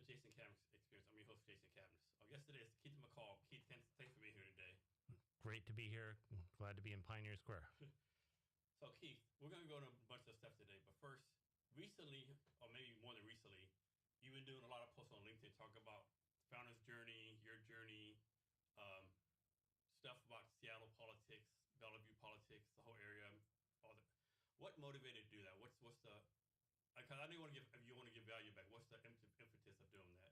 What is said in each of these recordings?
Jason Cabin's Experience. I'm your host, Jason Cabin. Our guest today is Keith McCall. Keith, thanks for being here today. Great to be here. Glad to be in Pioneer Square. So, Keith, we're going to go into a bunch of stuff today. But first, recently, or maybe more than recently, you've been doing a lot of posts on LinkedIn talking about founder's journey, your journey, um, stuff about Seattle politics, Bellevue politics, the whole area. All the, what motivated you to do that? What's the because I know you want to give value back. What's the impetus of doing that?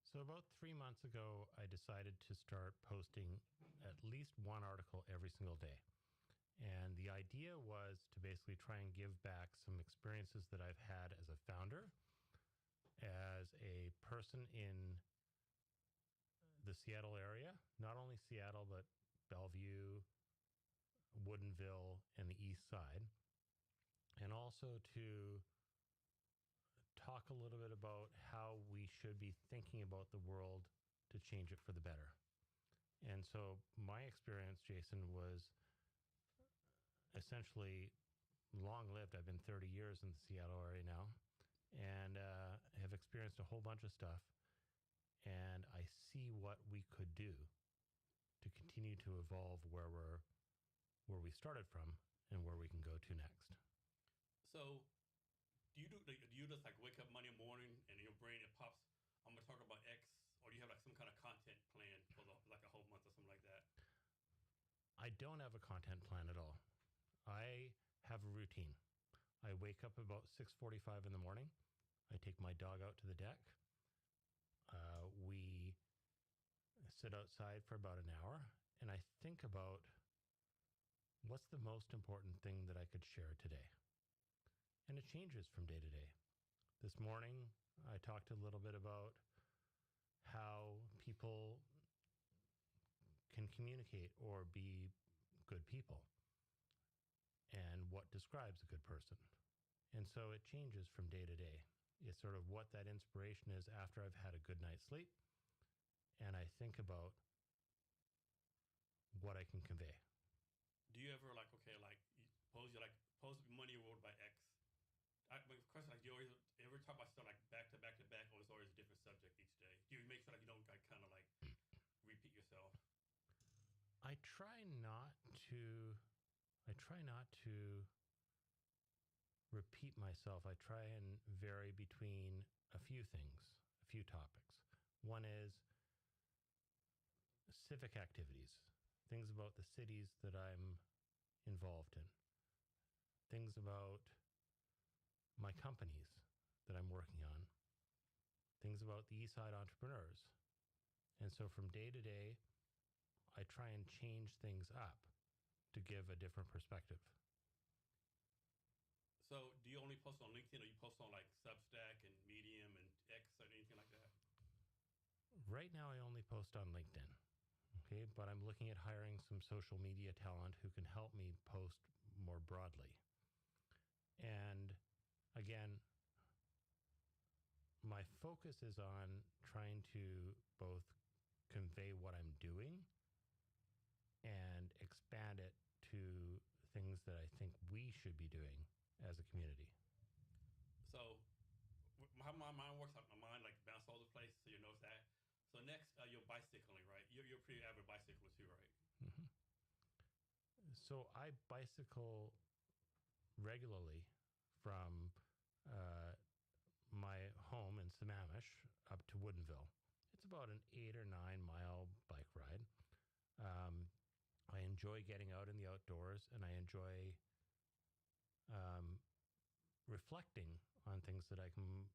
So about 3 months ago, I decided to start posting at least one article every single day. And the idea was to basically try and give back some experiences that I've had as a founder, as a person in the Seattle area, not only Seattle, but Bellevue, Woodinville, and the East Side, and also to talk a little bit about how we should be thinking about the world to change it for the better. And so my experience, Jason, was essentially long-lived. I've been 30 years in the Seattle area now, and have experienced a whole bunch of stuff. And I see what we could do to continue to evolve where we started from and where we can go to next. So, do you just like wake up Monday morning and in your brain it pops, I'm gonna talk about X, or do you have like some kind of content plan for like a whole month or something like that? I don't have a content plan at all. I have a routine. I wake up about 6:45 in the morning. I take my dog out to the deck. We sit outside for about an hour, and I think about what's the most important thing that I could share today. And it changes from day to day. This morning, I talked a little bit about how people can communicate or be good people and what describes a good person. And so it changes from day to day. It's sort of what that inspiration is after I've had a good night's sleep, and I think about what I can convey. Do you ever pose money reward by X? Of course, like, do you always ever talk about stuff like back to back to back, or it's always a different subject each day? Do you make sure like you don't like kind of like repeat yourself? I try not to repeat myself. I try and vary between a few things, a few topics. One is civic activities, things about the cities that I'm involved in, things about my companies that I'm working on, things about the East Side entrepreneurs. And so from day to day, I try and change things up to give a different perspective. So do you only post on LinkedIn, or you post on like Substack and Medium and X or anything like that? Right now, I only post on LinkedIn. Okay, but I'm looking at hiring some social media talent who can help me post more broadly. And again, my focus is on trying to both convey what I'm doing and expand it to things that I think we should be doing as a community. So how my mind works, my mind like bounce all over the place, so you notice that. So next, you're bicycling, right? You're a pretty avid bicycler too, right? Mm-hmm. So I bicycle regularly from my home in Sammamish up to Woodinville. It's about an 8 or 9 mile bike ride. I enjoy getting out in the outdoors, and I enjoy reflecting on things that I can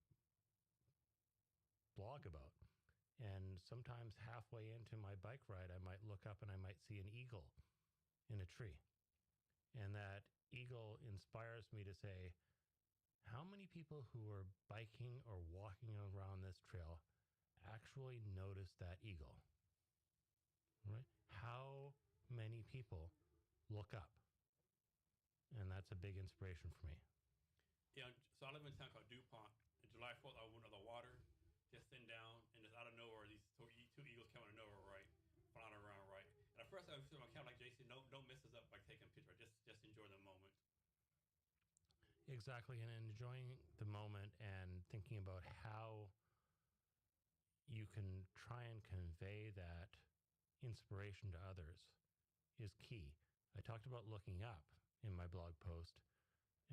blog about. And sometimes halfway into my bike ride, I might look up and I might see an eagle in a tree. And that eagle inspires me to say, how many people who are biking or walking around this trail actually notice that eagle? Right? How many people look up? And that's a big inspiration for me. Yeah, so I live in a town called DuPont. And July 4th, I went on the water, just sitting down, and just out of nowhere, these two eagles came out of nowhere, right? Flying around, right? And at first I was kind of like, Jason, don't mess us up by taking a picture. Just enjoy the moment. Exactly, and enjoying the moment and thinking about how can try and convey that inspiration to others is key. I talked about looking up in my blog post,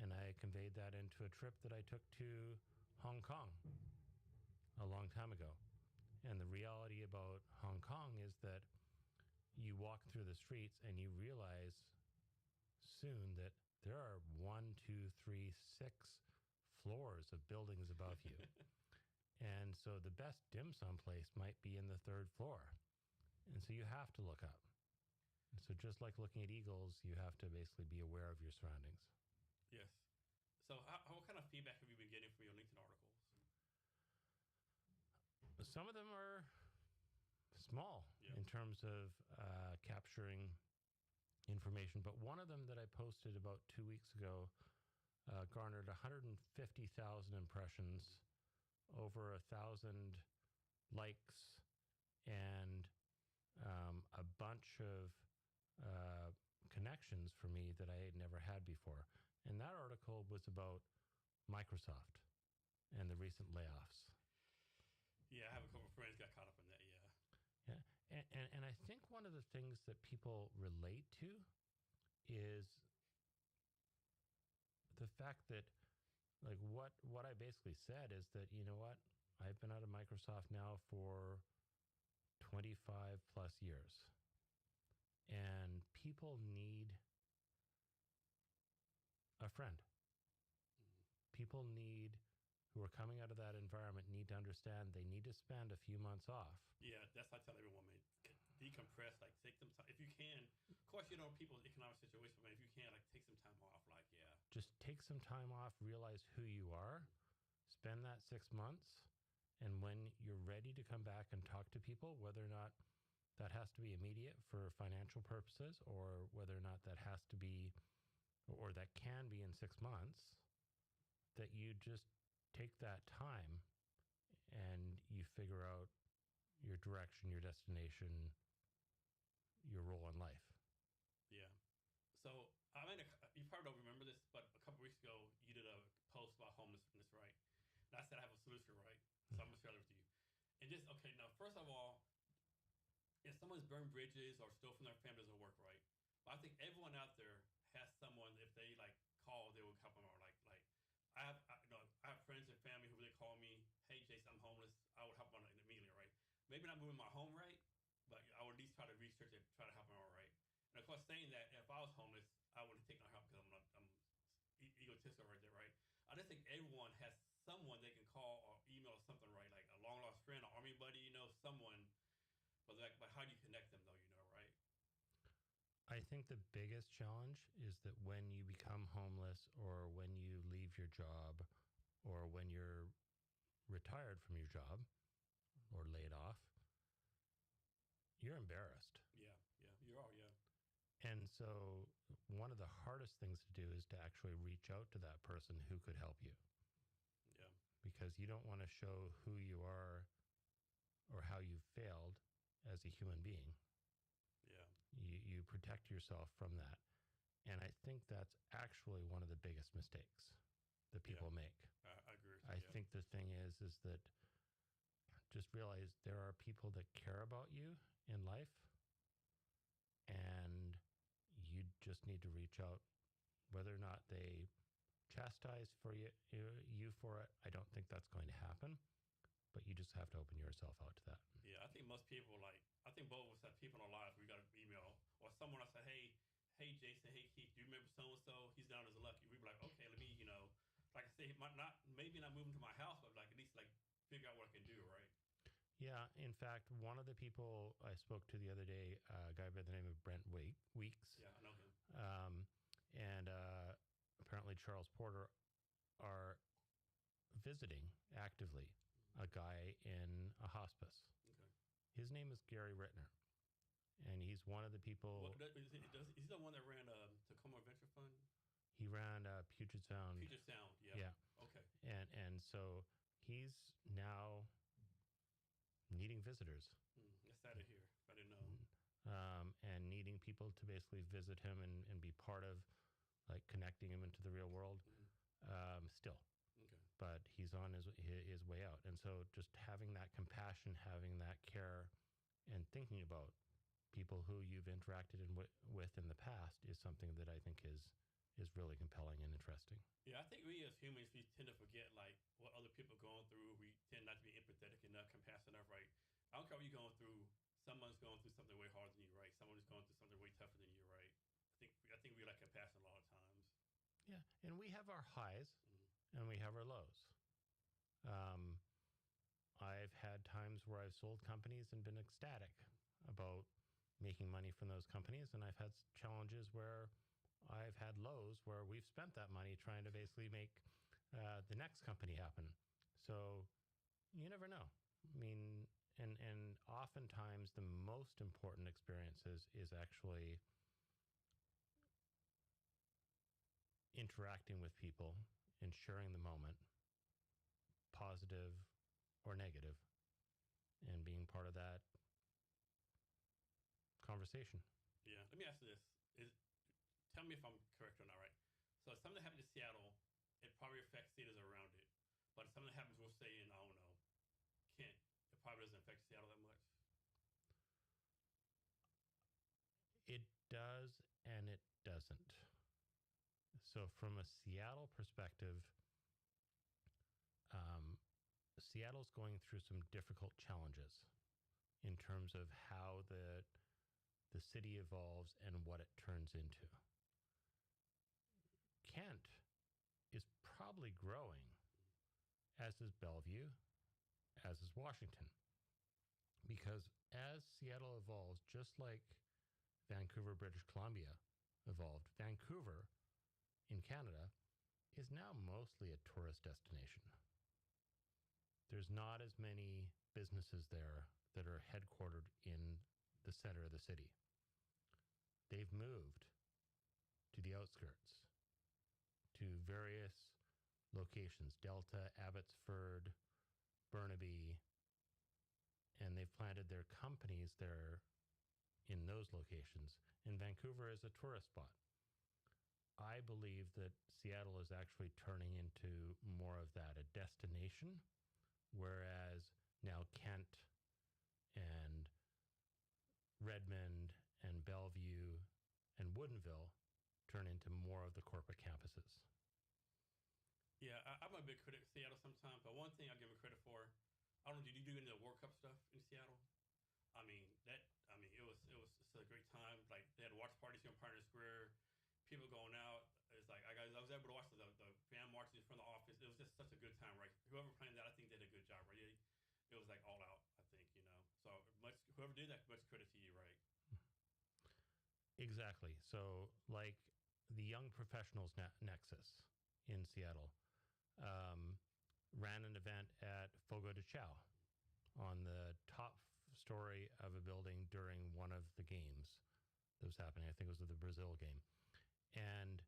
and I conveyed that into a trip that I took to Hong Kong a long time ago. And the reality about Hong Kong is that you walk through the streets and you realize soon that there are 1, 2, 3, 6 floors of buildings above you. And so the best dim sum place might be in the 3rd floor. And so you have to look up. And so just like looking at eagles, you have to basically be aware of your surroundings. Yes. So what kind of feedback have you been getting from your LinkedIn articles? Some of them are small in terms of capturing information, but one of them that I posted about 2 weeks ago garnered 150,000 impressions, over 1,000 likes, and a bunch of connections for me that I had never had before. And that article was about Microsoft and the recent layoffs. Yeah, I have a couple of friends got caught up in that, yeah. Yeah, and I think one of the things that people relate to is the fact that, like, what I basically said is that, you know what, I've been out of Microsoft now for 25 plus years. And people need a friend. People who are coming out of that environment need to understand they need to spend a few months off. Yeah, that's what I tell everyone, man. Decompress, like take some time. If you can, of course, you know, people's economic situation, but if you can, like take some time off, like, yeah. Just take some time off, realize who you are, spend that 6 months, and when you're ready to come back and talk to people, whether or not that has to be immediate for financial purposes or whether or not that has to be, or that can be in 6 months, that you just take that time and you figure out your direction, your destination, your role in life. Yeah. So, I mean, you probably don't remember this, but a couple weeks ago, you did a post about homelessness, right? And I said I have a solution, right? So I'm going to share it with you. And just, okay, now, first of all, if someone's burned bridges or stole from their family, doesn't work, right? But I think everyone out there has someone, if they, like, call, they will help them out. I have friends and family who would call me, hey, Jason, I'm homeless. I would help them out immediately, right? Maybe not moving my home right, but I would at least try to research it, try to help them out, right? And of course, saying that, if I was homeless, I wouldn't take no help because I'm egotistical right there, right? I just think everyone has someone they can call or email or something, right? Like a long lost friend, an army buddy, you know, someone. But how do you connect them, though, you know, right? I think the biggest challenge is that when you become homeless or when you leave your job or when you're retired from your job or laid off, you're embarrassed. Yeah, you are, yeah. And so one of the hardest things to do is to actually reach out to that person who could help you. Yeah. Because you don't want to show who you are or how you failed as a human being. Yeah. You protect yourself from that. And I think that's actually one of the biggest mistakes that people make. I agree with you. I think the thing is that just realize there are people that care about you in life, and you just need to reach out. Whether or not they chastise for you for it, I don't think that's going to happen, but you just have to open yourself out to that. Yeah, I think most people, I think both of us have people in our lives, we got an email, or someone else say, hey, Jason, hey, Keith, do you remember so-and-so? He's down as a lucky. We'd be like, okay, let me, you know, like I say, maybe not moving to my house, but like at least like figure out what I can do, right? Yeah. In fact, one of the people I spoke to the other day, a guy by the name of Brent Weeks. Yeah, I know him. And apparently Charles Porter are visiting actively a guy in a hospice. Okay. His name is Gary Rittner, and he's one of the people. He's the one that ran Tacoma Venture Fund? He ran Puget Sound. Puget Sound, yeah. Yeah. Okay. And so he's now needing visitors. That's sad to hear. I didn't know. And needing people to basically visit him and be part of, like, connecting him into the real world. Still. Okay. but he's on his way out. And so just having that compassion, having that care, and thinking about people who you've interacted with in the past is something that I think is really compelling and interesting. Yeah, I think we as humans, we tend to forget like what other people are going through. We tend not to be empathetic enough, compassionate enough, right? I don't care what you're going through. Someone's going through something way harder than you, right? Someone is going through something way tougher than you, right? I think we lack compassion a lot of times. Yeah, and we have our highs Mm-hmm. and we have our lows. Um, I've had times where I've sold companies and been ecstatic about making money from those companies, and I've had challenges where I've had lows where we've spent that money trying to basically make the next company happen. So you never know. I mean, and oftentimes the most important experiences is actually interacting with people and sharing the moment, positive or negative, and being part of that conversation. Yeah. Let me ask you this: tell me if I'm correct or not, right? So if something happens in Seattle, it probably affects cities around it. But if something happens, we'll say in, I don't know, Kent, it probably doesn't affect Seattle that much. It does and it doesn't. So, from a Seattle perspective, um, Seattle's going through some difficult challenges in terms of how the city evolves and what it turns into. Kent is probably growing, as is Bellevue, as is Washington. Because as Seattle evolves, just like Vancouver, British Columbia evolved, Vancouver in Canada is now mostly a tourist destination. There's not as many businesses there that are headquartered in the center of the city. They've moved to the outskirts, to various locations, Delta, Abbotsford, Burnaby, and they've planted their companies there in those locations. And Vancouver is a tourist spot. I believe that Seattle is actually turning into more of that, a destination, whereas now Kent and Redmond and Bellevue and Woodinville turn into more of the corporate campuses. Yeah, I'm a big critic of Seattle sometimes, but one thing I give it credit for, I don't know, did you do any of the World Cup stuff in Seattle? I mean, it's a great time. Like they had watch parties here in Pioneer Square, people going out. It's like I was able to watch the fan marches from the office. It was just such a good time, right? Whoever planned that, I think did a good job, right? It was like all out, I think, you know. So much whoever did that, much credit to you, right? Exactly. So, like the Young Professionals Nexus in Seattle ran an event at Fogo de Chao on the top story of a building during one of the games that was happening. I think it was the Brazil game. And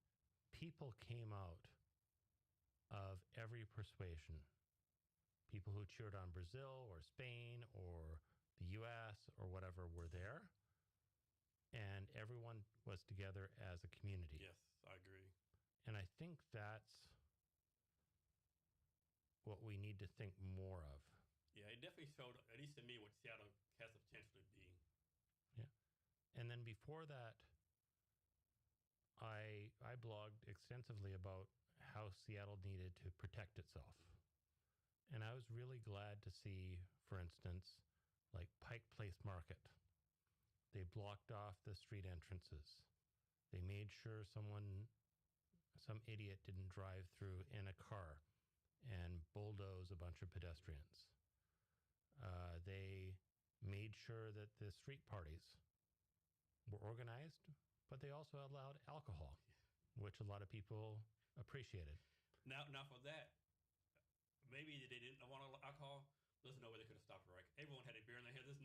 people came out of every persuasion. People who cheered on Brazil or Spain or the US or whatever were there. And everyone was together as a community. Yes, I agree. And I think that's what we need to think more of. Yeah, it definitely showed, at least to me, what Seattle has the potential to be. Yeah. And then before that, I blogged extensively about how Seattle needed to protect itself. And I was really glad to see, for instance, like Pike Place Market. They blocked off the street entrances. They made sure some idiot didn't drive through in a car and bulldoze a bunch of pedestrians. They made sure that the street parties were organized, but they also allowed alcohol, which a lot of people appreciated. Now for that, maybe they didn't want alcohol. There's no way they could have stopped it, right? Everyone had a beer in their hand. There's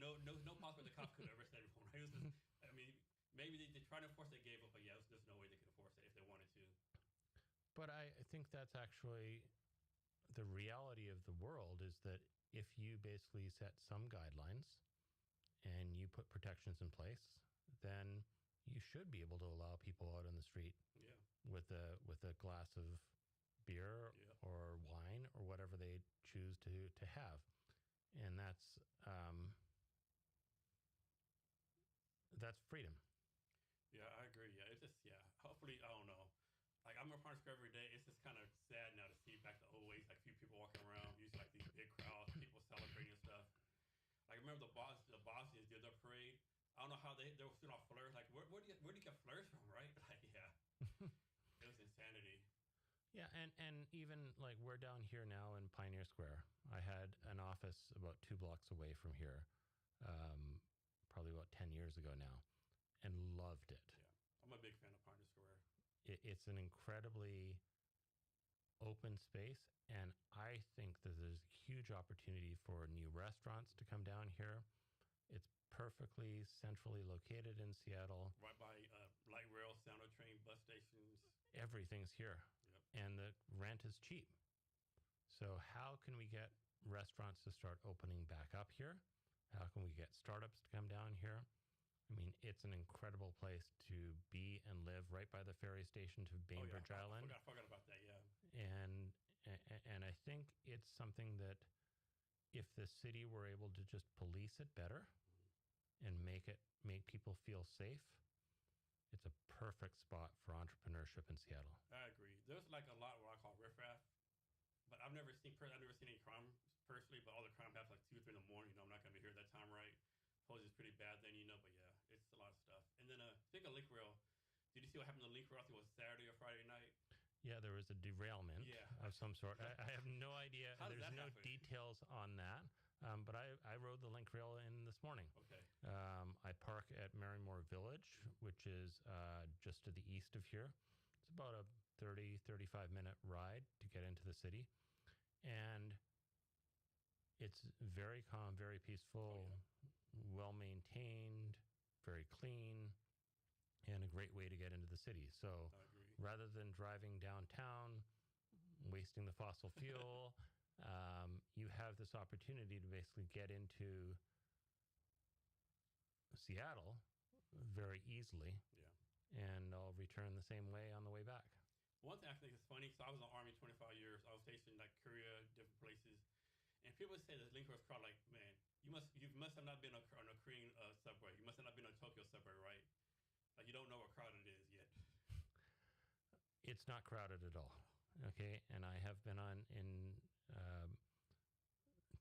no possible the cops could have arrested everyone, right? I mean, maybe they tried to enforce it, they gave up, but yeah, there's no way they could enforce it if they wanted to. But I think that's actually the reality of the world is that if you basically set some guidelines and you put protections in place, then you should be able to allow people out on the street Yeah. with a glass of beer Yeah. or wine or whatever they choose to have. And that's freedom. Yeah, I agree. Yeah, it's just Hopefully, I don't know. Like I'm in Park Square every day. It's just kind of sad now to see back the old ways. Like few people walking around, usually like these big crowds, people celebrating and stuff. Like I remember the Bosnians did their parade. I don't know how they were shooting off flares. Like where do you get flares from, right? Like it was insanity. Yeah, and even like we're down here now in Pioneer Square. I had an office about 2 blocks away from here, um, probably about 10 years ago now, and loved it. Yeah, I'm a big fan of Pioneer Square. It's an incredibly open space, and I think that there's huge opportunity for new restaurants to come down here. It's perfectly centrally located in Seattle. Right by light rail, Sound train, bus stations. Everything's here, Yep. and the rent is cheap. So how can we get restaurants to start opening back up here? How can we get startups to come down here? I mean, it's an incredible place to be and live right by the ferry station to Bainbridge Island. I forgot about that. Yeah. And I think it's something that if the city were able to just police it better and make people feel safe, it's a perfect spot for entrepreneurship in Seattle. I agree. There's like a lot what I call riffraff, but I've never seen any crime personally. But all the crime happens like 2 or 3 in the morning. I'm not gonna be here at that time, right? Suppose it's pretty bad then, But yeah, it's a lot of stuff. And then think of Link Rail. Did you see what happened to Link Rail? I think it was Saturday or Friday night. Yeah, there was a derailment of some sort. I have no idea. There's no happen? details on that. But I rode the Link Rail in this morning. Okay. I park at Marymore Village, which is just to the east of here. It's about a 35-minute ride to get into the city. And it's very calm, very peaceful, well-maintained, very clean, and a great way to get into the city. So rather than driving downtown, wasting the fossil fuel, you have this opportunity to basically get into Seattle very easily. Yeah. And I'll return the same way on the way back. One thing I think is funny, so I was in the Army 25 years. I was stationed like Korea, different places. And people say that Link Rail's crowd, like, man, you must have not been on a Korean subway. You must have not been on Tokyo subway, right? Like you don't know what crowded it is yet. It's not crowded at all. Okay, and I have been in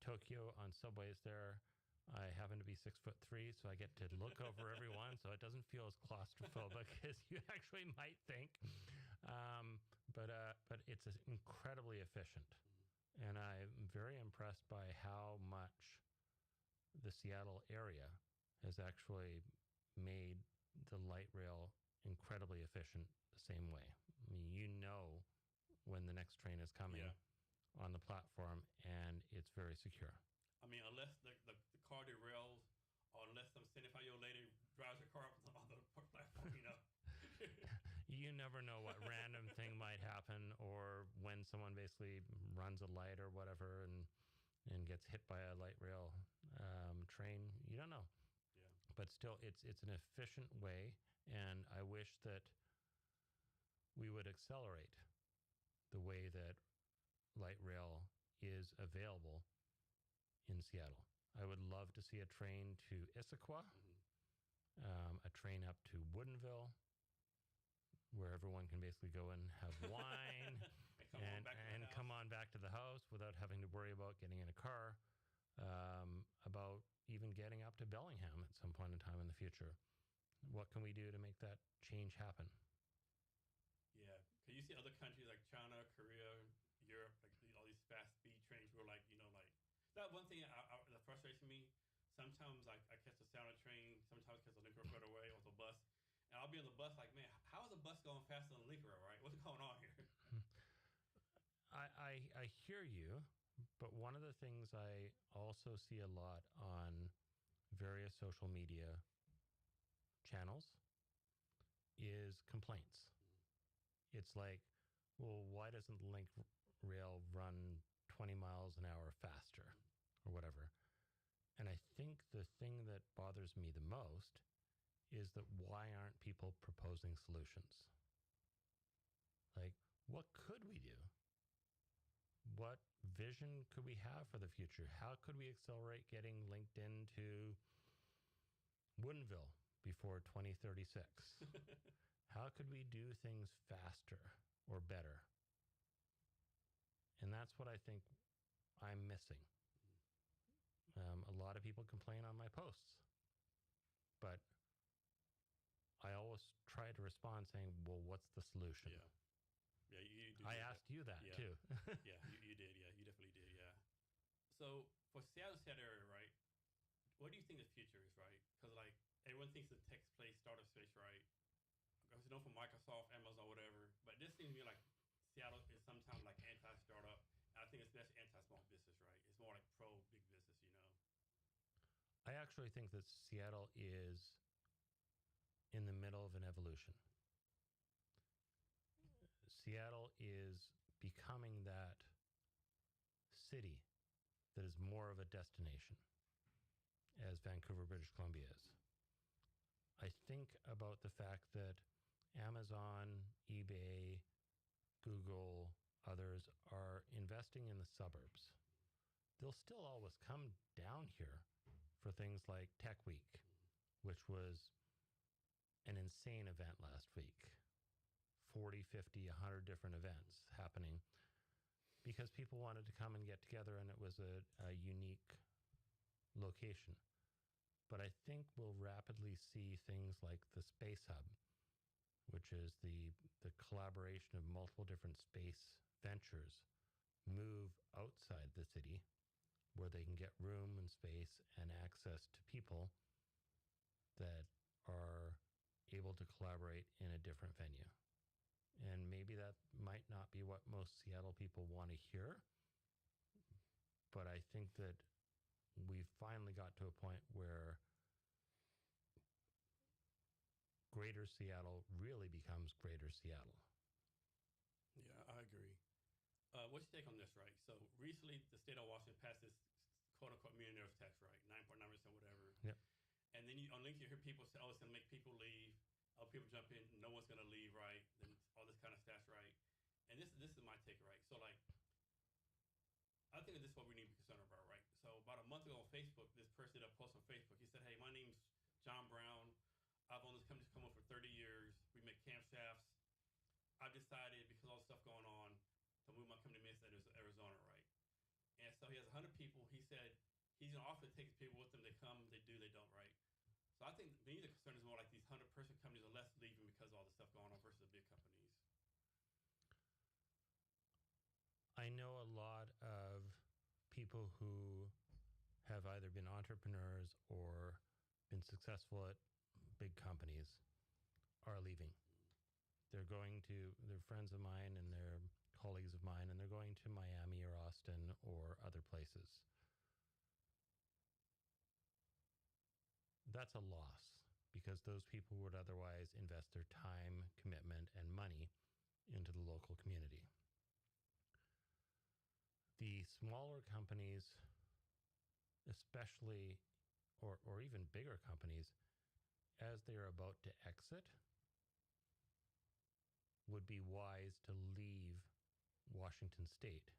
Tokyo on subways there. I happen to be 6'3", so I get to look over everyone, so it doesn't feel as claustrophobic as you actually might think. But it's incredibly efficient, and I'm very impressed by how much the Seattle area has actually made the light rail incredibly efficient the same way. I mean, when the next train is coming on the platform, and it's very secure. I mean, unless the car derails, or unless some 75-year-old lady drives her car up on the platform, You never know what random thing might happen, or when someone basically runs a light or whatever and gets hit by a light rail train. You don't know. Yeah. But still, it's an efficient way, and I wish that we would accelerate the way that light rail is available in Seattle. I would love to see a train to Issaquah, a train up to Woodinville, where everyone can basically go and have wine and come on back to the house without having to worry about getting in a car, about even getting up to Bellingham at some point in time in the future. What can we do to make that change happen? Yeah. Can you see other countries like China, Korea, Europe, like all these fast speed trains were like, that one thing that frustrates me. Sometimes I catch the Sound train, sometimes catch the Link Rail right away or the bus. And I'll be on the bus like, man, how is the bus going faster than the Link Rail, right? What's going on here? I hear you, but one of the things I also see a lot on various social media channels is complaints. It's like, well, why doesn't the Link Rail run 20 miles an hour faster or whatever? And I think the thing that bothers me the most is that why aren't people proposing solutions? Like, what could we do? what vision could we have for the future? How could we accelerate getting LinkedIn to Woodinville before 2036? How could we do things faster or better? And that's what I think I'm missing. A lot of people complain on my posts, but I always try to respond saying, well, what's the solution? Yeah. Yeah, you do. I asked you that too. Yeah, you did. Yeah, you definitely did. Yeah. So for Seattle area, right? What do you think the future is, right? Because like everyone thinks the tech space, startup space, right? Because you know from Microsoft, Amazon, whatever. But this seems to me like Seattle is sometimes like anti-startup. And I think it's especially anti-small business, right? It's more like pro big business, you know. I actually think that Seattle is in the middle of an evolution. Seattle is becoming that city that is more of a destination as Vancouver, British Columbia is. I think about the fact that Amazon, eBay, Google, others are investing in the suburbs. They'll still always come down here for things like Tech Week, which was an insane event last week. 40, 50, 100 different events happening because people wanted to come and get together, and it was a unique location. But I think we'll rapidly see things like the Space Hub, which is the collaboration of multiple different space ventures, move outside the city where they can get room and space and access to people that are able to collaborate in a different venue. And maybe that might not be what most Seattle people want to hear, but I think that we've finally got to a point where Greater Seattle really becomes Greater Seattle. Yeah, I agree. What's your take on this, right? So recently, the state of Washington passed this quote-unquote millionaire's tax, right? 9.9%, whatever. Yep. And then on LinkedIn, you hear people say, oh, it's going to make people leave. Other people jump in, no one's going to leave, right? Then all this kind of stats, right? And this is my take, right? So, like, I think that this is what we need to be concerned about, right? So about a month ago on Facebook, this person did a post on Facebook. He said, hey, my name's John Brown. I've owned this company for 30 years. We make camshafts. I've decided, because of all the stuff going on, to move my company to Mesa, Arizona, right? And so he has 100 people. He said he's going to offer to take people with him. They come, they do, they don't, right? So I think me, the concern is more like these 100-person companies are less leaving because of all the stuff going on versus the big companies. I know a lot of people who have either been entrepreneurs or been successful at big companies are leaving. They're friends of mine and they're colleagues of mine, and they're going to Miami or Austin or other places. That's a loss because those people would otherwise invest their time, commitment, and money into the local community. The smaller companies, especially, or even bigger companies, as they are about to exit, would be wise to leave Washington State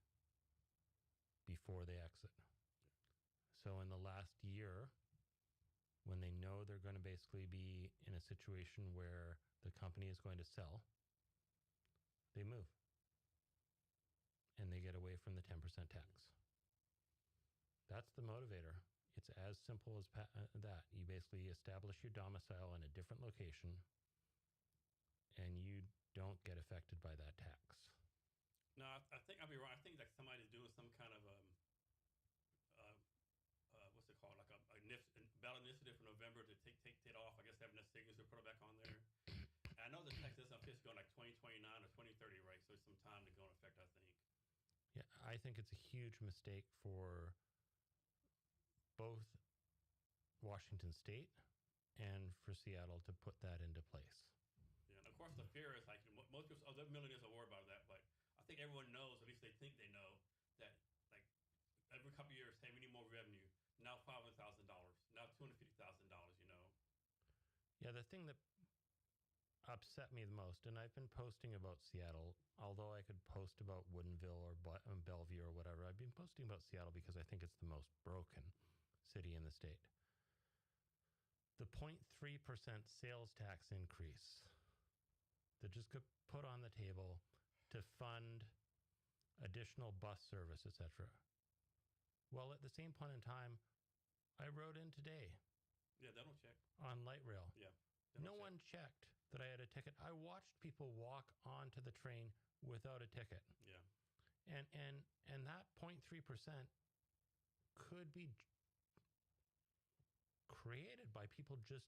before they exit. So in the last year, when they know they're going to basically be in a situation where the company is going to sell, they move. And they get away from the 10% tax. That's the motivator. It's as simple as that. You basically establish your domicile in a different location, and you don't get affected by that tax. No, I think I'll be wrong. I think like somebody's doing some kind of what's it called? Like a ballot initiative for November to take it off. I guess they have enough signatures to put it back on there. And I know the tax doesn't officially go like 2029 or 2030, right? So it's some time to go in effect, I think. Yeah, I think it's a huge mistake for both Washington State and for Seattle to put that into place. Yeah, and of course the fear is like most people, other millionaires are worried about that, but I think everyone knows, at least they think they know, that like every couple of years, hey, we need more revenue. Now $500,000, now $250,000. You know. Yeah, the thing that upset me the most, and I've been posting about Seattle, although I could post about Woodinville or Bellevue or whatever. I've been posting about Seattle because I think it's the most broken city in the state. The 0.3% sales tax increase that just got put on the table to fund additional bus service, etc. Well, at the same point in time, I rode in today. Yeah, they don't check. On light rail. Yeah. No one checked that I had a ticket. I watched people walk onto the train without a ticket. Yeah. And that 0.3% could be created by people just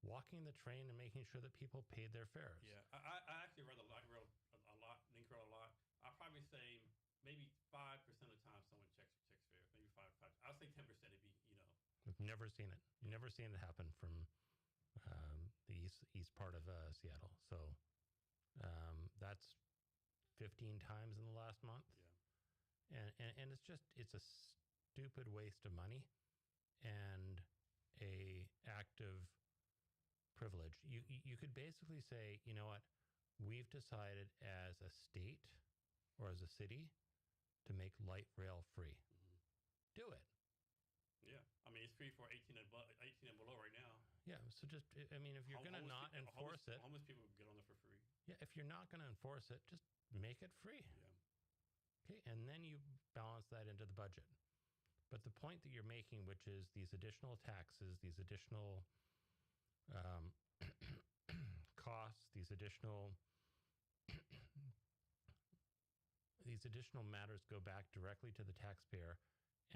walking the train and making sure that people paid their fares. Yeah. I actually read the light rail a lot, link rail a lot. I'll probably say maybe 5% of the time someone checks fares. Maybe 5. I'll say 10% it'd be, I've never seen it. Never seen it happen from the east part of Seattle. So that's 15 times in the last month. Yeah. And it's a stupid waste of money and a act of privilege. You could basically say, you know what, we've decided as a state or as a city to make light rail free. Mm-hmm. Do it. Yeah. I mean, it's free for 18 and below right now. Yeah. So just, I mean, if you're going to not enforce it. Homeless people get on there for free. Yeah. If you're not going to enforce it, just make it free. Yeah. Okay. And then you balance that into the budget. But the point that you're making, which is these additional taxes, these additional costs, these additional matters go back directly to the taxpayer,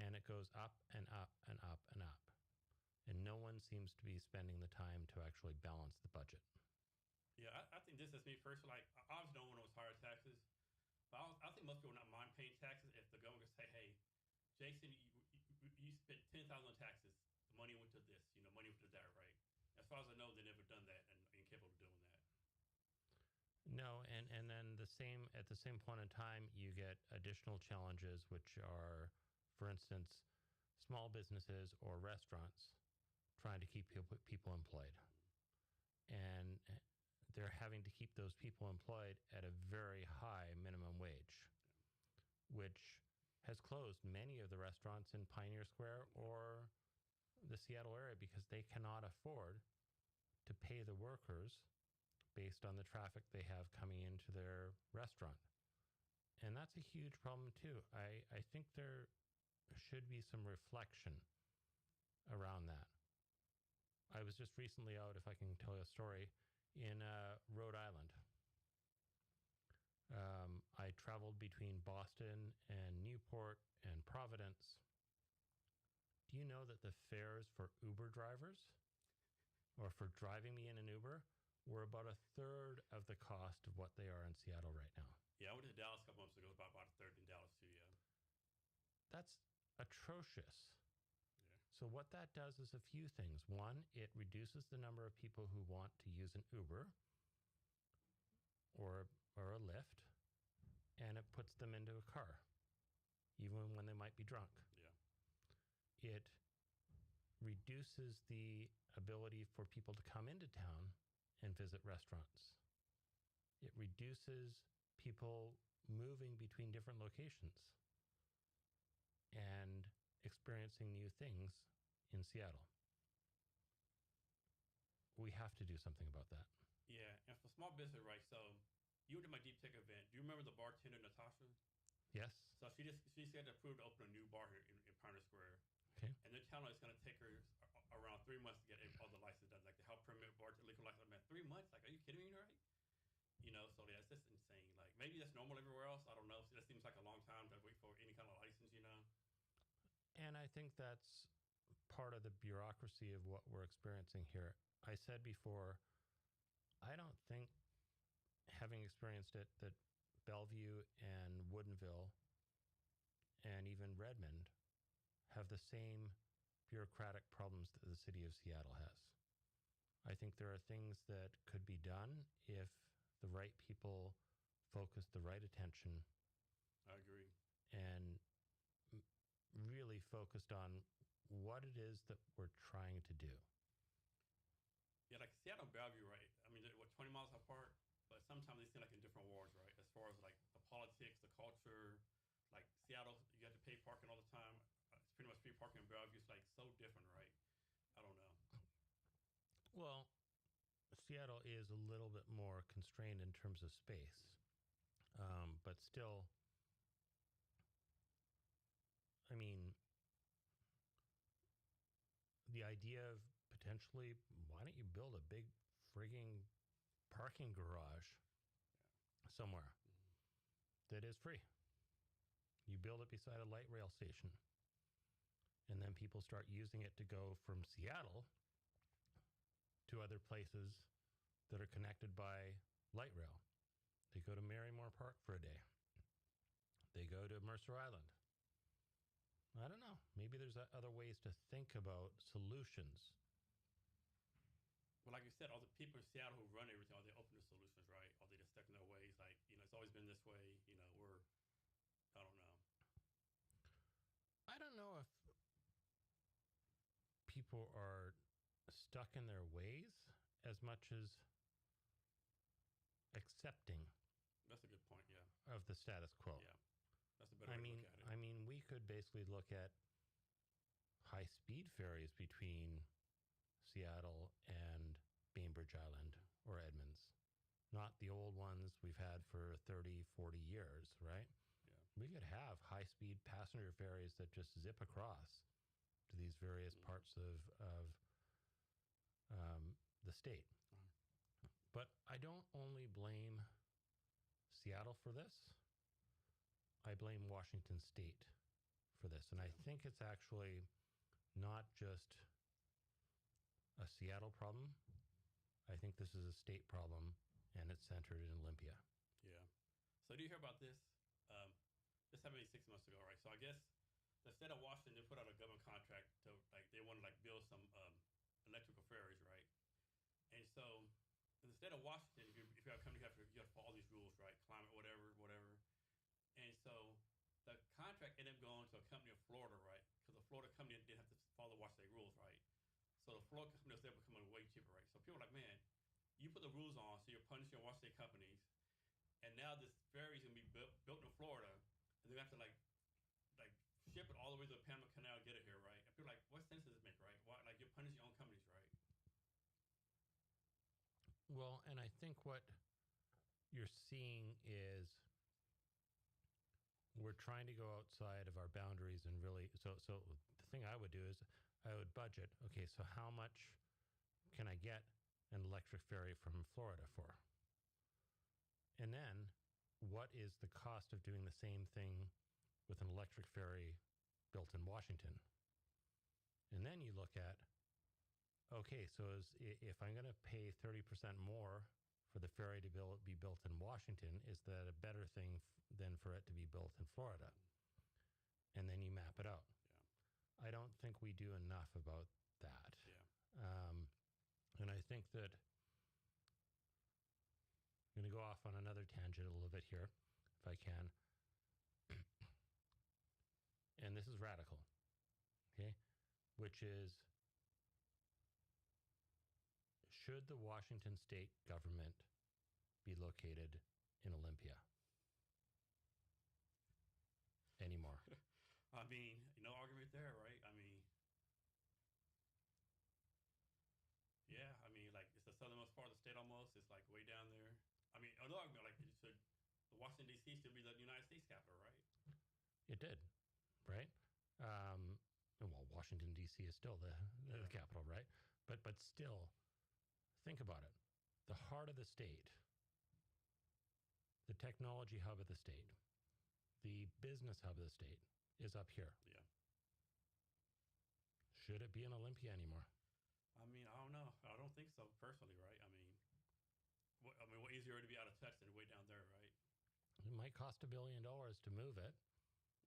and it goes up and up and up and up. And no one seems to be spending the time to actually balance the budget. Yeah, I think this is me personally. Like, obviously, no one knows higher taxes, but I think most people not mind paying taxes if the government can say, "Hey, Jason, you spent $10,000 on taxes. The money went to this. Money went to that, right?" As far as I know, they never done that and incapable of doing that. No, and then at the same point in time, you get additional challenges, which are, for instance, small businesses or restaurants trying to keep people employed. And they're having to keep those people employed at a very high minimum wage, which has closed many of the restaurants in Pioneer Square or the Seattle area because they cannot afford to pay the workers based on the traffic they have coming into their restaurant. And that's a huge problem too. I think there should be some reflection around that. I was just recently out, if I can tell you a story, in Rhode Island. I traveled between Boston and Newport and Providence. Do you know that the fares for Uber drivers or for driving me in an Uber were about a third of the cost of what they are in Seattle right now? Yeah, I went to Dallas a couple months ago. It was about a third in Dallas too, yeah. That's atrocious. Yeah. So what that does is a few things. One, it reduces the number of people who want to use an Uber or a Lyft, and it puts them into a car, even when they might be drunk. Yeah. It reduces the ability for people to come into town and visit restaurants. It reduces people moving between different locations and experiencing new things in Seattle. We have to do something about that. Yeah, and for small business, right? So you went to my Deep Tech event. Do you remember the bartender, Natasha? Yes. So she got approved to open a new bar here in Pioneer Square. Okay. And they're telling her it's going to take her around 3 months to get all the licenses done, like the health permit, bartender, liquor license. Man, 3 months? Like, are you kidding me, right? So that's just insane. Like, maybe that's normal everywhere else. I don't know. So that seems like a long time to wait for any kind of license, And I think that's part of the bureaucracy of what we're experiencing here. I said before, I don't think, having experienced it, that Bellevue and Woodinville and even Redmond have the same bureaucratic problems that the city of Seattle has. I think there are things that could be done if the right people focus the right attention. I agree. And really focused on what it is that we're trying to do. Yeah, like Seattle and Bellevue, right? I mean, they're, what, 20 miles apart, but sometimes they seem like in different wards, right? As far as like the politics, the culture. Like Seattle, you have to pay parking all the time. It's pretty much free parking in Bellevue. It's like so different, right? I don't know. Well, Seattle is a little bit more constrained in terms of space, but still, I mean, the idea of potentially, why don't you build a big frigging parking garage somewhere that is free? You build it beside a light rail station, and then people start using it to go from Seattle to other places that are connected by light rail. They go to Marymore Park for a day. They go to Mercer Island. I don't know. Maybe there's other ways to think about solutions. Well, like you said, all the people in Seattle who run everything, are they open to solutions, right? Are they just stuck in their ways? Like, it's always been this way. I don't know. I don't know if people are stuck in their ways as much as accepting That's a good point. Yeah. of the status quo. Yeah. That's a better way to look at it. I mean, we could basically look at high-speed ferries between Seattle and Bainbridge Island or Edmonds. Not the old ones we've had for 30, 40 years, right? Yeah. We could have high-speed passenger ferries that just zip across to these various parts of the state. But I don't only blame Seattle for this. I blame Washington State for this. And I think it's actually not just a Seattle problem. I think this is a state problem, and it's centered in Olympia. Yeah. So do you hear about this? This happened 6 months ago, right? So I guess the state of Washington, they put out a government contract to, like, they want to, like, build some electrical ferries, right? And so in the state of Washington, if you have a company, you have to follow all these rules, right? Climate, whatever, whatever. And so the contract ended up going to a company in Florida, right? Because the Florida company didn't have to follow the Washington rules, right? So the Florida company was there becoming way cheaper, right? So people are like, man, you put the rules on, so you're punishing your Washington companies, and now this ferry is gonna be built in Florida, and they're gonna have to like ship it all the way to the Panama Canal to get it here, right? And people are like, what sense does it make, right? Why, like, you're punishing your own companies, right? Well, and I think what you're seeing is we're trying to go outside of our boundaries and really, so the thing I would do is I would budget, okay, so how much can I get an electric ferry from Florida for? And then what is the cost of doing the same thing with an electric ferry built in Washington? And then you look at, okay, so if I'm going to pay 30% more for the ferry to be built in Washington, is that a better thing than for it to be built in Florida? And then you map it out. Yeah. I don't think we do enough about that. Yeah. And I think that I'm going to go off on another tangent a little bit here, if I can. And this is radical, okay? Which is, should the Washington state government be located in Olympia anymore? I mean, no argument there, right? I mean, yeah, I mean, like, it's the southernmost part of the state almost. It's like way down there. I mean, another argument, like, should Washington, D.C. still be the United States capital, right? It did, right? Well, Washington, D.C. is still the capital, right? But still, think about it. The heart of the state, the technology hub of the state, the business hub of the state is up here. Yeah. Should it be in Olympia anymore? I mean, I don't know. I don't think so, personally, right? I mean, what easier to be out of touch than way down there, right? It might cost $1 billion to move it.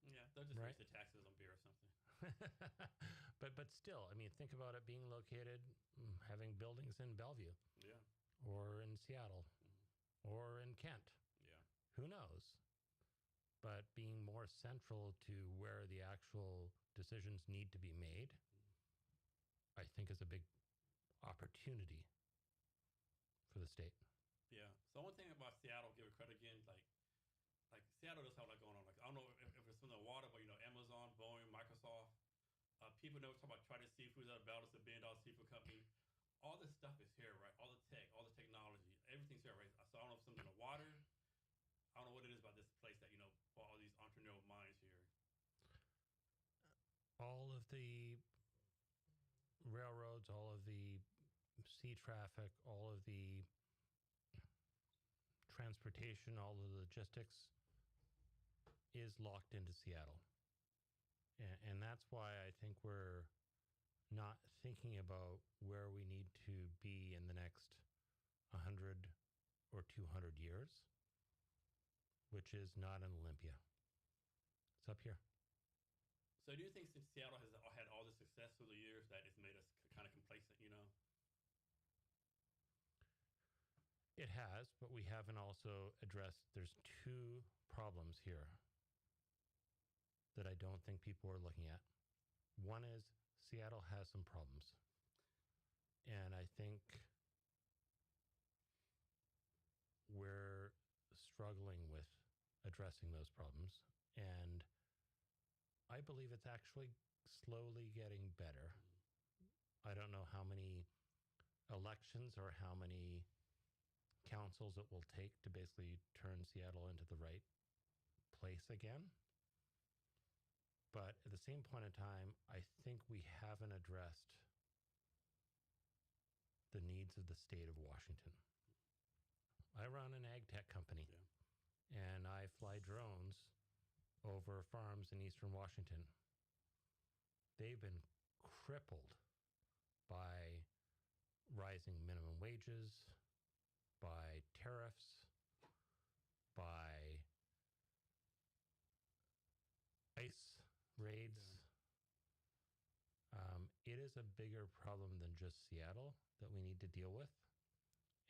Yeah, they'll just raise the taxes on beer or something. but still, I mean, think about it being located, having buildings in Bellevue. Yeah. Or in Seattle. Or in Kent. Yeah. Who knows? But being more central to where the actual decisions need to be made, I think is a big opportunity for the state. Yeah. So one thing about Seattle, give it credit again, like Seattle does have a lot going on. Like I don't know if it's from the water, but Amazon, Boeing, Microsoft. People never talk about Trident Seafoods out of Bell. It's a billion-dollar seafood company. All this stuff is here, right? All the tech, all the technology, everything's here, right? So I don't know if something in the water. I don't know what it is about this place that brought all these entrepreneurial minds here. All of the railroads, all of the sea traffic, all of the transportation, all of the logistics is locked into Seattle. And that's why I think we're not thinking about where we need to be in the next 100 or 200 years, which is not in Olympia. It's up here. So do you think since Seattle has had all the success through the years that it's made us kind of complacent, It has, but we haven't also addressed, there's two problems here that I don't think people are looking at. One is Seattle has some problems. And I think we're struggling with addressing those problems. And I believe it's actually slowly getting better. I don't know how many elections or how many councils it will take to basically turn Seattle into the right place again. But at the same point in time, I think we haven't addressed the needs of the state of Washington. I run an ag tech company, and I fly drones over farms in eastern Washington. They've been crippled by rising minimum wages, by tariffs, by ICE raids. It is a bigger problem than just Seattle that we need to deal with.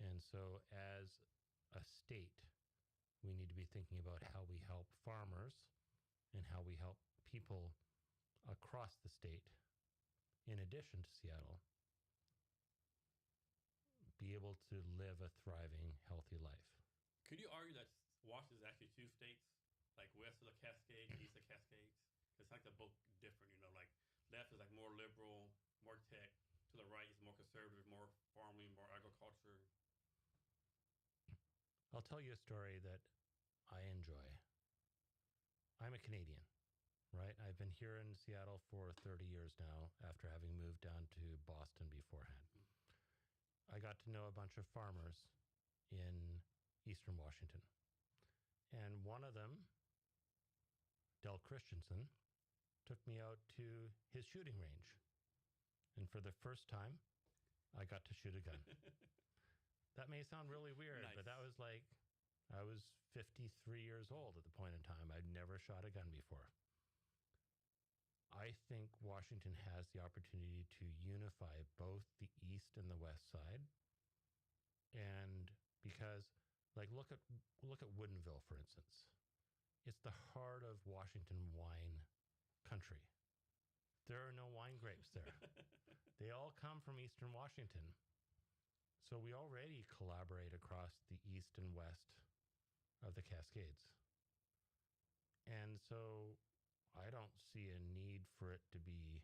And so as a state, we need to be thinking about how we help farmers and how we help people across the state, in addition to Seattle, be able to live a thriving, healthy life. Could you argue that Washington is actually two states, like west of the Cascades, east of Cascades? It's like they're both different, like left is like more liberal, more tech. To the right is more conservative, more farming, more agriculture. I'll tell you a story that I enjoy. I'm a Canadian, right? I've been here in Seattle for 30 years now after having moved down to Boston beforehand. I got to know a bunch of farmers in eastern Washington. And one of them, Del Christensen, took me out to his shooting range. And for the first time, I got to shoot a gun. That may sound really weird, Nice. But that was like, I was 53 years old at the point in time. I'd never shot a gun before. I think Washington has the opportunity to unify both the east and the west side. And because, like, look at Woodinville, for instance. It's the heart of Washington wine country. There are no wine grapes there. They all come from eastern Washington. So we already collaborate across the east and west of the Cascades. And so I don't see a need for it to be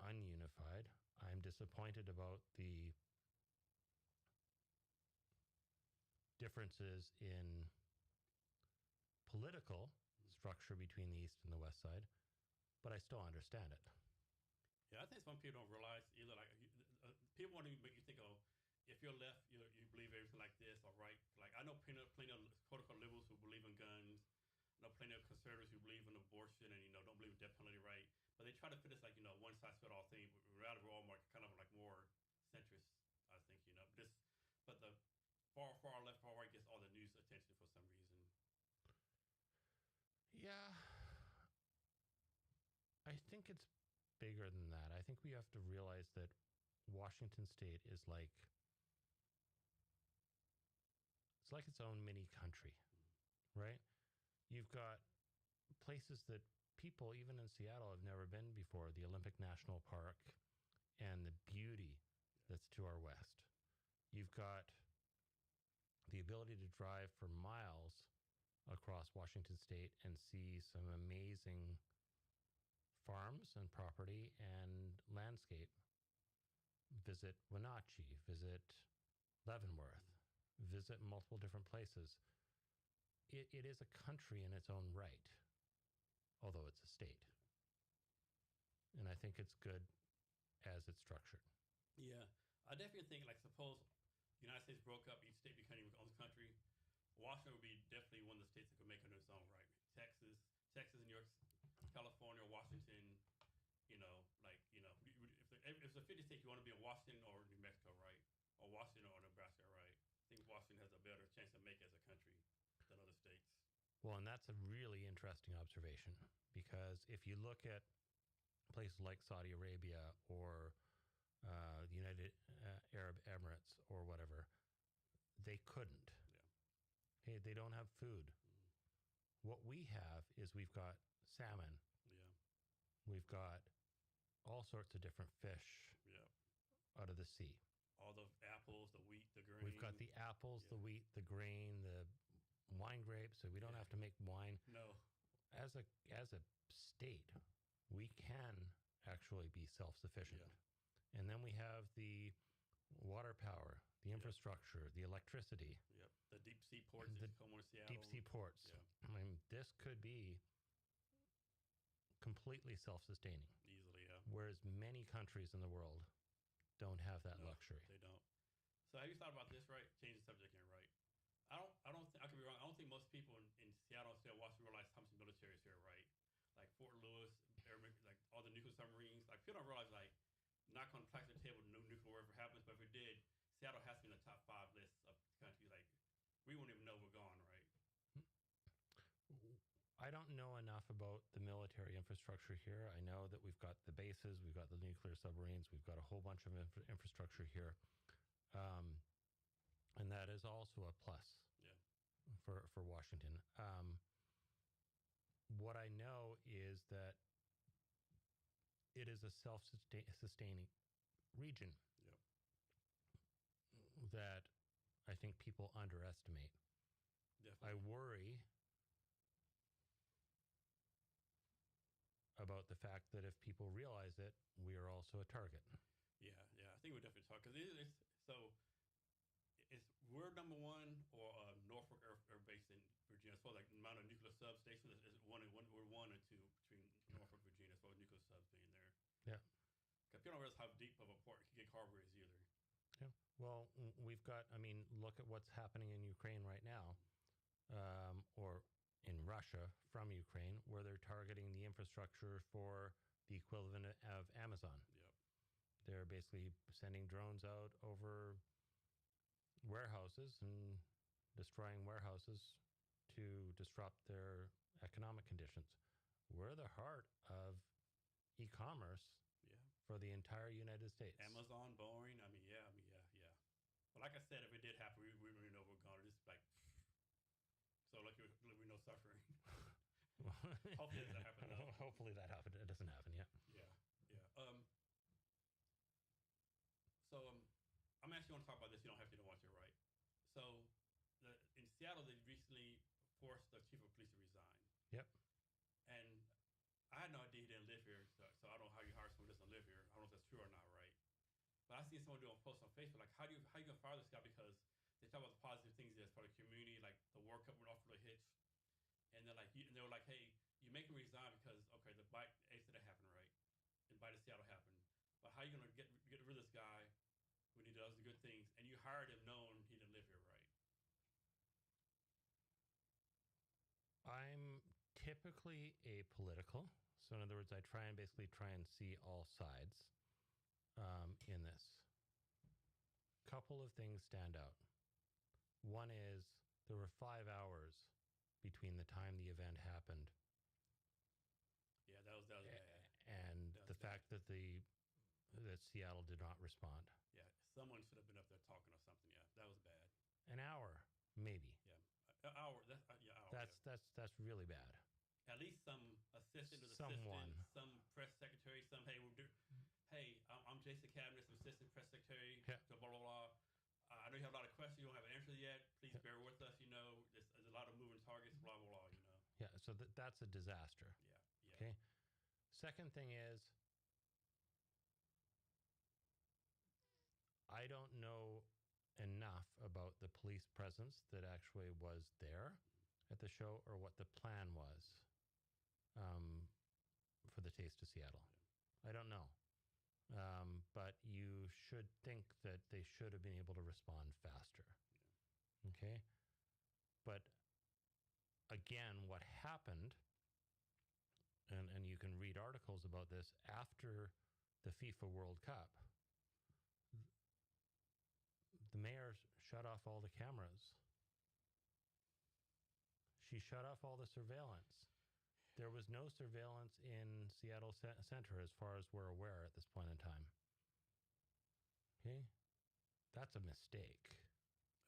ununified. I'm disappointed about the differences in political structure between the east and the west side, but I still understand it. Yeah, I think some people don't realize either. Like, people want to make you think, oh, if you're left, you believe everything like this, or right. Like, I know plenty of quote-unquote liberals who believe in guns. I know plenty of conservatives who believe in abortion and don't believe in death penalty, right? But they try to fit this like one size fit all thing. Rather, we're all more kind of like more centrist, I think. But the far left, far right gets all the news attention for some reason. Yeah, I think it's bigger than that. I think we have to realize that Washington State is like, it's like its own mini country, right? You've got places that people, even in Seattle, have never been before. The Olympic National Park and the beauty that's to our west. you've got the ability to drive for miles across Washington State and see some amazing farms and property and landscape. Visit Wenatchee, visit Leavenworth, visit multiple different places. It is a country in its own right, although it's a state. And I think it's good as it's structured. Yeah, I definitely think, like, suppose the United States broke up, each state becoming its own country. Washington would be definitely one of the states that could make it on its own right. Texas, New York, California, Washington. If it's a 50 state, you want to be in Washington or New Mexico, right? Or Washington or Nebraska, right? I think Washington has a better chance to make it as a country than other states. Well, and that's a really interesting observation, because if you look at places like Saudi Arabia or the United Arab Emirates or whatever, they couldn't. Yeah. Hey, they don't have food. What we have is we've got salmon. Yeah. We've got all sorts of different fish. Yeah. Out of the sea. All the apples, the wheat, the grain. We've got the apples, the wheat, the grain, the wine grapes, so we don't have to make wine. No. As a state, we can actually be self-sufficient. Yeah. And then we have the water power, the infrastructure, the electricity. Yep. The deep sea ports that come to Seattle. Deep sea ports. Yeah. I mean, this could be completely self-sustaining. Easily, yeah. Whereas many countries in the world don't have that luxury. They don't. So have you thought about this, right? Change the subject here, right? I could be wrong. I don't think most people in Seattle, Washington realize how much military is here, right? Like Fort Lewis, like all the nuclear submarines. Like people don't realize, like, not going to plaque the table, no nuclear war ever happens. But if it did, Seattle has to be in the top 5 list of countries. Like, we wouldn't even know we're gone, right? I don't know enough about the military infrastructure here. I know that we've got the bases, we've got the nuclear submarines, we've got a whole bunch of infrastructure here. And that is also a plus for Washington. What I know is that it is a self-sustaining region. Yep. That I think people underestimate. Definitely. I worry about the fact that if people realize it, we are also a target. Yeah. I think we'll definitely talk, because we're number 1 or Norfolk Air Base in Virginia. As far as like the amount of nuclear substations, we're 1 or 2 between Norfolk, Virginia, as far as nuclear subs being there. Yeah. Because people don't realize how deep of a port Gig Harbor is either. Yeah. Well, we've got, look at what's happening in Ukraine right now, or in Russia from Ukraine, where they're targeting the infrastructure for the equivalent of Amazon. Yep. They're basically sending drones out over warehouses and destroying warehouses to disrupt their economic conditions. We're the heart of e-commerce for the entire United States. Amazon, Boeing, yeah. But like I said, if it did happen, we wouldn't know we're gone. It's like, so lucky we no suffering. Hopefully that happen. Hopefully that happen. It doesn't happen yet. Yeah. So I'm actually going to talk about this. You don't have to know what you're right. So in Seattle, they recently forced the chief of police to resign. Yep. And I had no idea he didn't live here, so I don't know how you hire someone who doesn't live here. I don't know if that's true or not, right? But I seen someone do a post on Facebook, like, how you gonna fire this guy? Because they talk about the positive things that's for the community, like the World Cup went off for the hits, and they're like, and they were like, hey, you make him resign because the bike accident happened, right? And Bite of Seattle happened, but how you gonna get rid of this guy when he does the good things, and you hired him knowing he didn't live here, right? I'm typically apolitical. So in other words, I try and see all sides in this. Couple of things stand out. One is there were 5 hours between the time the event happened. Yeah, that was bad. And the fact that Seattle did not respond. Yeah, someone should have been up there talking or something. Yeah, that was bad. An hour, maybe. Yeah, an hour. Hour. That's really bad. At least some assistant, Someone. some press secretary, I'm Jason Cabinet, some assistant press secretary, Yeah. blah, blah, blah. I So that's a disaster. Yeah. Okay. Second thing is, I don't know enough about the police presence that actually was there at the show or what the plan was for the Taste of Seattle. I don't know. But you should think that they should have been able to respond faster. Okay? But again, what happened, and you can read articles about this, after the FIFA World Cup, the mayor shut off all the cameras. She shut off all the surveillance. There was no surveillance in Seattle Center as far as we're aware at this point in time. Okay? That's a mistake.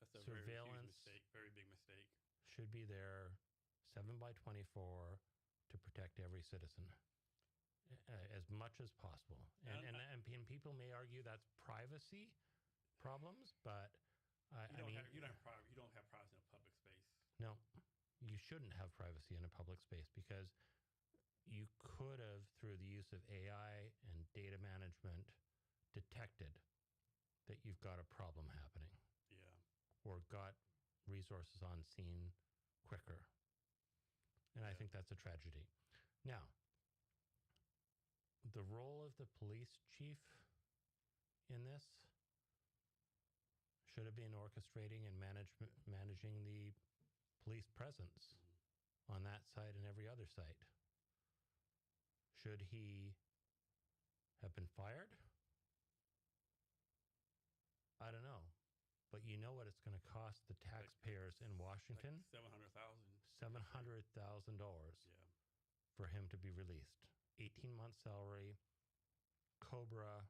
That's a surveillance, very huge mistake, very big mistake. Should be there 7x24 to protect every citizen as much as possible. And people may argue that's privacy problems, but you don't have privacy in a public space. No, you shouldn't have privacy in a public space because you could have, through the use of AI and data management, detected that you've got a problem happening. Yeah. Or got resources on scene quicker. And I think that's a tragedy. Now, the role of the police chief in this should have been orchestrating and managing the police presence on that site and every other site. Should he have been fired? I don't know. But you know what it's going to cost the taxpayers in Washington? $700,000. $700,000 for him to be released. 18-month salary, Cobra.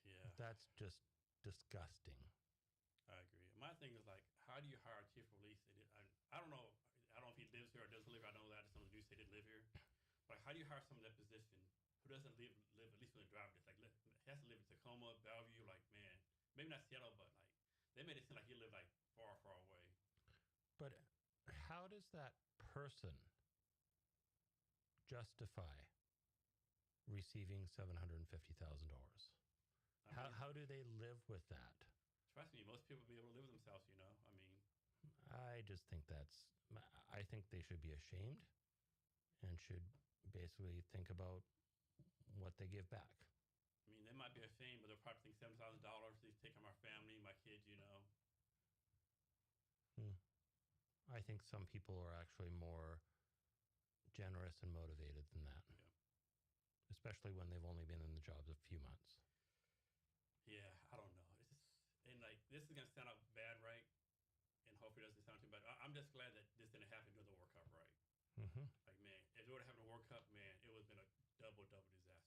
Yeah. That's just disgusting. I agree. My thing is like, how do you hire a chief of police? I don't know. I don't know if he lives here or doesn't live here. I know that some of the news say they live here. But how do you hire someone in that position who doesn't live at least when they drive this? Like, he has to live in Tacoma, Bellevue. Like, man, maybe not Seattle, but like they made it seem like he lived like far, far away. But how does that person justify receiving $750,000? How do they live with that? Trust me, most people be able to live with themselves, you know. I mean, I just think I think they should be ashamed and should basically think about what they give back. I mean, they might be ashamed, but they'll probably think $7,000. They've taken my family, my kids, you know. I think some people are actually more generous and motivated than that. Yeah. Especially when they've only been in the jobs a few months. Yeah, I don't know. And like, this is going to sound out bad, right? And hopefully it doesn't sound too bad. I'm just glad that this didn't happen during the World Cup, right? Mm-hmm. Like, man, if it would have happened in the World Cup, man, it would have been a double disaster, right?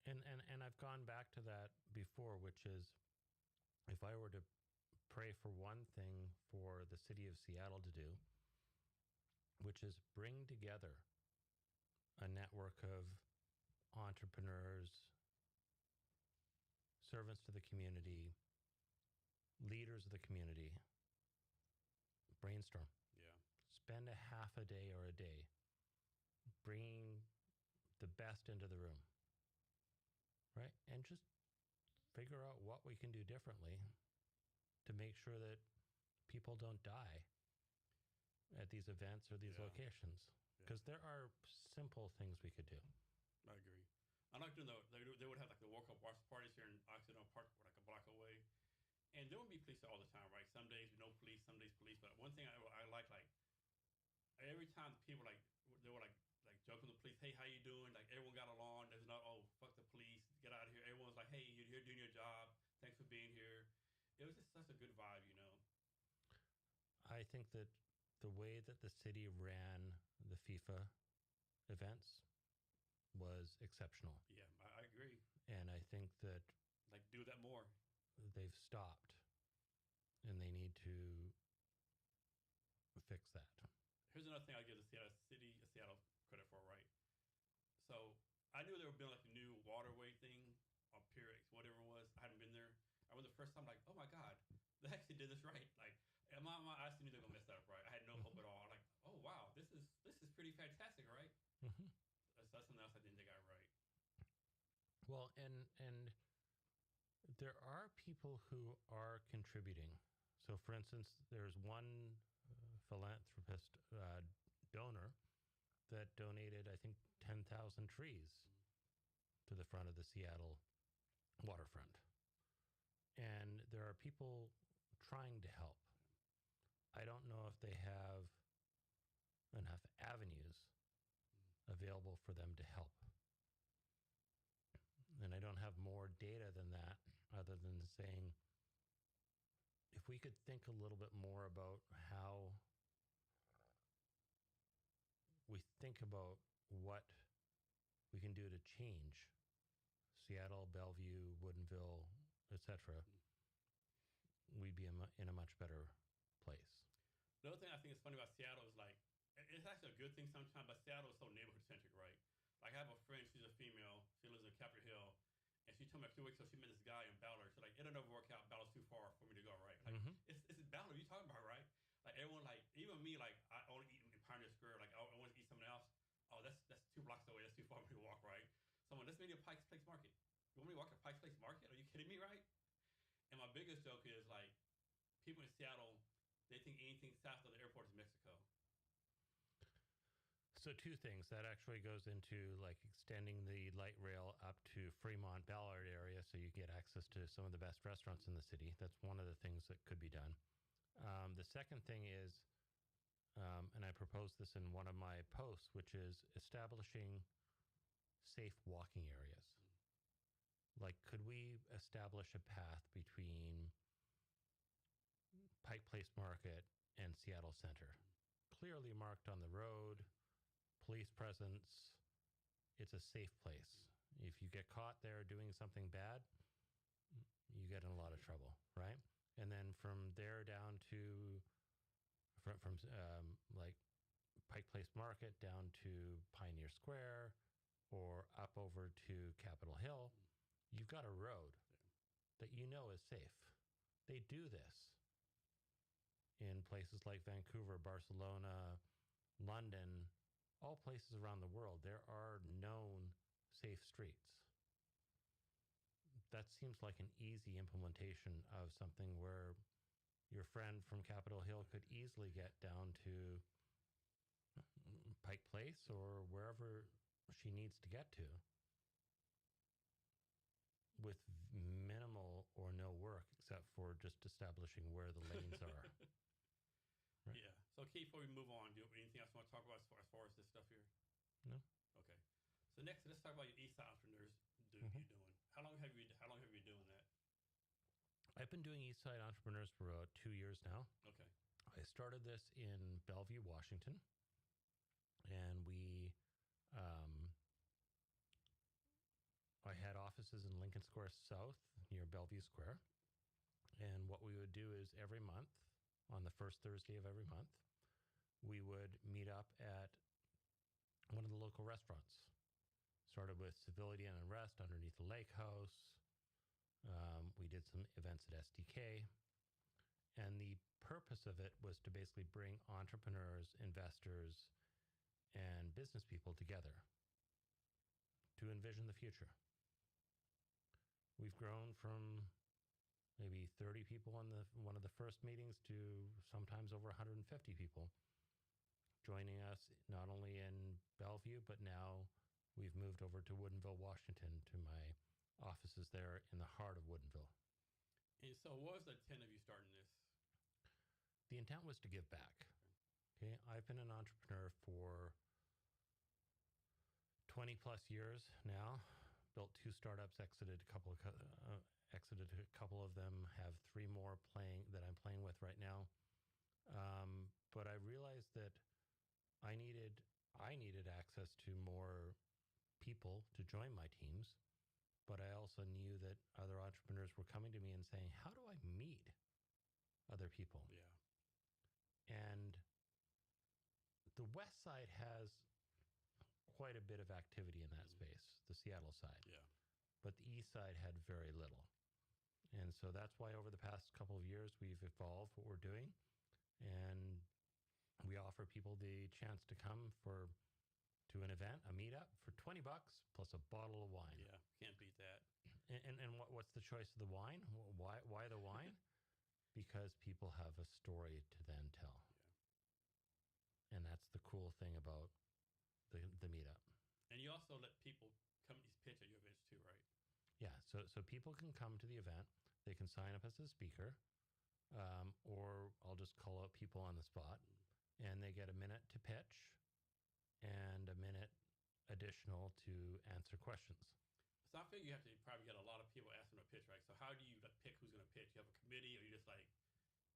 And I've gone back to that before, which is if I were to pray for one thing for the city of Seattle to do, which is bring together a network of entrepreneurs, servants to the community, leaders of the community, brainstorm. Yeah. Spend a half a day or a day bringing the best into the room, right? And just figure out what we can do differently to make sure that people don't die at these events or these locations. Because there are simple things we could do. I agree. I like doing they would have like the World Cup watch parties here in Occidental Park, like a block away, and there would be police all the time, right? Some days no police, some days police. But one thing I like every time people they were like joking with the police, hey, how you doing? Like everyone got along. There's not fuck the police, get out of here. Everyone's like, hey, you're doing your job. Thanks for being here. It was just such a good vibe, you know. I think that the way that the city ran the FIFA events was exceptional. Yeah, I agree. And I think that do that more. They've stopped, and they need to fix that. Here's another thing I give the Seattle credit for, right? So I knew there would be like a new waterway thing on Pier X, whatever it was. I hadn't been there. I went the first time, like, oh my God, they actually did this right. Like And I actually knew they were gonna mess that up, right? I had no hope at all. I'm like, oh wow, this is pretty fantastic, right? Mm-hmm. That's something else I didn't think I right. Well, and there are people who are contributing. So, for instance, there's one philanthropist donor that donated, I think, 10,000 trees to the front of the Seattle waterfront. And there are people trying to help. I don't know if they have enough avenues available for them to help. And I don't have more data than that, other than saying, if we could think a little bit more about how we think about what we can do to change Seattle, Bellevue, Woodinville, etc., we'd be in a much better place. The other thing I think is funny about Seattle is like, it's actually a good thing sometimes, but Seattle is so neighborhood centric, right? Like I have a friend, she's a female, she lives in Capitol Hill, and she told me a few weeks ago she met this guy in Ballard. She's like, it'll never work out. Ballard's too far for me to go, right? Like, it's Ballard you talking about, right? Like everyone, like even me, like I only eat in Pioneer Square. Like I want to eat something else. Oh, that's 2 blocks away. That's too far for me to walk, right? Someone, let's meet at Pike's Place Market. You want me to walk at Pike's Place Market? Are you kidding me, right? And my biggest joke is like, people in Seattle, they think anything south of the airport is Mexico. So two things. That actually goes into like extending the light rail up to Fremont, Ballard area so you get access to some of the best restaurants in the city. That's one of the things that could be done. The second thing is, and I proposed this in one of my posts, which is establishing safe walking areas. Like, could we establish a path between Pike Place Market and Seattle Center? Clearly marked on the road, police presence. It's a safe place. If you get caught there doing something bad, you get in a lot of trouble, right? And then from there down to from like Pike Place Market down to Pioneer Square or up over to Capitol Hill, you've got a road that you know is safe. They do this in places like Vancouver, Barcelona, London, all places around the world. There are known safe streets. That seems like an easy implementation of something where your friend from Capitol Hill could easily get down to Pike Place or wherever she needs to get to with minimal or no work except for just establishing where the lanes are. Right? Yeah. So, Keith, before we move on, do you have anything else you want to talk about as far as this stuff here? No. Okay. So next, let's talk about your East Side Entrepreneurs you're doing. How long have you been doing that? I've been doing East Side Entrepreneurs for about 2 years now. Okay. I started this in Bellevue, Washington, and I had offices in Lincoln Square South near Bellevue Square. And what we would do is every month, on the first Thursday of every month, we would meet up at one of the local restaurants. Started with Civility and Unrest underneath the Lake House. We did some events at SDK. And the purpose of it was to basically bring entrepreneurs, investors, and business people together to envision the future. We've grown from maybe 30 people on one of the first meetings to sometimes over 150 people joining us, not only in Bellevue, but now we've moved over to Woodinville, Washington, to my offices there in the heart of Woodinville. And so what was the intent of you starting this? The intent was to give back. Okay, I've been an entrepreneur for 20 plus years now. Built 2 startups, exited a couple of them, have 3 more that I'm playing with right now. But I realized that I needed access to more people to join my teams. But I also knew that other entrepreneurs were coming to me and saying, how do I meet other people? Yeah. And the West Side has quite a bit of activity in that space, the Seattle side. Yeah. But the East Side had very little. And so that's why over the past couple of years, we've evolved what we're doing. And we offer people the chance to come to an event, a meetup for $20 plus a bottle of wine. Yeah, can't beat that. And what's the choice of the wine? Why the wine? Because people have a story to then tell. Yeah. And that's the cool thing about the meetup. And you also let people come pitch at your events too, right? Yeah, so people can come to the event. They can sign up as a speaker, or I'll just call out people on the spot, and they get a minute to pitch and a minute additional to answer questions. So I figure you have to probably get a lot of people asking to pitch, right? So how do you pick who's going to pitch? You have a committee, or you just like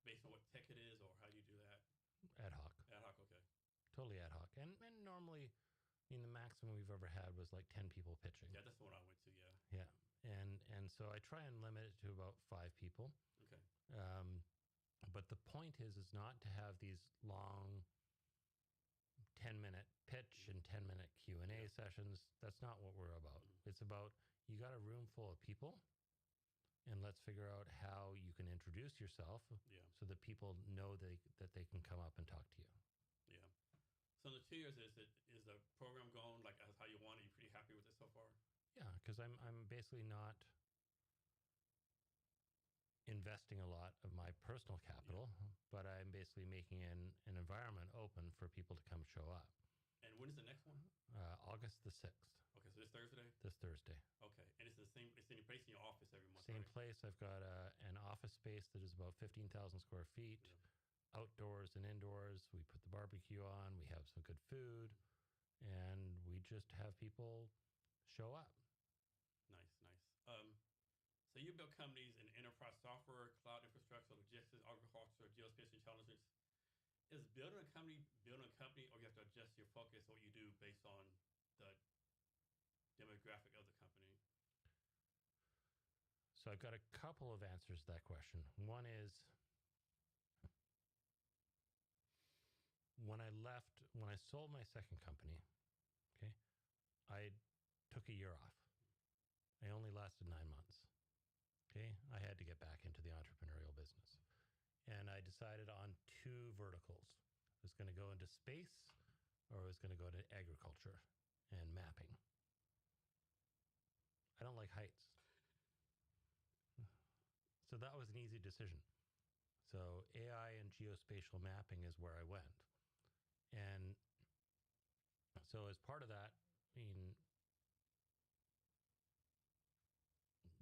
based on what tech it is, or how do you do that? Ad hoc. Ad hoc, okay. Totally ad hoc. And normally, I mean, the maximum we've ever had was like 10 people pitching. Yeah, that's the one I went to, yeah. Yeah. And so I try and limit it to about 5 people. Okay. But the point is not to have these long 10-minute pitch and 10-minute Q&A sessions. That's not what we're about. It's about you got a room full of people, and let's figure out how you can introduce yourself so that people know that they can come up and talk to you. Yeah. So in the 2 years, is the program going like as how you want it? You pretty happy with it so far? Yeah, because I'm basically not investing a lot of my personal capital, but I'm basically making an environment open for people to come show up. And when is the next one? August the 6th. Okay, so this Thursday? This Thursday. Okay, and it's the same. It's in place in your office every month. Same right? place. I've got an office space that is about 15,000 square feet, outdoors and indoors. We put the barbecue on. We have some good food, and we just have people show up. Nice, nice. So you build companies in enterprise software, cloud infrastructure, logistics, agriculture, geospatial intelligence. Is building a company, or you have to adjust your focus on what you do based on the demographic of the company? So I've got a couple of answers to that question. One is when I sold my second company, okay, I took a year off. I only lasted 9 months. Okay, I had to get back into the entrepreneurial business. And I decided on 2 verticals. I was going to go into space, or I was going to go to agriculture and mapping. I don't like heights. So that was an easy decision. So AI and geospatial mapping is where I went. And so as part of that, I mean,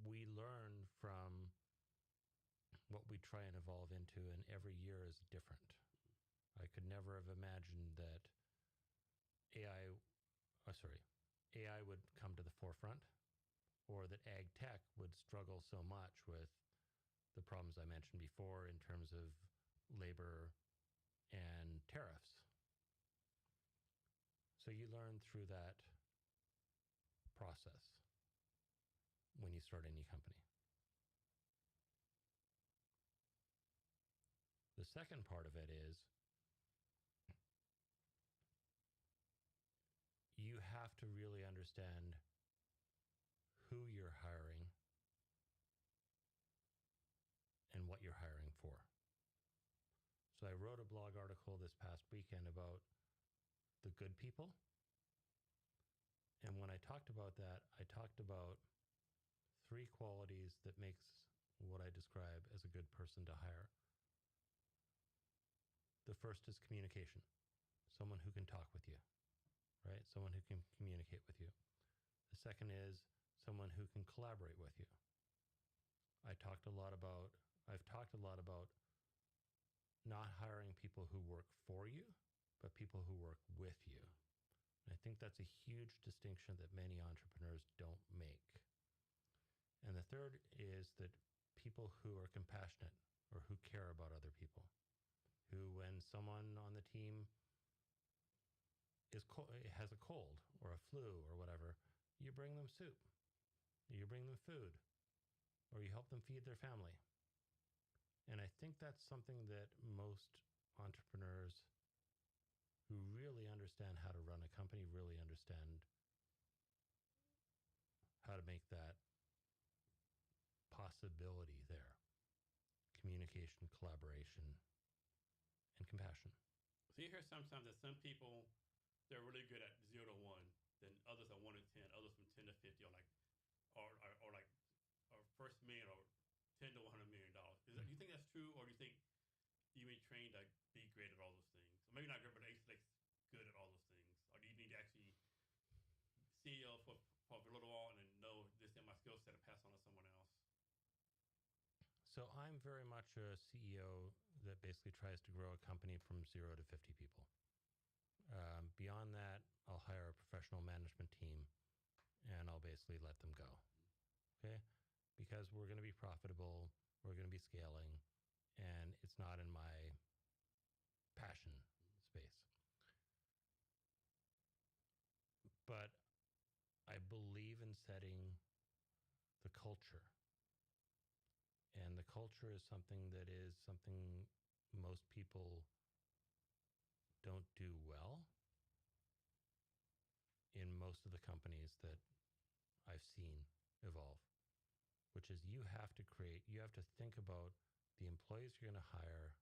we learn from what we try and evolve into, and every year is different. I could never have imagined that AI would come to the forefront, or that ag tech would struggle so much with the problems I mentioned before in terms of labor and tariffs. So you learn through that process when you start any company. The second part of it is you have to really understand who you're hiring and what you're hiring for. So I wrote a blog article this past weekend about the good people. And when I talked about that, I talked about 3 qualities that makes what I describe as a good person to hire. The first is communication. Someone who can talk with you, right? Someone who can communicate with you. The second is someone who can collaborate with you. I've talked a lot about not hiring people who work for you, but people who work with you. And I think that's a huge distinction that many entrepreneurs don't make. And the third is that people who are compassionate, or who care about other people, who, when someone on the team has a cold or a flu or whatever, you bring them soup, you bring them food, or you help them feed their family. And I think that's something that most entrepreneurs who really understand how to run a company really understand how to make that possibility there. Communication, collaboration, and compassion. So you hear sometimes that some people, they're really good at 0 to 1, then others are 1 to 10, others from 10 to 50, or like or first million or $10 to $100 million. Do you think that's true, or do you think you been trained to be great at all those things? Or maybe not great, but at least like good at all those things. Or do you need to actually CEO for a little while and then know this in my skill set and pass on to someone else? So I'm very much a CEO that basically tries to grow a company from 0 to 50 people. Beyond that, I'll hire a professional management team and I'll basically let them go. Okay? Because we're going to be profitable, we're going to be scaling, and it's not in my passion space. But I believe in setting the culture. And the culture is something most people don't do well in most of the companies that I've seen evolve, which is you have to think about the employees you're going to hire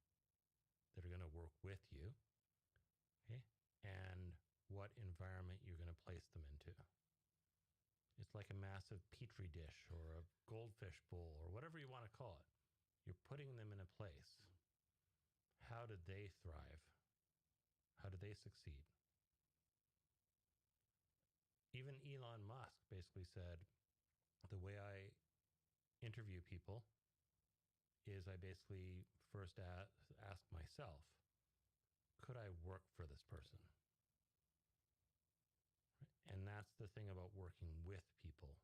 that are going to work with you, okay, and what environment you're going to place them into. It's like a massive petri dish or a goldfish bowl or whatever you want to call it. You're putting them in a place. How do they thrive? How do they succeed? Even Elon Musk basically said, the way I interview people is I basically first ask myself, could I work for this person? And that's the thing about working with people.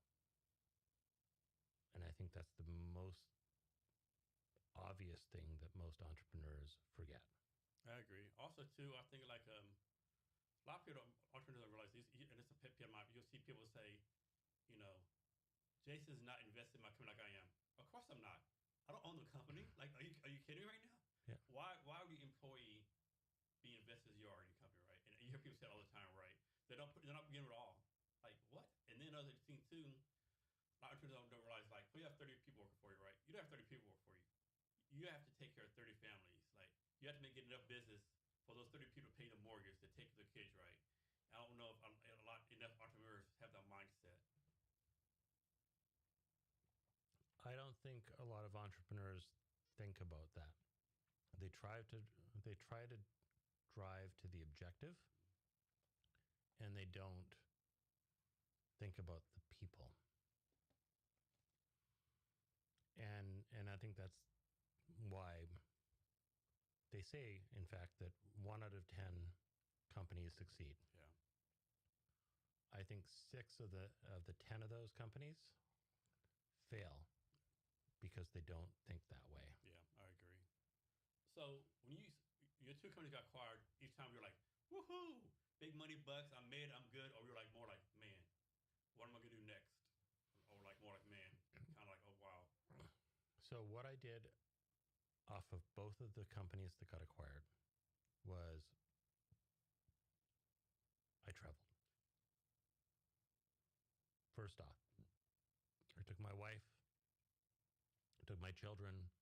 And I think that's the most obvious thing that most entrepreneurs forget. I agree. Also, too, I think like a lot of people, entrepreneurs don't realize this, and it's a pet peeve of mine. You'll see people say, you know, Jason's not investing in my company like I am. Of course I'm not. I don't own the company. Like, are you kidding right now? Yeah. Why would the employee be invested as you are in your company, right? And you hear people say it all the time, right? They're not beginning with all. Like, what? And then another thing, too, a lot of entrepreneurs don't realize, like, well, you have 30 people working for you, right? You don't have 30 people working for you. You have to take care of 30 families. Like, you have to get enough business for those 30 people to pay the mortgage, to take their kids, right? I don't know if enough entrepreneurs have that mindset. I don't think a lot of entrepreneurs think about that. They try to drive to the objective, and they don't think about the people. And I think that's why they say, in fact, that 1 out of 10 companies succeed. Yeah. I think 6 of the 10 of those companies fail because they don't think that way. Yeah, I agree. So when your 2 companies got acquired, each time you're like, woohoo, big money bucks, I'm made, I'm good, or you're like more like, man, what am I gonna do next? Or like more like, man, kind of like, oh wow. So what I did off of both of the companies that got acquired was I traveled. First off, I took my wife, took my children,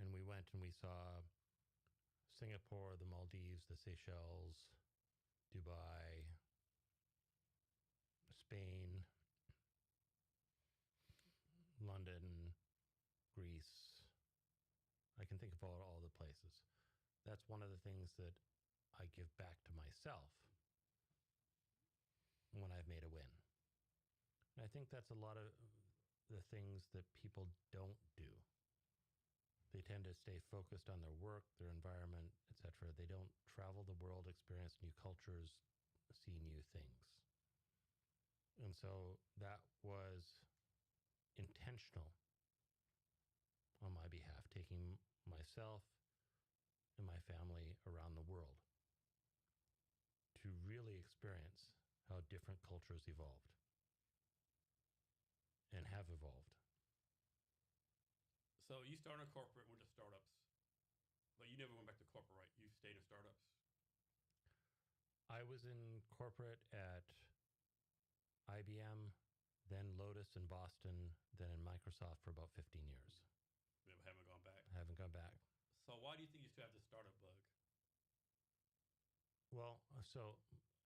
and we went and we saw Singapore, the Maldives, the Seychelles, Dubai, Spain, London, Greece. I can think of all the places. That's one of the things that I give back to myself when I've made a win. And I think that's a lot of the things that people don't do. They tend to stay focused on their work, their environment, etc. They don't travel the world, experience new cultures, see new things. And so that was intentional on my behalf, taking myself and my family around the world to really experience how different cultures evolved and have evolved. So you started a corporate with the startups, but you never went back to corporate, right? You stayed in startups. I was in corporate at IBM, then Lotus in Boston, then in Microsoft for about 15 years. You haven't gone back. I haven't gone back. So why do you think you still have the startup bug? Well, so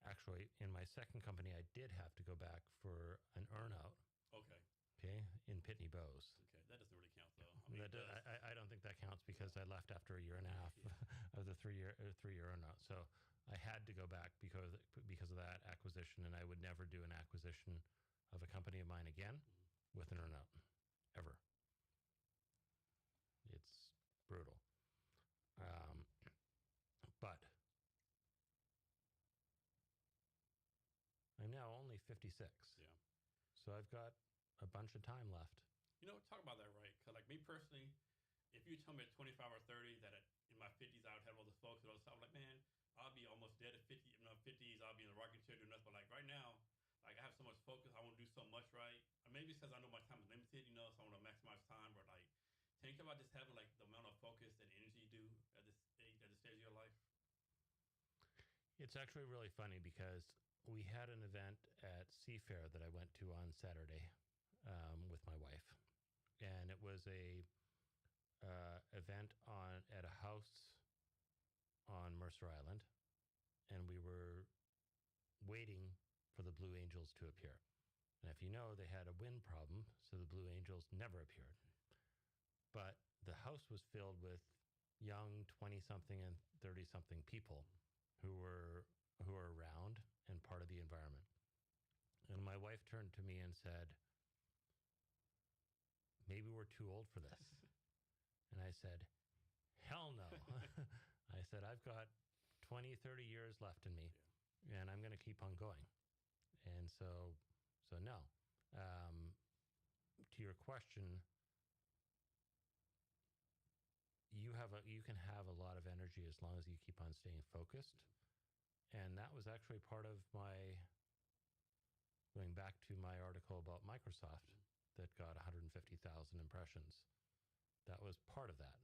actually, in my second company, I did have to go back for an earnout. Okay. Okay, in Pitney Bowes. Okay, that doesn't really count though. I mean, I don't think that counts because I left after a year and a half of the three-year earnout. So I had to go back because of that acquisition, and I would never do an acquisition of a company of mine again with an earnout, ever. It's brutal. But I'm now only 56. Yeah. So I've got a bunch of time left. You know, talk about that, right? Because like me personally, if you tell me at 25 or 30 that in my 50s I would have all this focus and all this stuff, I'm like, man, I'll be almost dead at 50. You know, 50s, I'll be in the rocking chair doing nothing. But like right now, like I have so much focus, I want to do so much, right? Or maybe it's because I know my time is limited, you know, so I want to maximize time. But like, think about just having like the amount of focus and energy you do at this age, at this stage of your life. It's actually really funny because we had an event at Seafair that I went to on Saturday with my wife, and it was a event at a house on Mercer Island, and we were waiting for the Blue Angels to appear. And if you know, they had a wind problem, so the Blue Angels never appeared. But the house was filled with young 20-something and 30-something people who were around and part of the environment. And my wife turned to me and said, maybe we're too old for this. And I said, hell no. I said, I've got 20, 30 years left in me, and I'm going to keep on going. And so no. To your question, you can have a lot of energy as long as you keep on staying focused. And that was actually part of going back to my article about Microsoft that got 150,000 impressions. That was part of that.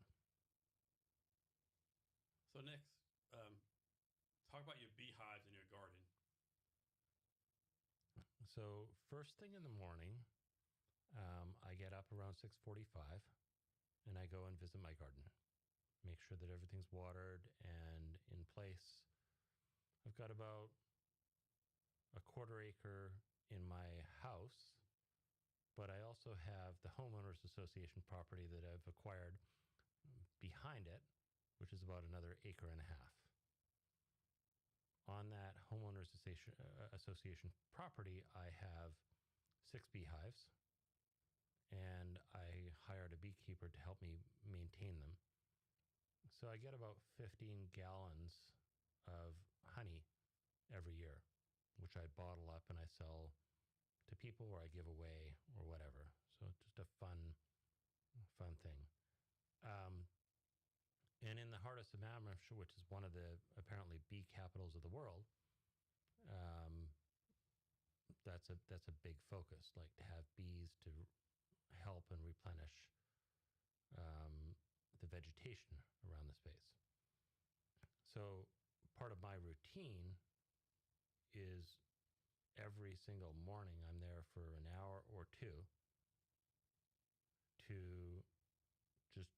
So next, talk about your beehives in your garden. So first thing in the morning, I get up around 6:45 and I go and visit my garden. Make sure that everything's watered and in place. I've got about a quarter acre in my house, but I also have the homeowners association property that I've acquired behind it, which is about another acre and a half. On that homeowners association property, I have 6 beehives, and I hired a beekeeper to help me maintain them. So I get about 15 gallons of honey every year, which I bottle up and I sell to people or I give away or whatever. So just a fun thing. And in the heart of Sammamish, which is one of the apparently bee capitals of the world, that's a big focus, like to have bees to help and replenish the vegetation around the space. So part of my routine is every single morning I'm there for an hour or two to just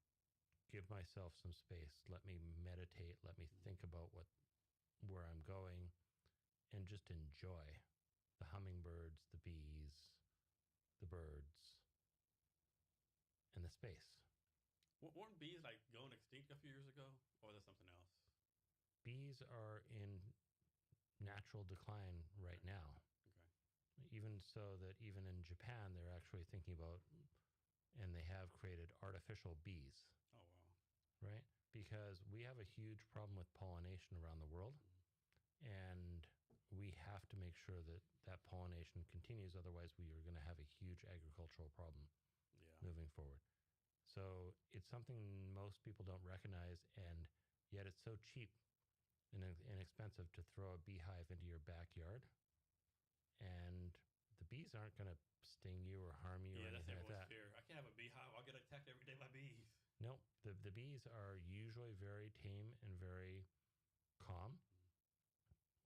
give myself some space, let me meditate, let me think about where I'm going, and just enjoy the hummingbirds, the bees, the birds, and the space. Weren't bees like going extinct a few years ago, or is that something else? Bees are in natural decline right now. Okay. Even so that even in Japan, they're actually thinking about, and they have created artificial bees. Oh, wow. Right? Because we have a huge problem with pollination around the world, and we have to make sure that pollination continues. Otherwise, we are going to have a huge agricultural problem moving forward. So it's something most people don't recognize, and yet it's so cheap and inexpensive to throw a beehive into your backyard, and the bees aren't going to sting you or harm you or anything like that. Fear. I can't have a beehive. I'll get attacked every day by bees. No, the bees are usually very tame and very calm.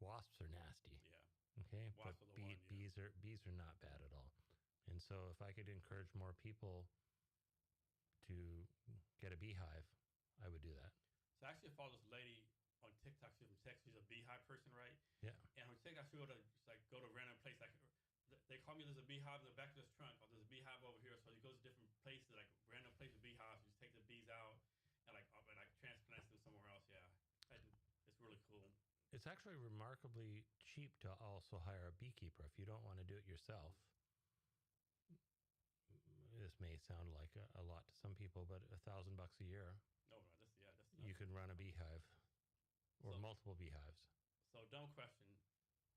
Wasps are nasty. Yeah. Okay, Wasps but are the bees are not bad at all. And so if I could encourage more people to get a beehive, I would do that. So I actually follow this lady on TikTok. She's from Texas. She's a beehive person, right? Yeah. And on TikTok, she would like go to a random place. Like they call me, there's a beehive in the back of this trunk, or there's a beehive over here. So you go to different places, like random places, beehives. You just take the bees out and like transplant them somewhere else. Yeah, and it's really cool. It's actually remarkably cheap to also hire a beekeeper if you don't want to do it yourself. This may sound like a lot to some people, but $1,000 a year, No, that's you can run a beehive or So- multiple beehives. So dumb question.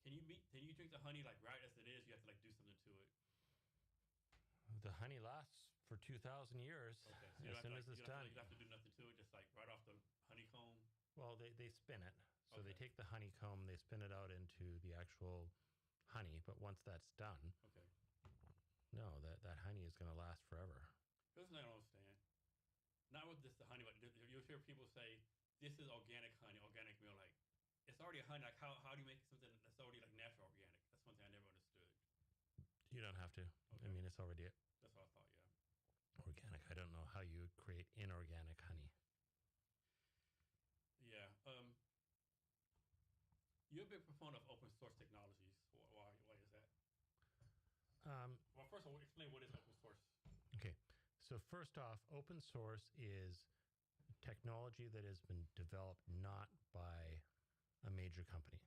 Can you drink the honey like right as it is? You have to like do something to it. The honey lasts for 2,000 years. Okay. So As soon as it's done. You don't have to do nothing to it. Just like right off the honeycomb. Well, they spin it. So they Okay. take the honeycomb, they spin it out into the actual honey. But once that's done, Okay. no, that honey is going to last forever. Here's what I don't understand. Not with just the honey, but you'll hear people say this is organic honey, organic meal. Like it's already a honey. Like how do you make something that's already like natural organic? That's one thing I never understood. You don't have to. Okay. I mean, it's already That's what I thought. Yeah. organic. I don't know how you would create inorganic honey. Yeah. You're a big proponent of open source technologies. Why is that? Well, first of all, explain what is open source. Okay. So first off, open source is technology that has been developed not by a major company,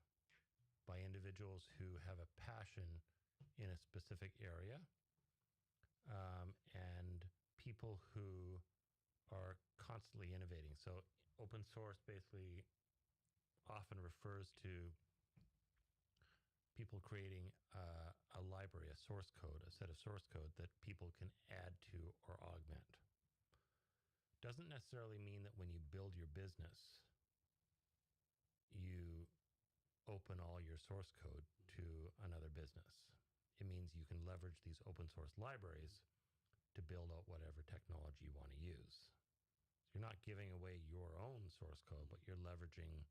by individuals who have a passion in a specific area, and people who are constantly innovating. So open source basically often refers to people creating a library, a source code, a set of source code that people can add to or augment. Doesn't necessarily mean that when you build your business, you open all your source code to another business. It means you can leverage these open source libraries to build out whatever technology you want to use. So you're not giving away your own source code, but you're leveraging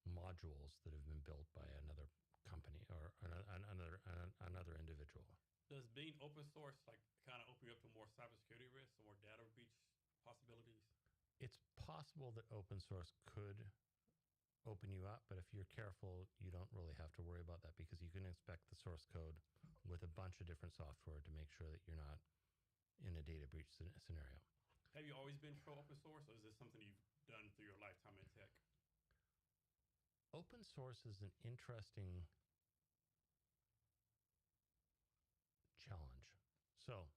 modules that have been built by another company or another individual. Does being open source like kind of open you up to more cybersecurity risks, more data breach possibilities? It's possible that open source could open you up, but if you're careful, you don't really have to worry about that because you can inspect the source code with a bunch of different software to make sure that you're not in a data breach scenario. Have you always been pro open source, or is this something you've done through your lifetime in tech? Open source is an interesting challenge. So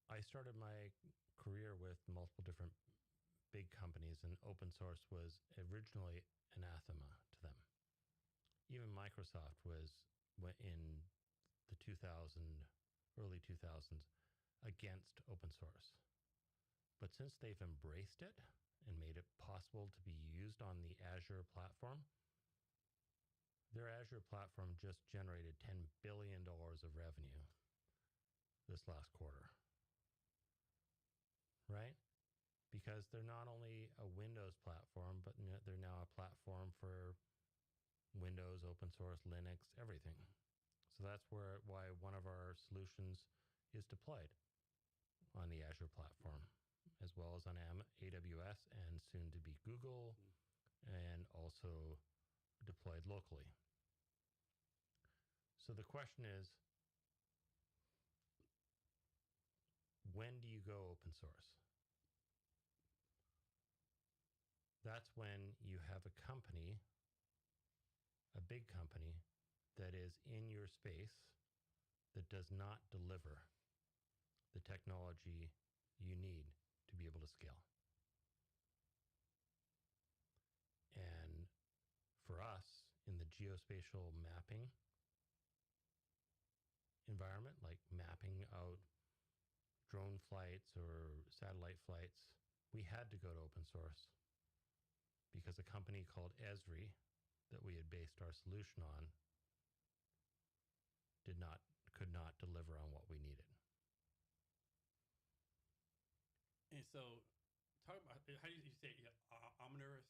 I started my career with multiple different big companies, and open source was originally anathema to them. Even Microsoft was in the early 2000s against open source. But since they've embraced it and made it possible to be used on the Azure platform, their Azure platform just generated $10 billion of revenue this last quarter. Right? Because they're not only a Windows platform, but they're now a platform for Windows, open source, Linux, everything. So that's why one of our solutions is deployed on the Azure platform, as well as on AWS and soon to be Google, and also deployed locally. So the question is, when do you go open source? That's when you have a company, a big company, that is in your space that does not deliver the technology you need to be able to scale. And for us, in the geospatial mapping environment, like mapping out drone flights or satellite flights, we had to go to open source because a company called Esri that we had based our solution on could not deliver on what we needed. And so, talk about how do you say Omniris?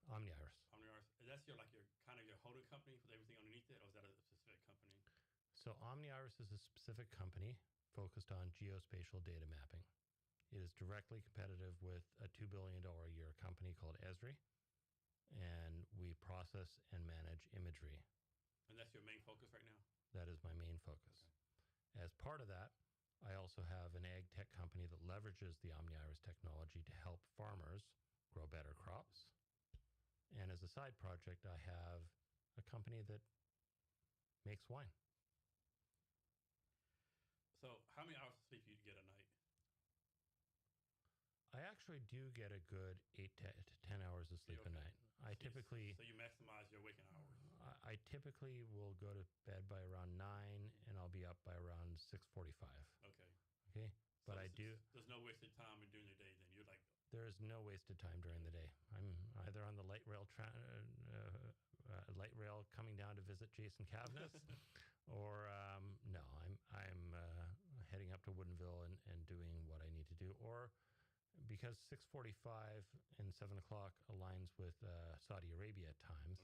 Omniiris. Omniris. That's your kind of your holding company with everything underneath it, or is that a specific company? So Omniiris is a specific company focused on geospatial data mapping. It is directly competitive with a $2 billion a year company called Esri, and we process and manage imagery. And that's your main focus right now? That is my main focus. Okay. As part of that, I also have an ag tech company that leverages the OmniIris technology to help farmers grow better crops. And as a side project, I have a company that makes wine. So how many hours of sleep do you get a night? I actually do get a good 8 to 10 hours of sleep a night. So you maximize your waking hours? I typically will go to bed by around 9, and I'll be up by around 6:45. Okay. But there's no wasted time during the day then? You're like... There is no wasted time during the day. I'm either on the light rail coming down to visit Jason Cavness, or no, I'm heading up to Woodinville and doing what I need to do. Or because 6:45 and 7 o'clock aligns with Saudi Arabia times,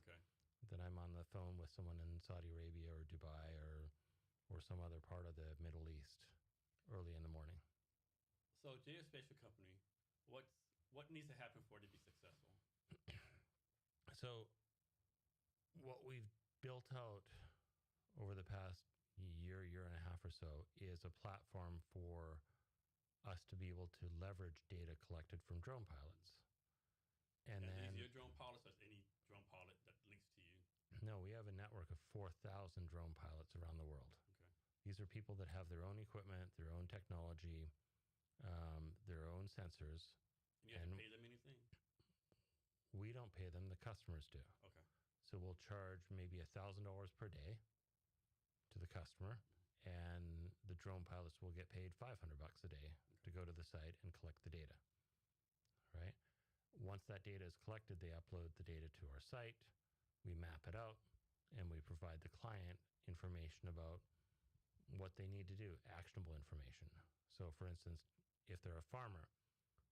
then I'm on the phone with someone in Saudi Arabia or Dubai or some other part of the Middle East early in the morning. So geospatial company, what needs to happen for it to be successful? So what we've built out over the past year and a half or so is a platform for us to be able to leverage data collected from drone pilots. And then these are your drone pilots, or any drone pilot that links to you? No, we have a network of 4,000 drone pilots around the world. These are people that have their own equipment, their own technology, their own sensors. And you have to pay them anything? We don't pay them, the customers do. Okay. So we'll charge maybe $1,000 per day to the customer, and the drone pilots will get paid $500 a day to go to the site and collect the data. Right? Once that data is collected, they upload the data to our site, we map it out, and we provide the client information about what they need to do, actionable information. So for instance, if they're a farmer,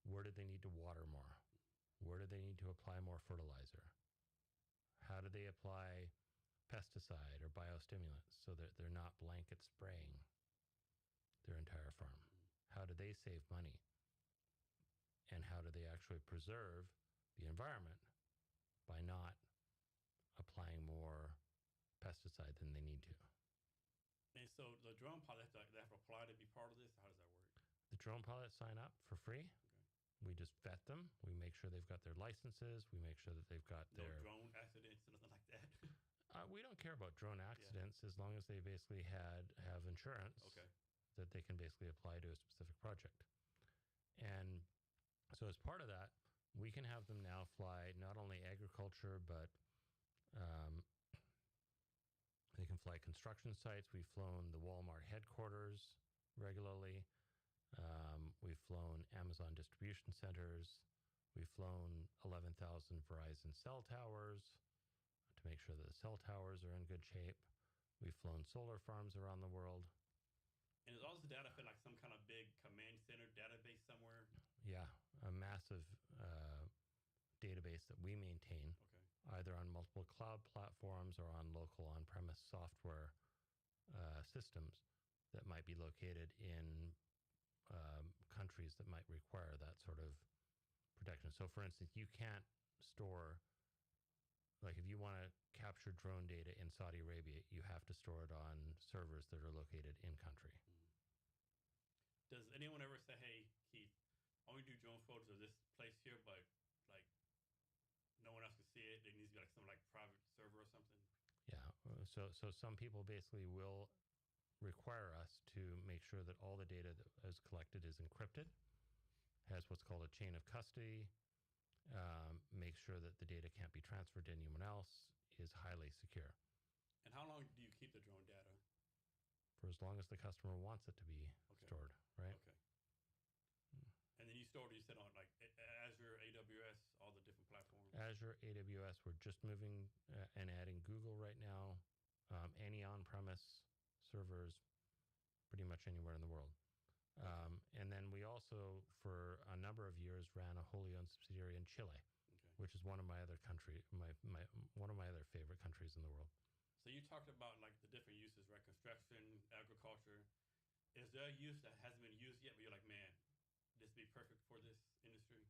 where do they need to water more? Where do they need to apply more fertilizer? How do they apply pesticide or biostimulants so that they're not blanket spraying their entire farm? How do they save money? And how do they actually preserve the environment by not applying more pesticide than they need to? And so the drone pilots, they have to apply to be part of this? How does that work? The drone pilots sign up for free. We just vet them. We make sure they've got their licenses. We make sure that they've got no drone accidents, nothing like that? We don't care about drone accidents as long as they basically have insurance that they can basically apply to a specific project. And so as part of that, we can have them now fly not only agriculture, but they can fly construction sites. We've flown the Walmart headquarters regularly. We've flown Amazon distribution centers. We've flown 11,000 Verizon cell towers to make sure that the cell towers are in good shape. We've flown solar farms around the world. And is all this data fit like some kind of big command center database somewhere? Yeah, a massive database that we maintain, either on multiple cloud platforms or on local on-premise software systems that might be located in countries that might require that sort of protection. So for instance, you can't store, like if you want to capture drone data in Saudi Arabia, you have to store it on servers that are located in country. Does anyone ever say, hey, Keith, I only do drone photos of this place here, but like no one else can see it? There needs to be like some like private server or something? Yeah. So some people basically will require us to make sure that all the data that is collected is encrypted, has what's called a chain of custody, make sure that the data can't be transferred to anyone else, is highly secure. And how long do you keep the drone data? For as long as the customer wants it to be stored, right? And then you store it, you said, on like Azure, AWS, all the different platforms? Azure, AWS, we're just moving and adding Google right now, any on-premise servers pretty much anywhere in the world. And then we also, for a number of years, ran a wholly owned subsidiary in Chile, which is one of my other one of my other favorite countries in the world. So you talked about like the different uses, right? Construction, agriculture. Is there a use that hasn't been used yet, but you're like, man, this be perfect for this industry?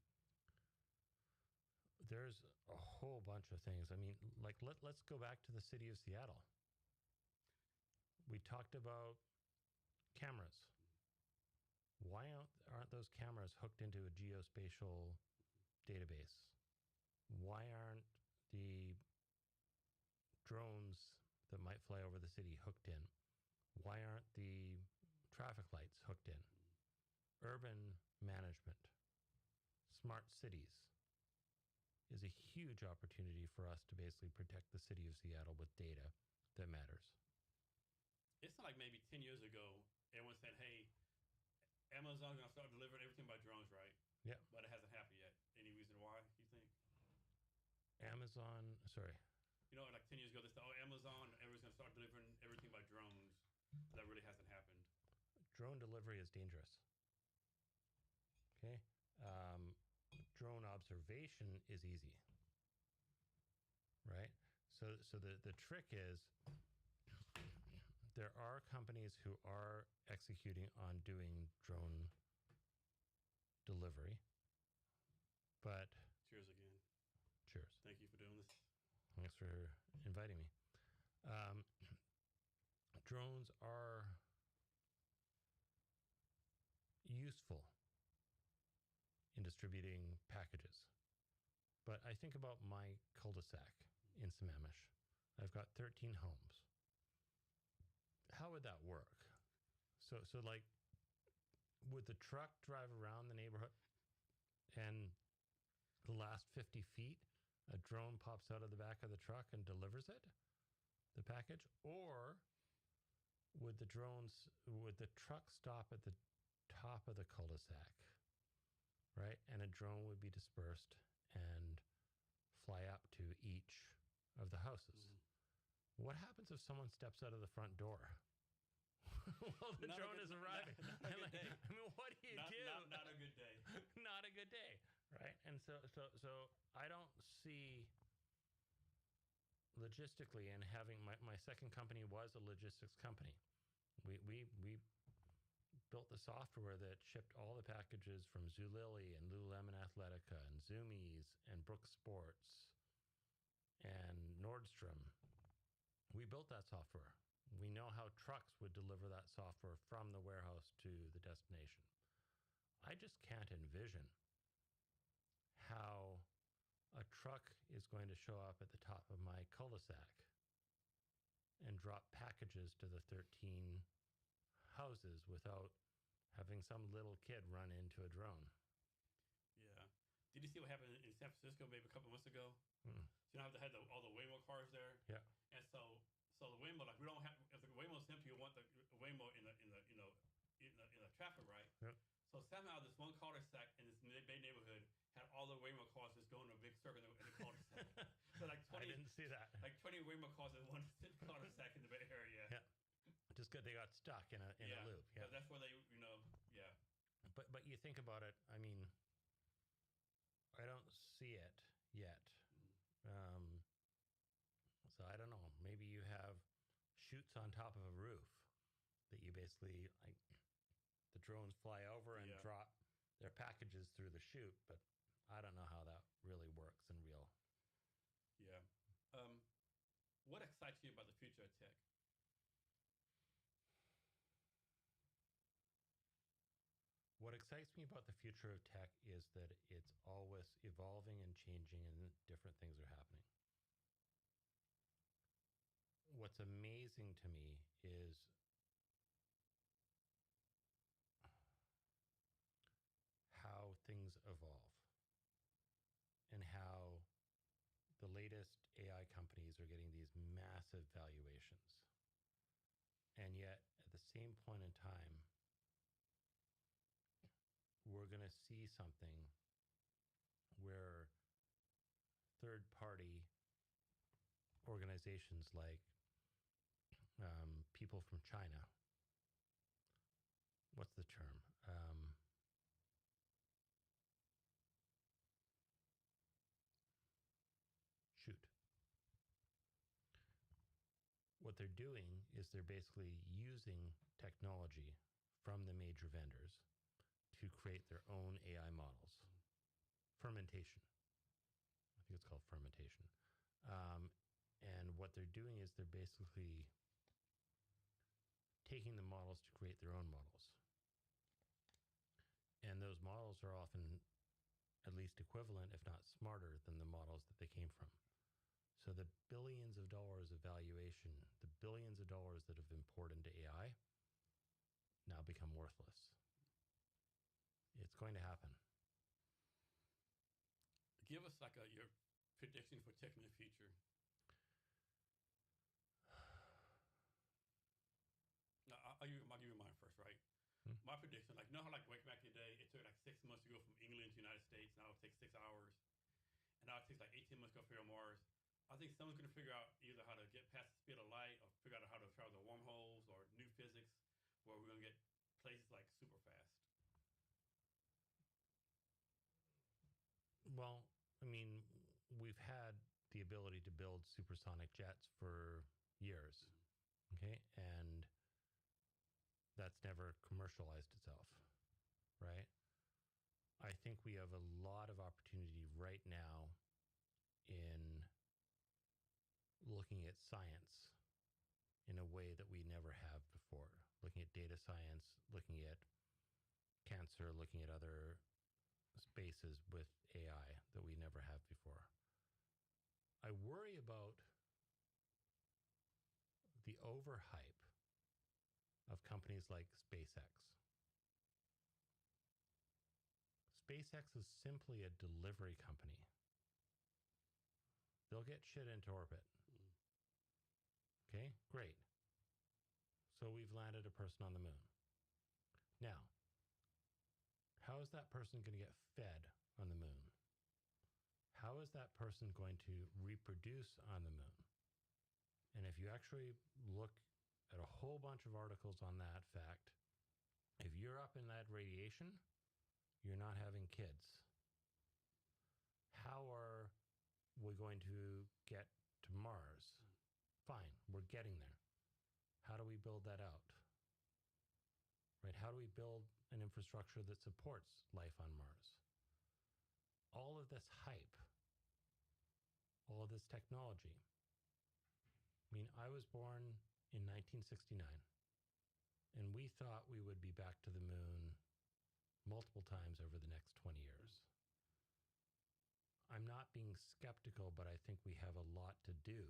There's a whole bunch of things. I mean, like let's go back to the city of Seattle. We talked about cameras. Why aren't those cameras hooked into a geospatial database? Why aren't the drones that might fly over the city hooked in? Why aren't the traffic lights hooked in? Urban management, smart cities is a huge opportunity for us to basically protect the city of Seattle with data that matters. It's not like maybe 10 years ago, everyone said, hey, Amazon's going to start delivering everything by drones, right? Yeah. But it hasn't happened yet. Any reason why, you think? Amazon, sorry. You know, like 10 years ago, they said, oh, Amazon, everyone's going to start delivering everything by drones. That really hasn't happened. Drone delivery is dangerous. Okay. Drone observation is easy. Right? So the trick is there are companies who are executing on doing drone delivery, but cheers again. Cheers. Thank you for doing this. Thanks for inviting me. Drones are useful in distributing packages, but I think about my cul-de-sac in Sammamish. I've got 13 homes. How would that work? So like, would the truck drive around the neighborhood and the last 50 feet, a drone pops out of the back of the truck and delivers it, the package? Or would the truck stop at the top of the cul-de-sac, right? And a drone would be dispersed and fly up to each of the houses. Mm-hmm. What happens if someone steps out of the front door? Well, the drone is arriving. Not a good day. I mean, what do you do? Not a good day. Not a good day, right? And so I don't see logistically, and having my second company was a logistics company. We built the software that shipped all the packages from Zulily and Lululemon Athletica and Zoomies and Brooks Sports and Nordstrom. We built that software. We know how trucks would deliver that software from the warehouse to the destination. I just can't envision how a truck is going to show up at the top of my cul-de-sac and drop packages to the 13 houses without having some little kid run into a drone. Yeah. Did you see what happened in San Francisco maybe a couple months ago? Mm. So you know how they had all the Waymo cars there? Yeah. And so the Waymo, like, we don't have, if the Waymo's empty, you want the Waymo in the traffic, right? Yep. So somehow this one cul-de-sac in this Bay neighborhood had all the Waymo cars just going in a big circle in the cul-de-sac. So like 20, I didn't see that. Like 20 Waymo cars in one cul-de-sac in the Bay Area. Yeah. Just good they got stuck in a loop. Yeah. So that's where they, yeah. But you think about it, I mean, I don't see it yet. So I don't know. Maybe you have chutes on top of a roof that you basically, like, the drones fly over and drop their packages through the chute, but I don't know how that really works in real. Yeah. What excites you about the future of tech? What excites me about the future of tech is that it's always evolving and changing and different things are happening. What's amazing to me is how things evolve and how the latest AI companies are getting these massive valuations. And yet, at the same point in time, we're going to see something where third-party organizations like people from China, what's the term? Shoot. What they're doing is they're basically using technology from the major vendors to create their own AI models. Fermentation. I think it's called fermentation. And what they're doing is they're basically taking the models to create their own models. And those models are often at least equivalent, if not smarter, than the models that they came from. So the billions of dollars of valuation, the billions of dollars that have been poured into AI now become worthless. It's going to happen. Give us like your prediction for tech in the future. Now, I'll give you mine first, right? My prediction, like, you know how like way back in the day, it took like 6 months to go from England to the United States. Now it takes 6 hours. And now it takes like 18 months to go figure out Mars. I think someone's going to figure out either how to get past the speed of light or figure out how to travel the wormholes or new physics where we're going to get places like super fast. Well, I mean, we've had the ability to build supersonic jets for years, okay? And that's never commercialized itself, right? I think we have a lot of opportunity right now in looking at science in a way that we never have before. Looking at data science, looking at cancer, looking at other spaces with AI that we never have before. I worry about the overhype of companies like SpaceX. SpaceX is simply a delivery company. They'll get shit into orbit. Okay, great. So we've landed a person on the moon. Now, how is that person going to get fed on the moon? How is that person going to reproduce on the moon? And if you actually look at a whole bunch of articles on that fact, if you're up in that radiation, you're not having kids. How are we going to get to Mars? Fine, we're getting there. How do we build that out? Right? How do we build an infrastructure that supports life on Mars? All of this hype, all of this technology. I mean, I was born in 1969, and we thought we would be back to the moon multiple times over the next 20 years. I'm not being skeptical, but I think we have a lot to do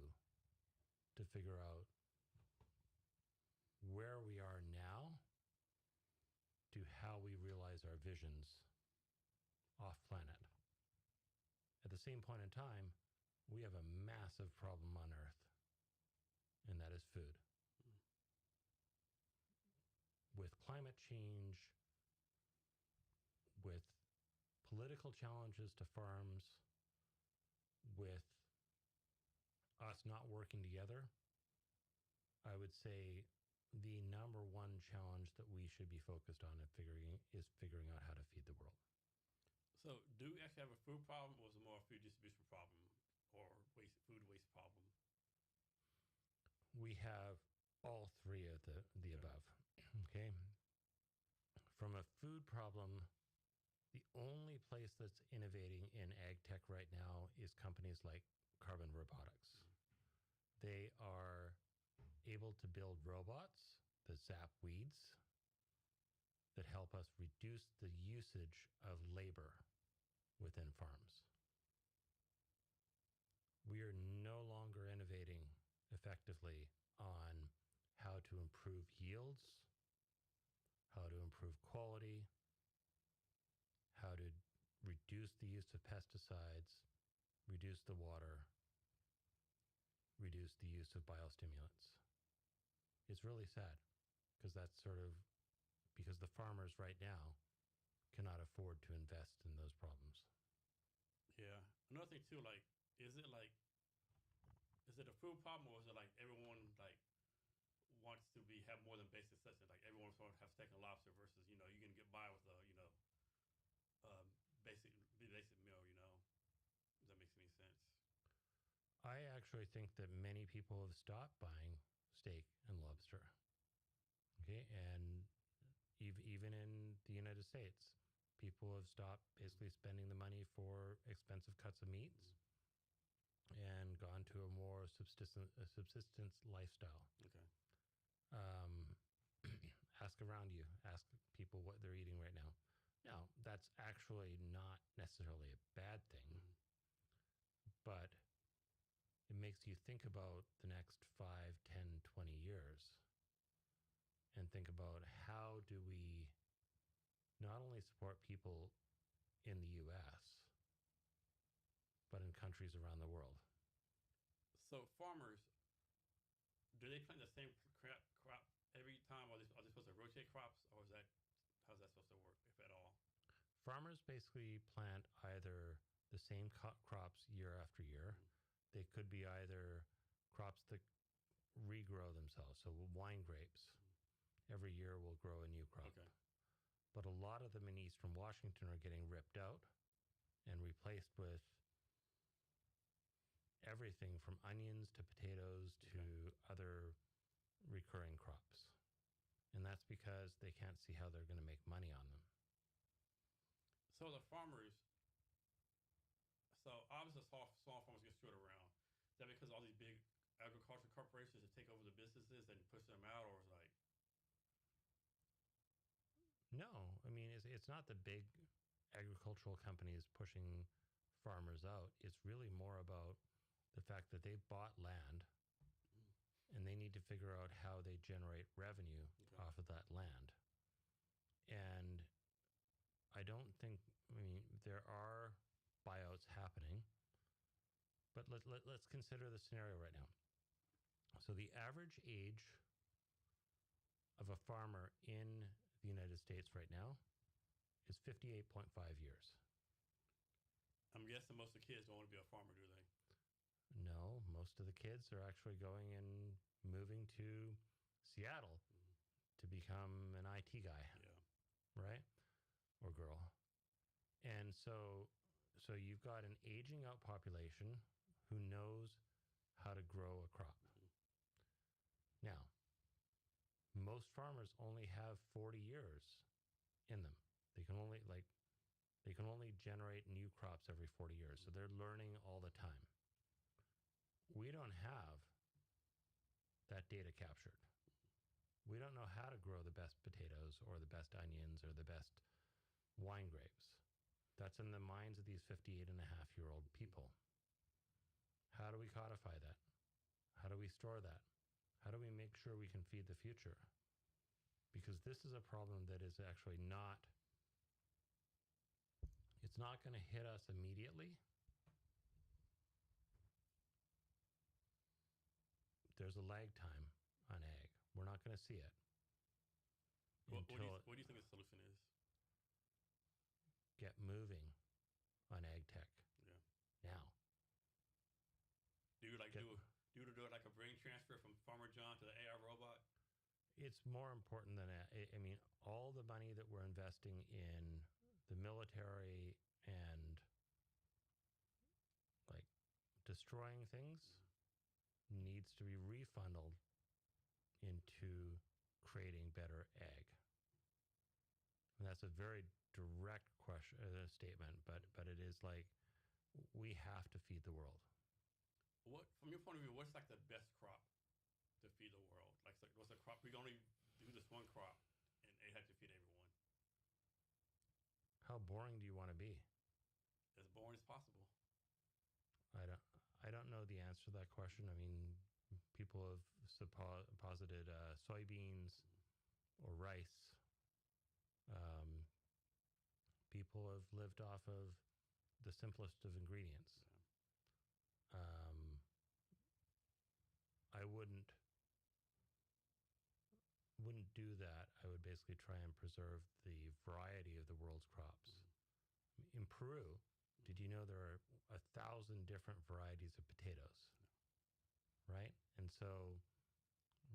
to figure out where we are now to how we realize our visions off planet. At the same point in time, we have a massive problem on Earth, and that is food. With climate change, with political challenges to farms, with us not working together, I would say the number one challenge that we should be focused on is figuring out how to feed the world. So do we actually have a food problem, or is it more a food distribution problem or food waste problem? We have all three of the above, okay? From a food problem, the only place that's innovating in ag tech right now is companies like Carbon Robotics. They are able to build robots that zap weeds that help us reduce the usage of labor within farms. We are no longer innovating effectively on how to improve yields, how to improve quality, how to reduce the use of pesticides, reduce the water, reduce the use of biostimulants. It's really sad because that's because the farmers right now cannot afford to invest in those problems. Yeah. Another thing too, like, is it a food problem, or is it like everyone like wants to have more than basic necessities? Like everyone wants to have steak and lobster versus, you can get by with a, basic meal, Does that make any sense? I actually think that many people have stopped buying steak and lobster. Okay, and even in the United States, People have stopped basically spending the money for expensive cuts of meats and gone to a more subsistence lifestyle. Okay. Um, ask around you, ask people what they're eating right now. Now, that's actually not necessarily a bad thing, but it makes you think about the next 5, 10, 20 years and think about how do we not only support people in the US, but in countries around the world. So farmers, do they plant the same crop every time? Are they supposed to rotate crops, or is that how's that supposed to work, if at all? Farmers basically plant either the same crops year after year. They could be either crops that regrow themselves. So wine grapes, every year will grow a new crop. Okay. But a lot of them in eastern Washington are getting ripped out and replaced with everything from onions to potatoes to other recurring crops. And that's because they can't see how they're going to make money on them. So the farmers, so obviously small farmers get screwed around. Is that because all these big agriculture corporations that take over the businesses and push them out, or is like? No, I mean, it's not the big agricultural companies pushing farmers out. It's really more about the fact that they've bought land and they need to figure out how they generate revenue off of that land. And I don't think, I mean, there are buyouts happening, but let's consider the scenario right now. So the average age of a farmer in the United States right now is 58.5 years. I'm guessing most of the kids don't want to be a farmer, do they? No, most of the kids are actually going and moving to Seattle to become an IT guy, right? Or girl. And so you've got an aging out population who knows how to grow a crop. Now, most farmers only have 40 years in them. They can only generate new crops every 40 years. So they're learning all the time. We don't have that data captured. We don't know how to grow the best potatoes or the best onions or the best wine grapes. That's in the minds of these 58-and-a-half-year-old people. How do we codify that? How do we store that? How do we make sure we can feed the future? Because this is a problem that is actually it's not going to hit us immediately. There's a lag time on ag. We're not going to see it. What do you think the solution is? Get moving on ag tech. Yeah. Now. Do you do it like a brain transfer from Farmer John to the AI robot? It's more important than that. I mean, all the money that we're investing in the military and like destroying things needs to be refunded into creating better ag. And that's a very direct statement, but it is like we have to feed the world. What, from your point of view, what's like the best crop to feed the world? Like, what's a crop? We can only do this one crop, and it had to feed everyone. How boring do you want to be? As boring as possible. I don't know the answer to that question. I mean, people have posited soybeans or rice. People have lived off of the simplest of ingredients. I wouldn't do that. I would basically try and preserve the variety of the world's crops. In Peru, did you know there are 1,000 different varieties of potatoes? Right? And so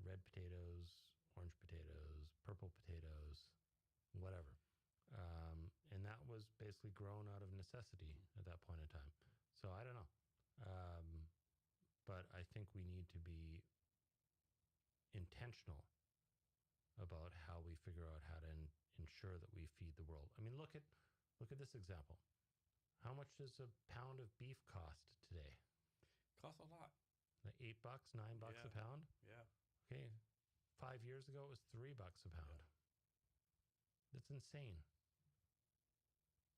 red potatoes, orange potatoes, purple potatoes, whatever. And that was basically grown out of necessity at that point in time. So I don't know. But I think we need to be intentional about how we figure out how to ensure that we feed the world. I mean, look at Look at this example. How much does a pound of beef cost today? Costs a lot. Like $8, $9 a pound? Yeah. Okay. 5 years ago, it was $3 a pound. Yeah. That's insane.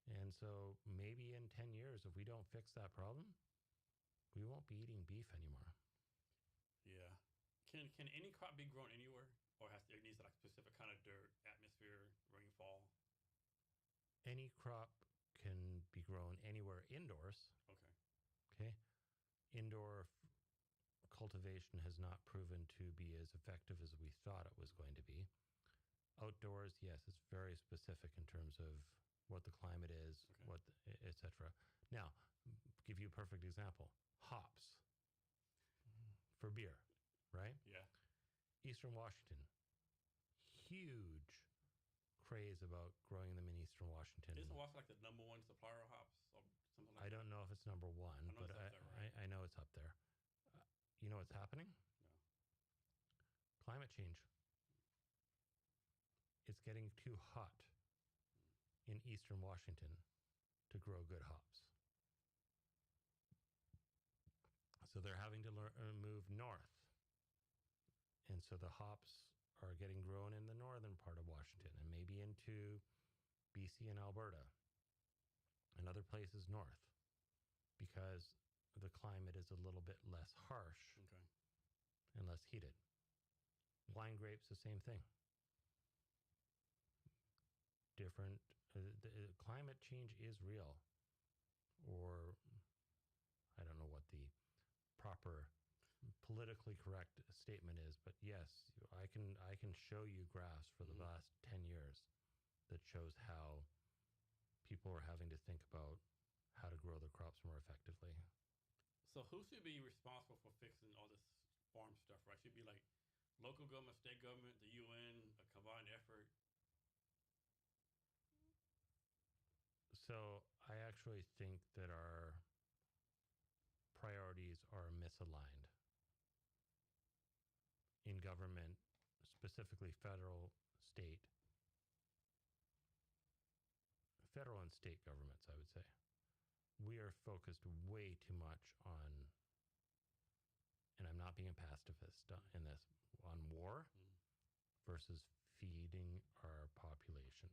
And so maybe in 10 years, if we don't fix that problem, we won't be eating beef anymore. Yeah. Can any crop be grown anywhere? Or it needs like specific kind of dirt, atmosphere, rainfall? Any crop can be grown anywhere indoors. Okay. Okay. Indoor cultivation has not proven to be as effective as we thought it was going to be. Outdoors, yes, it's very specific in terms of what the climate is, etc. Now, give you a perfect example. Hops for beer, right? Yeah. Eastern Washington, huge craze about growing them in Eastern Washington. Isn't Washington like the number one supplier of hops or something like I don't know if it's number one, but I know it's up there. You know what's happening? No. Climate change. It's getting too hot in Eastern Washington to grow good hops. So they're having to move north. And so the hops are getting grown in the northern part of Washington and maybe into BC and Alberta and other places north because the climate is a little bit less harsh and less heated. Wine grapes, the same thing. Different. Climate change is real. Or I don't know what the proper politically correct statement is, but yes, I can show you graphs for the last 10 years that shows how people are having to think about how to grow their crops more effectively. So who should be responsible for fixing all this farm stuff, right? Should it be like local government, state government, the UN, a combined effort? So I actually think that our priorities are misaligned in government, specifically federal and state governments, I would say. We are focused way too much on, and I'm not being a pacifist in this, on war versus feeding our population.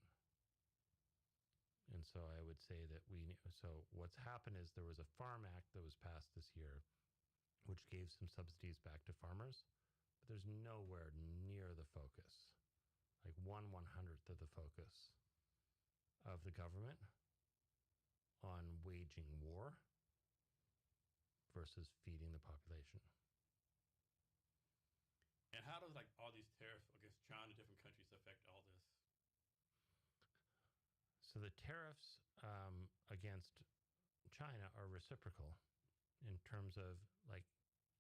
And so I would say that so what's happened is there was a Farm Act that was passed this year, which gave some subsidies back to farmers, but there's nowhere near the focus, like 1/100th of the focus of the government on waging war versus feeding the population. And how does like all these tariffs against China, different countries, affect all this? So the tariffs against China are reciprocal in terms of like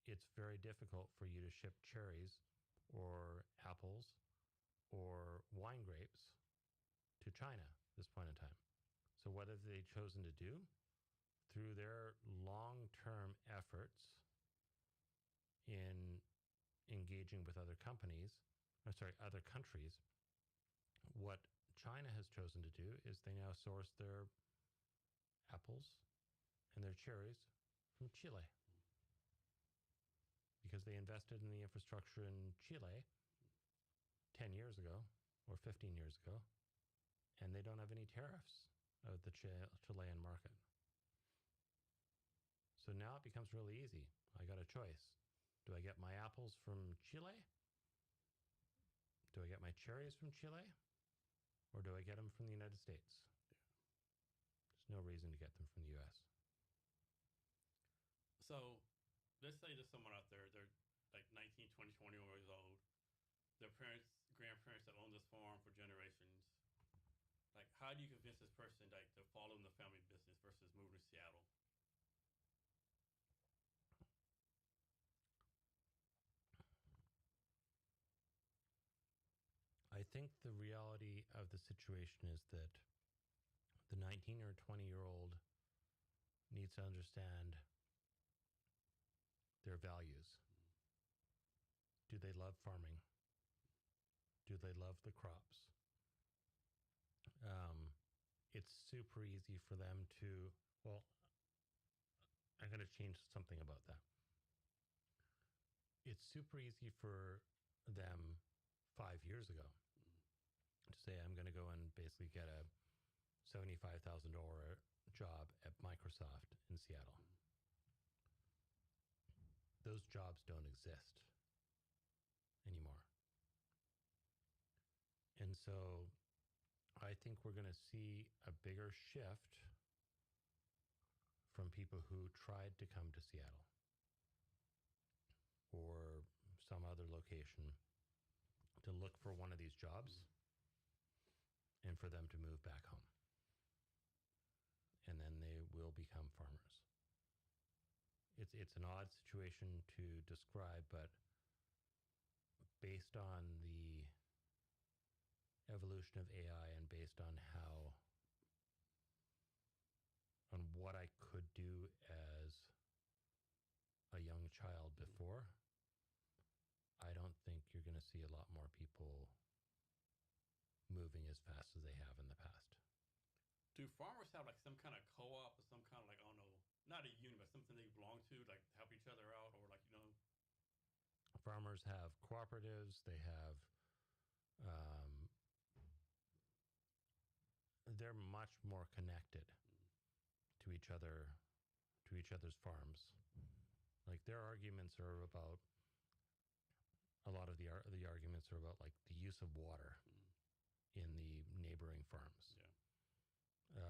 it's very difficult for you to ship cherries or apples or wine grapes to China at this point in time. So what have they chosen to do? Through their long-term efforts in engaging with other countries, what China has chosen to do is they now source their apples and their cherries from Chile because they invested in the infrastructure in Chile 10 years ago or 15 years ago, and they don't have any tariffs of the Chilean market. So now it becomes really easy. I got a choice. Do I get my apples from Chile? Do I get my cherries from Chile? Or do I get them from the United States? There's no reason to get them from the U.S. So let's say there's someone out there, they're like 19, 20, 21 years old. Their parents, grandparents have owned this farm for generations. Like, how do you convince this person like to follow in the family business versus moving to Seattle? I think the reality of the situation is that the 19 or 20-year-old needs to understand their values. Do they love farming? Do they love the crops? it's super easy for them to, well, I'm going to change something about that. It's super easy for them 5 years ago to say, I'm going to go and basically get a $75,000 job at Microsoft in Seattle. Those jobs don't exist anymore. And so I think we're going to see a bigger shift from people who tried to come to Seattle or some other location to look for one of these jobs and for them to move back home. And then they will become farmers. It's an odd situation to describe, but based on the evolution of AI and based on what I could do as a young child before, I don't think you're going to see a lot more people moving as fast as they have in the past. Do farmers have like some kind of co-op or some kind of like, I don't know, not a union, but something they belong to, like help each other out, or like, you know? Farmers have cooperatives. They have, they're much more connected to each other, to each other's farms. Like their arguments are about, a lot of the arguments are about like the use of water in the neighboring farms. Yeah.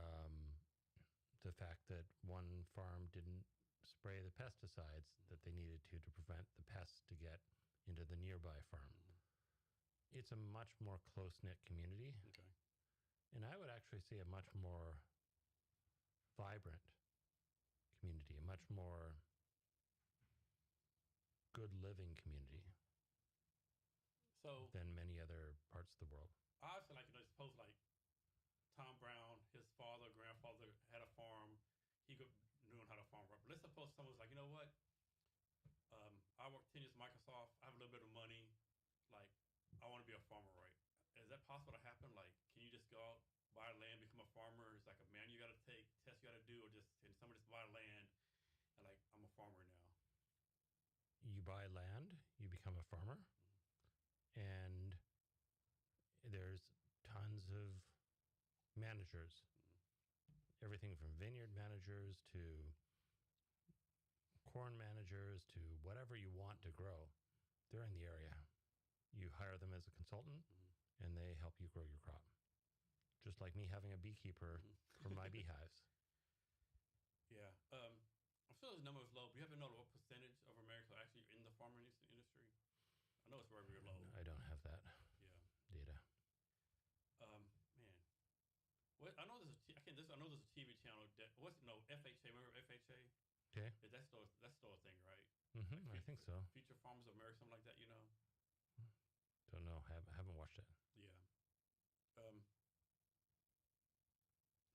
The fact that one farm didn't spray the pesticides that they needed to prevent the pests to get into the nearby farm. It's a much more close-knit community. Okay. And I would actually say a much more vibrant community, a much more good living community than many other parts of the world. Obviously, like, you know, suppose like Tom Brown, his father, grandfather had a farm. He knew how to farm. But let's suppose someone's like, you know what? I worked 10 years at Microsoft. I have a little bit of money. Like, I want to be a farmer, right? Is that possible to happen? Like, can you just go out, buy land, become a farmer? It's like a manual you got to take, test you got to do, or just can someone just buy land and like, I'm a farmer now? You buy land, you become a farmer, and there's tons of managers. Everything from vineyard managers to corn managers to whatever you want to grow, they're in the area. You hire them as a consultant, and they help you grow your crop. Just like me having a beekeeper for my beehives. Yeah. I'm sure the number is low, but you ever know what percentage of Americans are actually in the farming industry? I know it's very, very low. I don't have that data. Man. What I know I know there's a TV channel that FHA. Remember FHA? Okay. That's still a thing, right? Mm-hmm, I think so. Future Farmers of America, something like that, you know? Don't know. Haven't watched it. Yeah.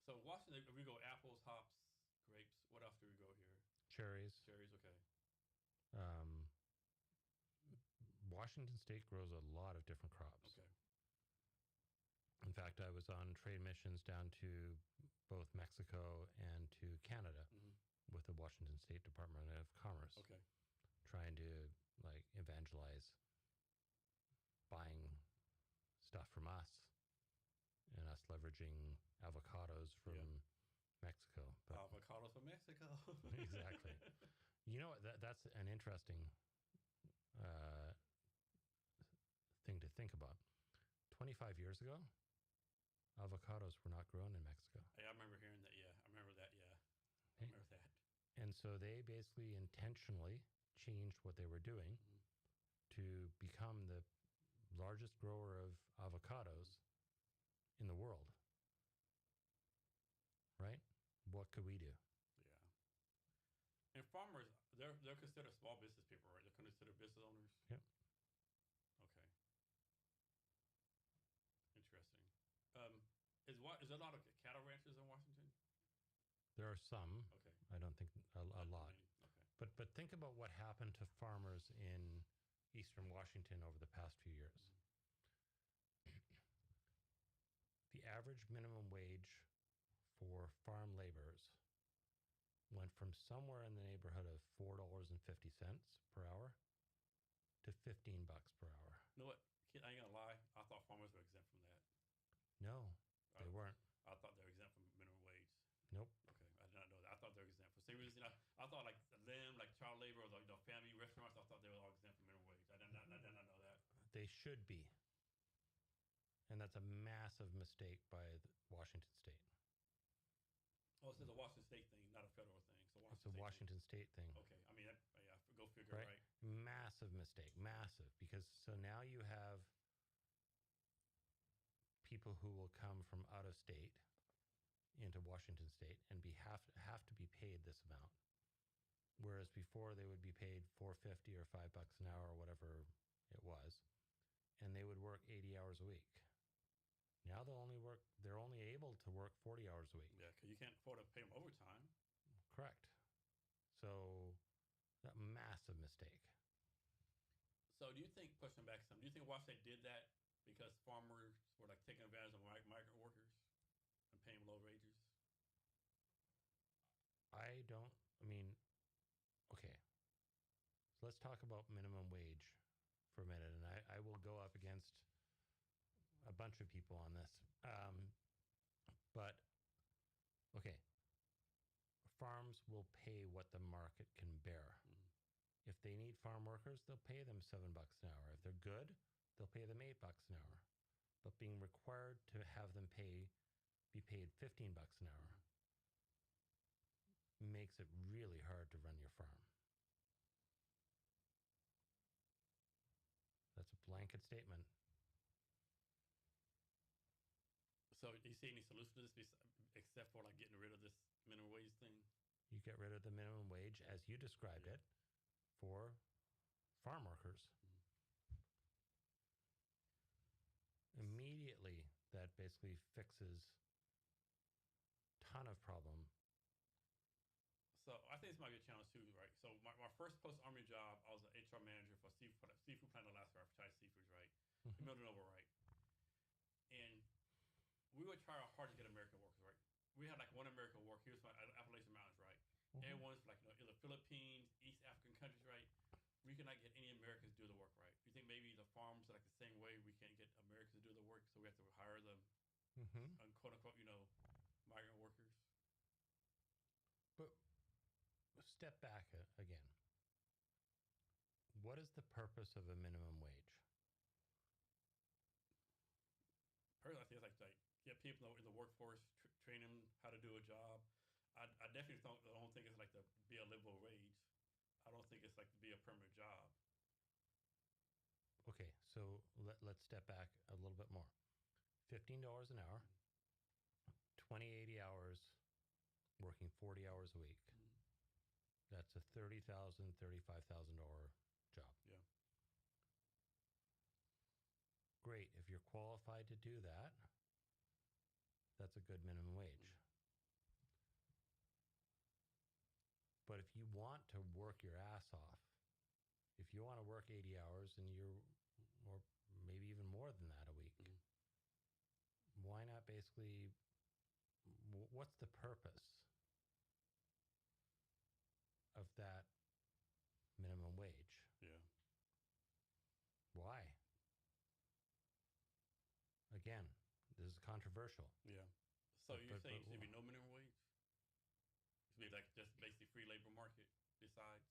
So Washington, we go apples, hops, grapes. What else do we go here? Cherries. Cherries, okay. Washington State grows a lot of different crops. Okay. In fact, I was on trade missions down to both Mexico and to Canada with the Washington State Department of Commerce. Okay. Trying to like evangelize buying stuff from us and us leveraging avocados from Mexico. But avocados from Mexico. Exactly. You know, that's an interesting thing to think about. 25 years ago, avocados were not grown in Mexico. Yeah, I remember hearing that. Yeah, I remember that. Yeah, I remember that. And so they basically intentionally changed what they were doing to become the largest grower of avocados in the world. Right? What could we do? Yeah. And farmers, they're considered small business people, right? They're considered business owners. Yep. Okay. Interesting. Is there a lot of cattle ranchers in Washington? There are some. Okay. I don't think a lot. Okay. But think about what happened to farmers in Eastern Washington over the past few years. The average minimum wage for farm laborers went from somewhere in the neighborhood of $4.50 per hour to $15 per hour. You know what? Kid, I ain't gonna lie. I thought farmers were exempt from that. No, they weren't. I thought they were exempt from minimum wage. Nope. Okay, I did not know that. I thought they were exempt. For some reason, I thought like them, like child labor, or the family restaurants. I thought they were all exempt from minimum wage. I did not know that. They should be. And that's a massive mistake by Washington State. Oh, so it's a Washington State thing, not a federal thing. It's a Washington State thing. Okay, I mean, yeah, go figure, right? Massive mistake, massive. Because so now you have people who will come from out of state into Washington State and have to be paid this amount, whereas before they would be paid $4.50 or $5 an hour or whatever it was, and they would work 80 hours a week. Now they're only able to work 40 hours a week. Yeah, because you can't afford to pay them overtime. Correct. So, that massive mistake. So, do you think, pushing back some, do you think Washington did that because farmers were like taking advantage of migrant workers and paying low wages? Okay. So let's talk about minimum wage for a minute, and I will go up against a bunch of people on this. But, okay, farms will pay what the market can bear. Mm-hmm. If they need farm workers, they'll pay them $7 an hour. If they're good, they'll pay them $8 an hour. But being required to have them be paid $15 an hour makes it really hard to run your farm. That's a blanket statement. So, do you see any solution to this except for like getting rid of this minimum wage thing? You get rid of the minimum wage, as you described it, for farm workers. Mm-hmm. Immediately, that basically fixes a ton of problem. So, I think this might be a challenge too, right? So, my first post-army job, I was an HR manager for seafood plant in Alaska, Appetite Seafoods, right? Mm-hmm. In Milton, right? And we would try hard to get American workers, right? We had like one American worker. He was from Appalachian Mountains, right? Mm-hmm. Everyone's like, either Philippines, East African countries, right? We cannot get any Americans to do the work, right? You think maybe the farms are like the same way? We can't get Americans to do the work, so we have to hire them, quote unquote, migrant workers. But step back again. What is the purpose of a minimum wage? Personally, I think it's like get people in the workforce, train them how to do a job. I definitely don't think it's like to be a livable wage. I don't think it's like to be a permanent job. Okay, so let's step back a little bit more. $15 an hour, 80 hours, working 40 hours a week. Mm-hmm. That's a $30,000, $35,000 job. Yeah. Great. If you're qualified to do that, that's a good minimum wage. But if you want to work your ass off, if you want to work 80 hours and you're, or maybe even more than that a week, why not basically, what's the purpose of that minimum wage? Yeah. Why? Again, this is controversial. Yeah. So you're saying there should be no minimum wage? It should be like just basically free labor market decides?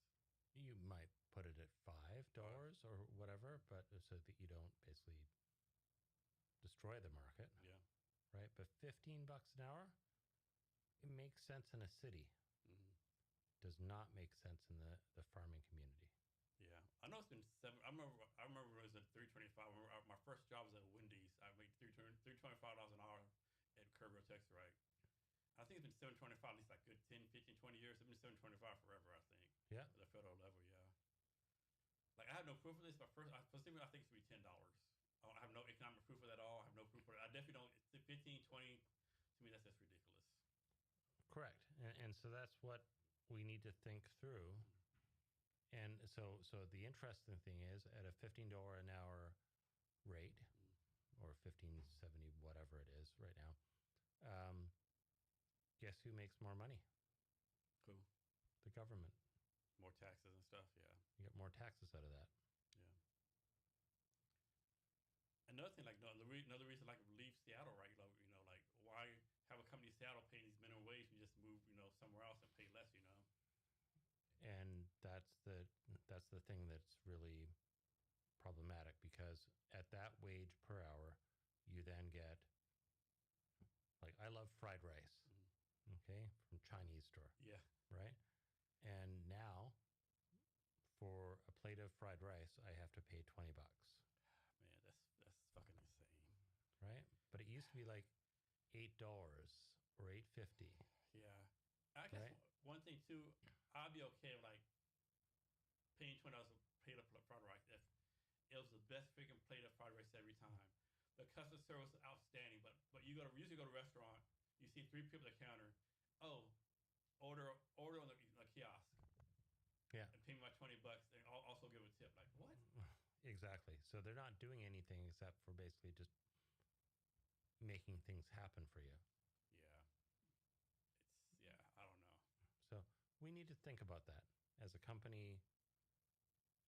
You might put it at $5 or whatever, but so that you don't basically destroy the market. Yeah. Right? But $15 an hour, it makes sense in a city. Mm-hmm. Does not make sense in the farming community. Yeah, I know it's been seven. I remember it was at $3.25. My first job was at Wendy's. I made $3.25 an hour at Kerrville, Texas, right? I think it's been $7.25 at least like good 10, 15, 20 years. It's been $7.25 forever, I think. Yeah. At the federal level, yeah. Like I have no proof of this, but I think it should be $10. I have no economic proof of that at all. I have no proof of it. I definitely don't. 15, 20. To me, that's just ridiculous. Correct, and so that's what we need to think through. And so the interesting thing is, at a $15 an hour rate, or $15.70, whatever it is right now, guess who makes more money? Cool. The government. More taxes and stuff. Yeah. You get more taxes out of that. Yeah. Another thing, like another reason, like leave Seattle, right? Like why have a company in Seattle paying these minimum wage and just move, somewhere else and pay less, And that's the thing that's really problematic, because at that wage per hour, you then get, like, I love fried rice, okay, from Chinese store, Yeah. right? And now for a plate of fried rice, I have to pay $20, Man, that's fucking insane. right? But it used to be like $8 or $8.50. Yeah. I guess Right. one thing too, I'd be okay with like paying $20 a plate of fried rice if it was the best freaking plate of fried rice every time. The customer service is outstanding, but usually go to a restaurant, you see 3 people at the counter. Oh, order on the kiosk. Yeah. And pay me my $20 and also give a tip. Like what? Exactly. So they're not doing anything except for basically just making things happen for you. Yeah. I don't know. So we need to think about that as a company,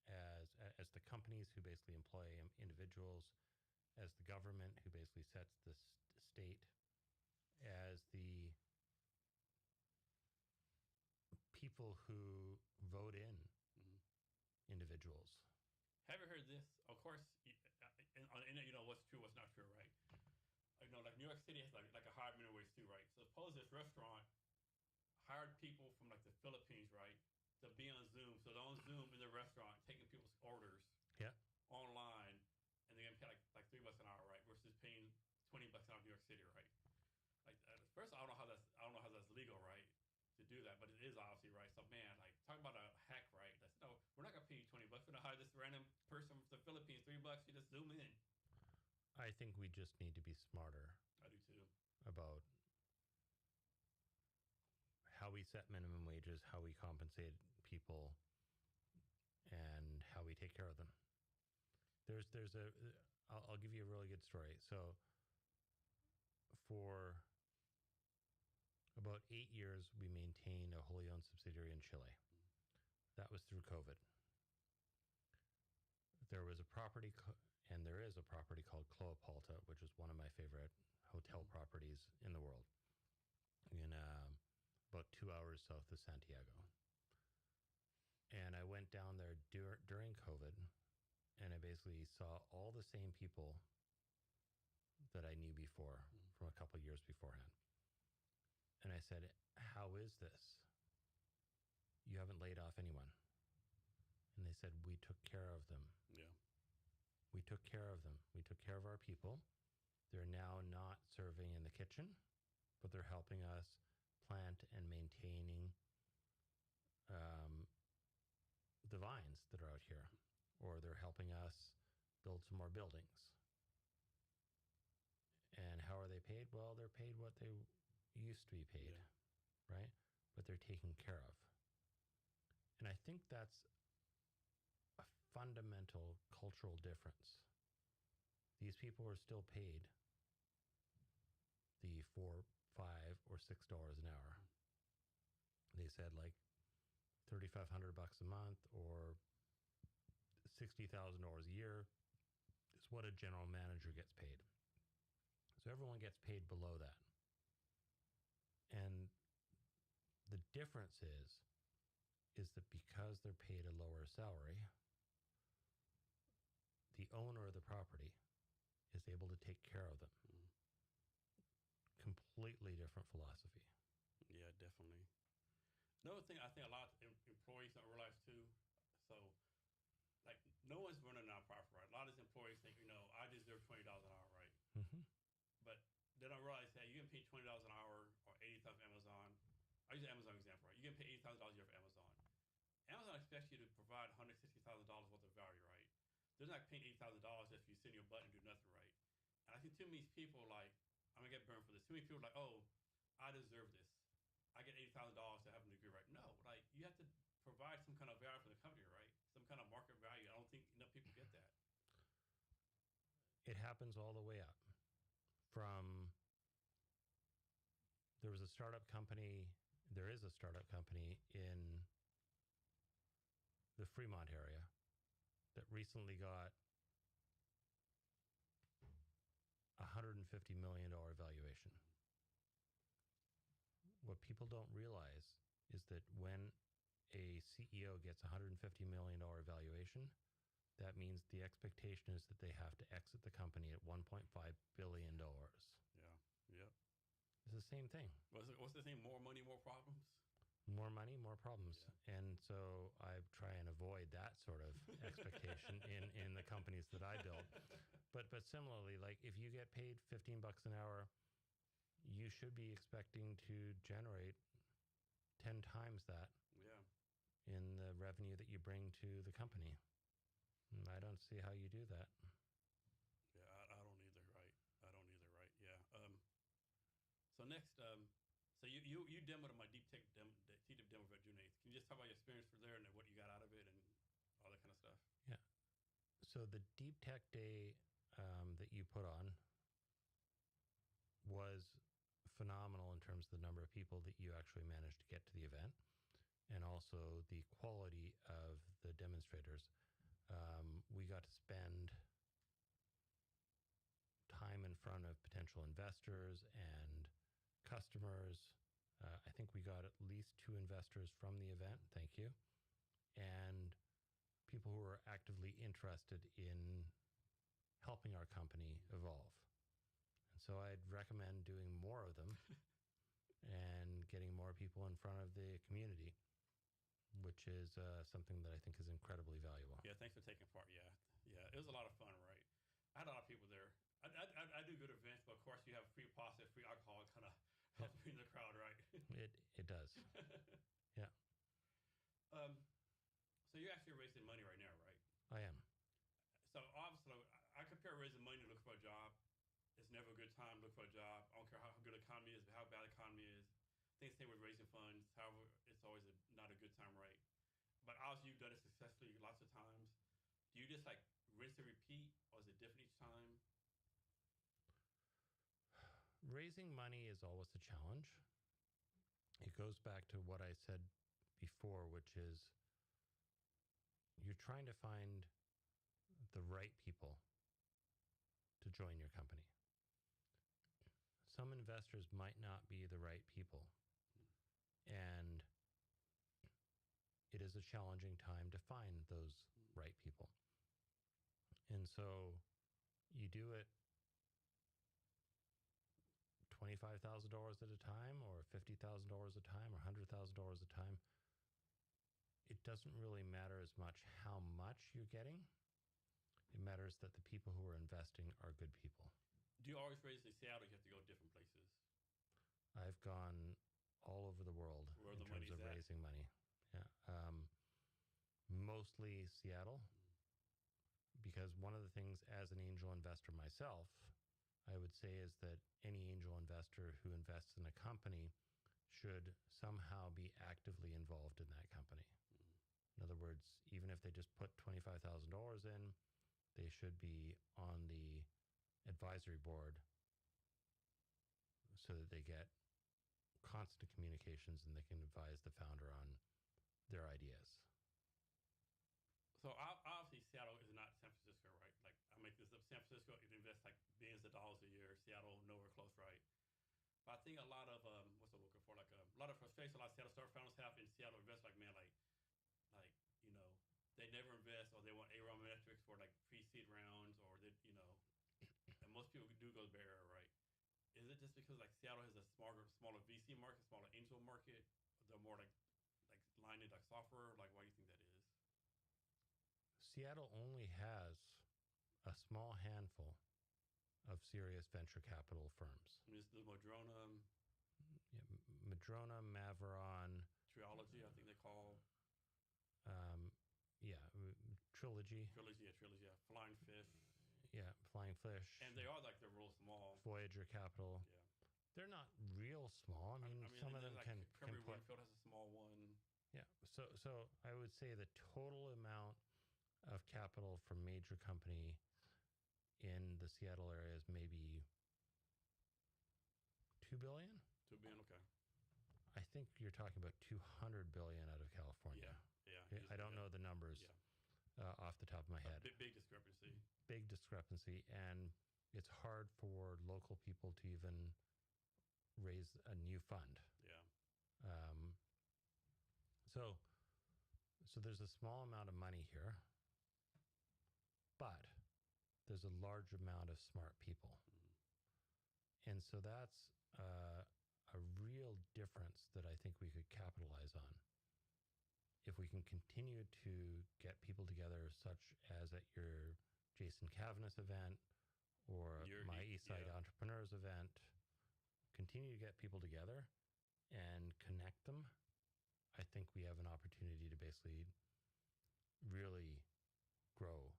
as the companies who basically employ individuals, as the government who basically sets the state, as the people who vote in individuals. Have you heard this? Of course, what's true, what's not true, right? Like New York City has like a higher minimum wage too, right? So suppose this restaurant hired people from like the Philippines, right, to be on Zoom. So they're on Zoom in the restaurant taking people's orders, Yeah, online, and they're gonna pay like $3 an hour, right, versus paying $20 an hour in New York City, right? Like first, I don't know how that's legal, right, to do that, but it is obviously right. So man, like talk about a hack, right? That's no, we're not gonna pay you $20. We're gonna hire this random person from the Philippines, $3. You just zoom in. I think we just need to be smarter. I do too. About how we set minimum wages, how we compensate people, and how we take care of them. I'll give you a really good story. So for about 8 years, we maintained a wholly owned subsidiary in Chile. That was through COVID. There was a property, and there is a property called Cloapalta, which is one of my favorite hotel properties in the world, in about 2 hours south of Santiago. And I went down there during COVID, and I basically saw all the same people that I knew before, from a couple of years beforehand. And I said, how is this? You haven't laid off anyone. And they said, we took care of them. Yeah. We took care of them. We took care of our people. They're now not serving in the kitchen, but they're helping us plant and maintaining the vines that are out here, or they're helping us build some more buildings. And how are they paid? Well, they're paid what they used to be paid, right? But they're taken care of. And I think that's a fundamental cultural difference. These people are still paid the $4, $5, or $6 an hour. They said like $3,500 a month or $60,000 a year is what a general manager gets paid. So everyone gets paid below that. And the difference is that because they're paid a lower salary, the owner of the property is able to take care of them. Completely different philosophy. Yeah, definitely. Another thing I think a lot of employees don't realize too, so like no one's running a nonprofit, right? A lot of these employees think, I deserve $20 an hour, right? Mm-hmm. But they don't realize that you can pay $20 an hour or $80,000 for Amazon. I use an Amazon example, right? You can pay $80,000 a year for Amazon. Amazon expects you to provide $160,000 worth of value, right? They're not paying $80,000 if you sit in your butt and do nothing, right? And I think too many people like, I'm gonna get burned for this. Too many people are like, oh, I deserve this. I get $80,000 to have a degree, right? No, like you have to provide some kind of value for the company, right? Some kind of market value. I don't think enough people get that. It happens all the way up from there was a startup company. There is a startup company in the Fremont area that recently got $150 million valuation. What people don't realize is that when a CEO gets $150 million valuation, that means the expectation is that they have to exit the company at $1.5 billion. Yeah. Yep. It's the same thing. What's the thing? More money, more problems? More money, more problems. Yeah. And so I try and avoid that sort of expectation in the companies that I build. But similarly, like if you get paid $15 an hour, you should be expecting to generate 10 times that in the revenue that you bring to the company. And I don't see how you do that. Yeah, I don't either, right? I don't either, right? Yeah. So next, so you demoed my deep tech demo for June 8th. Can you just talk about your experience for there and what you got out of it and all that kind of stuff? Yeah. So the Deep Tech Day that you put on was phenomenal in terms of the number of people that you actually managed to get to the event, and also the quality of the demonstrators. We got to spend time in front of potential investors and customers. I think we got at least 2 investors from the event, thank you, and people who are actively interested in helping our company evolve. And so I'd recommend doing more of them and getting more people in front of the community, which is something that I think is incredibly valuable. Yeah, thanks for taking part. Yeah, yeah, it was a lot of fun, right? I had a lot of people there. I do good events, but of course you have free pasta, free alcohol, kind of helps bring the crowd, right? It does. Yeah. So you're actually raising money right now, right? I am. So obviously, I compare raising money to look for a job. It's never a good time to look for a job. I don't care how good the economy is, how bad the economy is. Things same with raising funds. However, it's always not a good time, right? But obviously, you've done it successfully lots of times. Do you just like rinse and repeat, or is it different each time? Raising money is always a challenge. It goes back to what I said before, which is you're trying to find the right people to join your company. Some investors might not be the right people, and it is a challenging time to find those right people. And so you do it $25,000 at a time, or $50,000 a time, or $100,000 a time. It doesn't really matter as much how much you're getting. It matters that the people who are investing are good people. Do you always raise in Seattle? You have to go different places. I've gone all over the world Where in the terms of money's at. raising money. Yeah, mostly Seattle, because one of the things as an angel investor myself, I would say is that any angel investor who invests in a company should somehow be actively involved in that company. In other words, even if they just put $25,000 in, they should be on the advisory board so that they get constant communications and they can advise the founder on their ideas. So obviously Seattle is not San Francisco, right? Like I make this up. San Francisco, it invests like billions of dollars a year. Seattle, nowhere close, right? But I think a lot of what's I'm looking for, like a lot of frustration. A lot of Seattle startup founders have in Seattle invest like man, like you know, they never invest, or they want A-round metrics for like pre-seed rounds, or that and most people do go to Bay Area, right? Is it just because like Seattle has a smaller VC market, smaller angel market? They're more like lined in like software. Like, why do you think that is? Seattle only has a small handful of serious venture capital firms. I mean, it's the Madrona, Yeah, Madrona, Maveron, Trilogy, I think they call yeah, Trilogy, Trilogy, yeah. Flying Fish, yeah, Flying Fish, and they are like they're real small. Voyager Capital. Yeah, they're not real small. I mean some of them like can Kermit put. Winfield has a small one. Yeah, so I would say the total amount of capital from major company in the Seattle area is maybe $2 billion. 2 billion. Okay. I think you're talking about 200 billion out of California. Yeah. I don't know the numbers off the top of my head. Big discrepancy. Big discrepancy, and it's hard for local people to even raise a new fund. Yeah. So there's a small amount of money here, but there's a large amount of smart people. And so that's a real difference that I think we could capitalize on. If we can continue to get people together, such as at your Jason Cavness event or my Eastside Entrepreneurs event, continue to get people together and connect them, I think we have an opportunity to basically really grow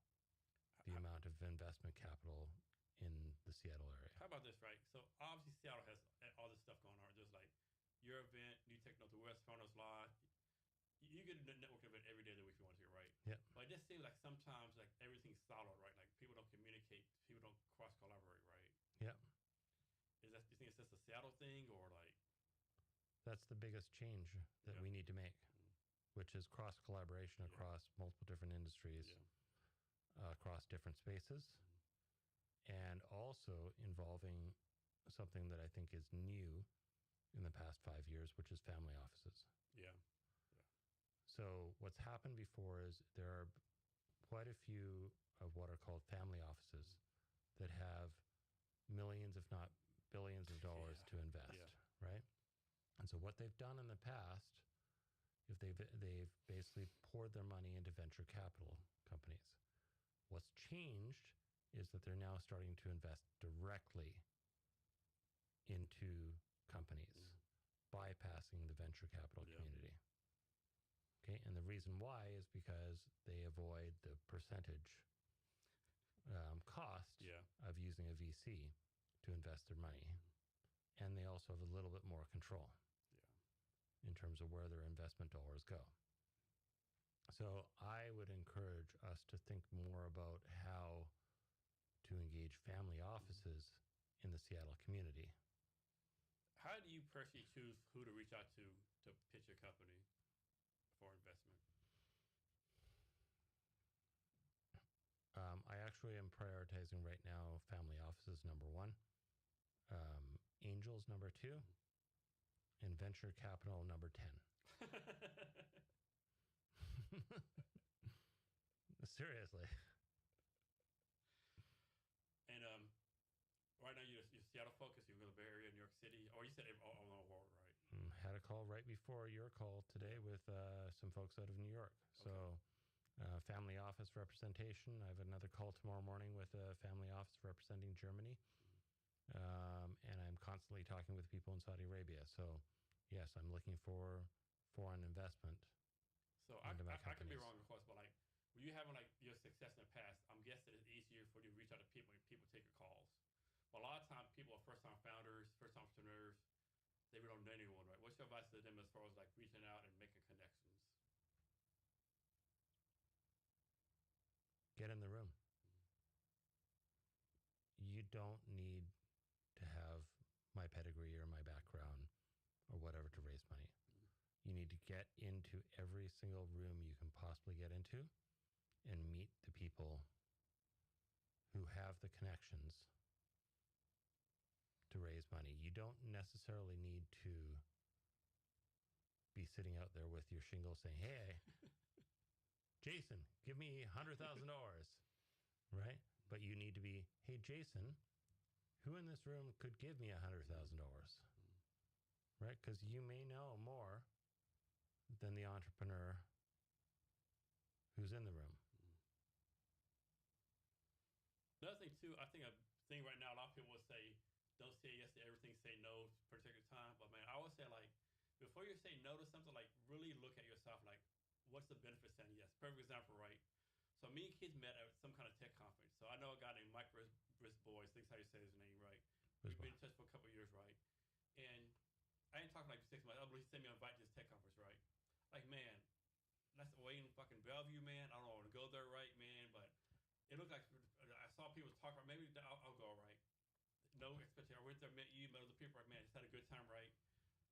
the amount of investment capital in the Seattle area. How about this, right? So obviously Seattle has all this stuff going on. There's like your event, New Technology West, Founders Live. You get a network event every day of the week if you want to, right? Yeah. But it just seems like sometimes like everything's siloed, right? Like people don't communicate, people don't cross collaborate, right? Yeah. Do you think it's just a Seattle thing, or like? That's the biggest change that we need to make, which is cross collaboration across multiple different industries, across different spaces, and also involving something that I think is new in the past 5 years, which is family offices. Yeah. So what's happened before is there are quite a few of what are called family offices that have millions, if not billions of dollars to invest, right? And so what they've done in the past, if they've basically poured their money into venture capital companies. What's changed is that they're now starting to invest directly into companies, bypassing the venture capital community. Okay, and the reason why is because they avoid the percentage cost of using a VC to invest their money, and they also have a little bit more control in terms of where their investment dollars go. So I would encourage us to think more about how to engage family offices in the Seattle community. How do you personally choose who to reach out to pitch your company for investment? I actually am prioritizing right now family offices number 1, angels number 2, and venture capital number 10. Seriously. And right now you're Seattle focused. You're in the Bay Area, New York City, or you said all over the world, right? Had a call right before your call today with some folks out of New York. So family office representation. I have another call tomorrow morning with a family office representing Germany. And I'm constantly talking with people in Saudi Arabia. So yes, I'm looking for foreign investment. So I can be wrong, of course, but like when you having like your success in the past, I'm guessing it's easier for you to reach out to people when people take your calls. But a lot of times people are first-time founders, first-time entrepreneurs. They really don't know anyone, right? What's your advice to them as far as like reaching out and making connections? Get in the room. You don't need to have my pedigree or my background or whatever to raise money. You need to get into every single room you can possibly get into and meet the people who have the connections to raise money. You don't necessarily need to be sitting out there with your shingle saying, "Hey, Jason, give me $100,000, right? But you need to be, "Hey, Jason, who in this room could give me $100,000, right? Because you may know more than the entrepreneur who's in the room. Another thing too, I think a thing right now, a lot of people would say, don't say yes to everything, say no to particular time. But man, I always say like, before you say no to something, like really look at yourself, like, what's the benefit saying yes? Perfect example, right? So me and kids met at some kind of tech conference. So I know a guy named Mike Brisbois, I think that's how you say his name, right? We've been in touch for a couple of years, right? And I ain't talking like 6 months. I believe he sent me an invite to this tech conference, right? Like, man, that's way in fucking Bellevue, man. I don't know, I want to go there, right, man? But it looked like I saw people talk about maybe I'll go, right? no expectation. I went there, met you, met other people. Like, man, just had a good time, right?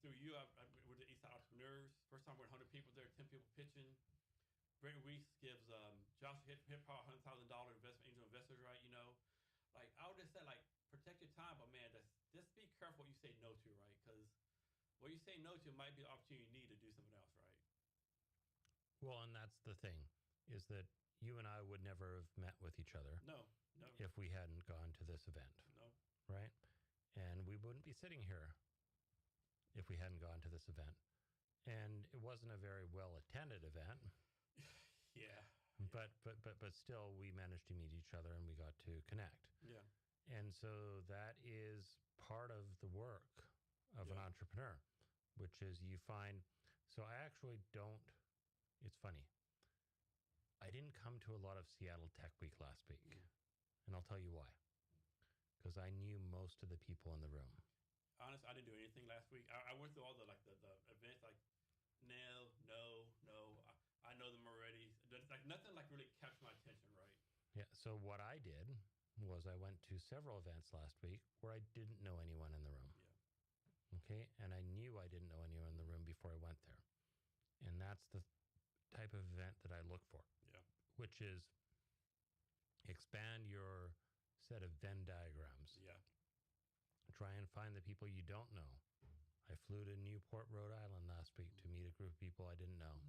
Through you, I with the Eastside Entrepreneurs. First time with 100 people there, 10 people pitching. Brent Reese gives Josh Hip Hop $100,000 investment angel investors, right? You know, like I would just say, like protect your time, but man, just be careful what you say no to, right? Because what you say no to might be the opportunity you need to do something else, right? Well, and that's the thing, is that you and I would never have met with each other No, no, if we hadn't gone to this event, no. right? And we wouldn't be sitting here if we hadn't gone to this event. And it wasn't a very well attended event. Yeah. But still, we managed to meet each other and we got to connect. Yeah. And so that is part of the work of an entrepreneur, which is you find. So I actually don't. It's funny. I didn't come to a lot of Seattle Tech Week last week, and I'll tell you why. Because I knew most of the people in the room. Honestly, I didn't do anything last week. I went through all the events, like no. I know them already. There's like nothing like really captured my attention, right? Yeah. So what I did was I went to several events last week where I didn't know anyone in the room. Yeah. Okay. And I knew I didn't know anyone in the room before I went there. And that's the type of event that I look for. Yeah. Which is expand your set of Venn diagrams. Yeah. Try and find the people you don't know. I flew to Newport, Rhode Island last week to meet a group of people I didn't know.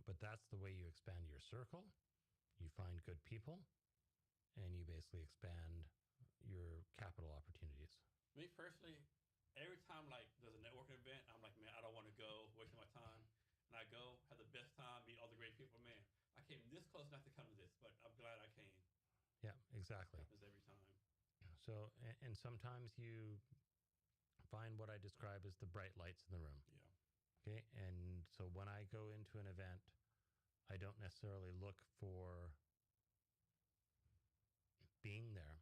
But that's the way you expand your circle. You find good people, and you basically expand your capital opportunities. Me personally, every time like there's a networking event, I'm like, man, I don't want to go, wasting my time. And I go, have the best time, meet all the great people. Man, I came this close not to come to this, but I'm glad I came. Yeah, exactly. It happens every time. So, and sometimes you find what I describe as the bright lights in the room. Yeah. Okay. And so when I go into an event, I don't necessarily look for being there.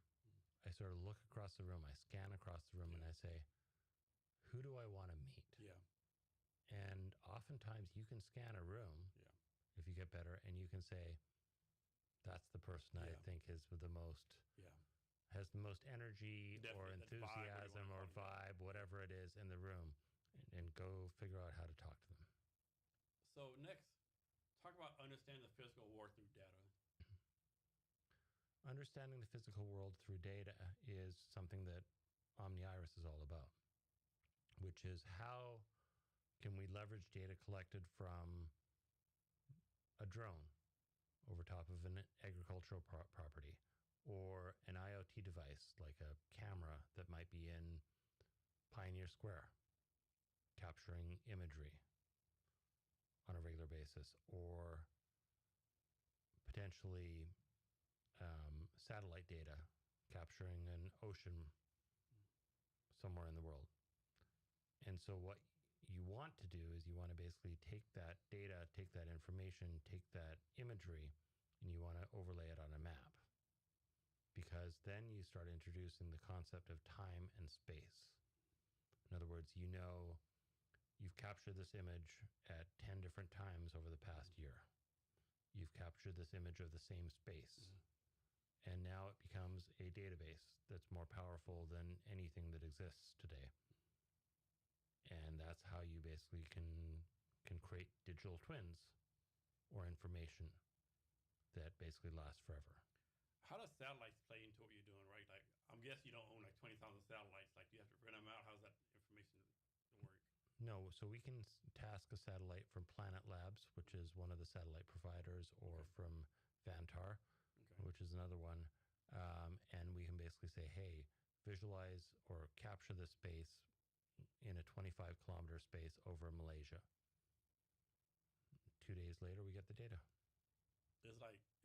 I sort of look across the room, I scan across the room, and I say, who do I want to meet? Yeah. And oftentimes you can scan a room if you get better, and you can say, that's the person I think is the most, has the most energy or enthusiasm or vibe, whatever it is in the room, and go figure out how to talk to them. So next, talk about understanding the physical world through data. Understanding the physical world through data is something that OmniIris is all about, which is how can we leverage data collected from a drone over top of an agricultural property, or an IoT device like a camera that might be in Pioneer Square capturing imagery on a regular basis, or potentially satellite data capturing an ocean somewhere in the world. And so what you want to do is you want to basically take that data, take that information, take that imagery, and you want to overlay it on a map. Because then you start introducing the concept of time and space. In other words, you know you've captured this image at 10 different times over the past year. You've captured this image of the same space. And now it becomes a database that's more powerful than anything that exists today. And that's how you basically can create digital twins or information that basically lasts forever. How does satellites play into what you're doing, right? Like, I'm guessing you don't own like 20,000 satellites. Like, you have to print them out. How does that information work? No, so we can task a satellite from Planet Labs, which is one of the satellite providers, or from Vantar, which is another one. And we can basically say, hey, visualize or capture this space in a 25-kilometer space over Malaysia. 2 days later, we get the data. Is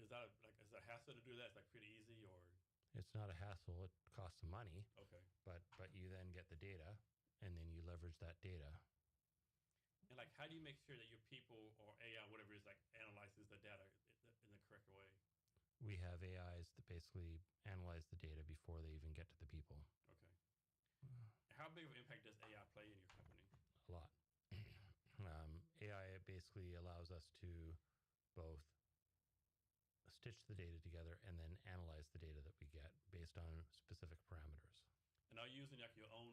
that a hassle to do that? It's like pretty easy, or? It's not a hassle. It costs some money. Okay. But you then get the data, and then you leverage that data. And like, how do you make sure that your people or AI, whatever it is, like analyzes the data in the correct way? We have AIs that basically analyze the data before they even get to the people. Okay. How big of an impact does AI play in your company? A lot. AI basically allows us to both stitch the data together and then analyze the data that we get based on specific parameters. And are you using like your own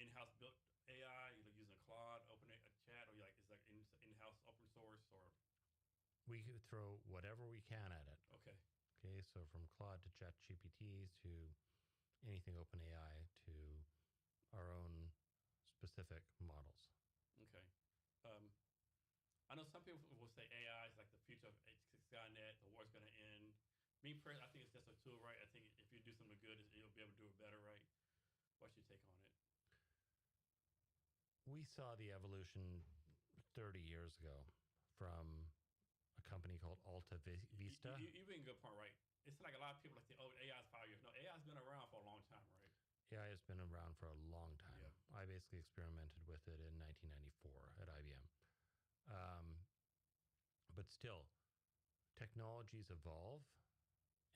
in-house built AI? You're like using Claude, open a chat, or you like is like in-house open source or? We could throw whatever we can at it. Okay. Okay, so from Claude to ChatGPT to anything OpenAI to our own specific models. Okay. I know some people will say AI is like the future of Skynet, the war's going to end. Me personally, I think it's just a tool, right? I think if you do something good, you'll be able to do it better, right? What's your take on it? We saw the evolution 30 years ago from a company called Alta Vista. You bring a good point, right? It's like a lot of people like say, oh, AI is 5 years. No, AI has been around for a long time, right? AI has been around for a long time. Yeah. I basically experimented with it in 1994 at IBM. But still, technologies evolve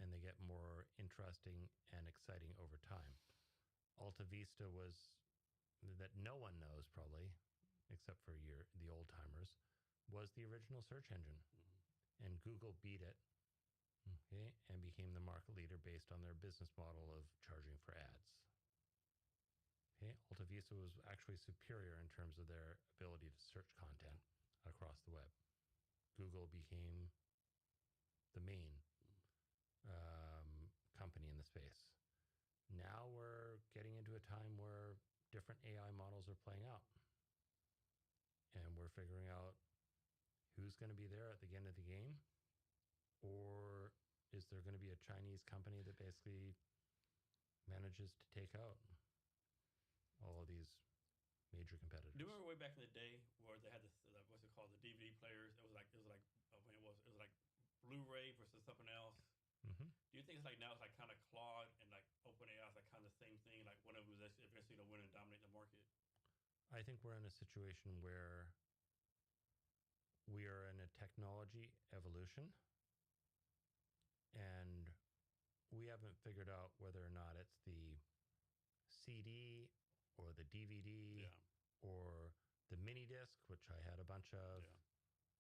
and they get more interesting and exciting over time. Alta Vista was, that no one knows probably, except for the old timers, was the original search engine. Mm-hmm. And Google beat it, okay, and became the market leader based on their business model of charging for ads. Okay, Alta Vista was actually superior in terms of their ability to search content across the web. Google became the main company in the space. Now we're getting into a time where different AI models are playing out. And we're figuring out who's going to be there at the end of the game, or is there going to be a Chinese company that basically manages to take out all of these major competitors? Do you remember way back in the day where they had this, what's it called, the DVD players? It was like Blu-ray versus something else. Mm-hmm. Do you think it's like now it's like kind of Claude and like OpenAI is like kind of the same thing? Like one of them was eventually going to win and dominate the market? I think we're in a situation where we are in a technology evolution, and we haven't figured out whether or not it's the CD or the DVD or the mini disc, which I had a bunch of,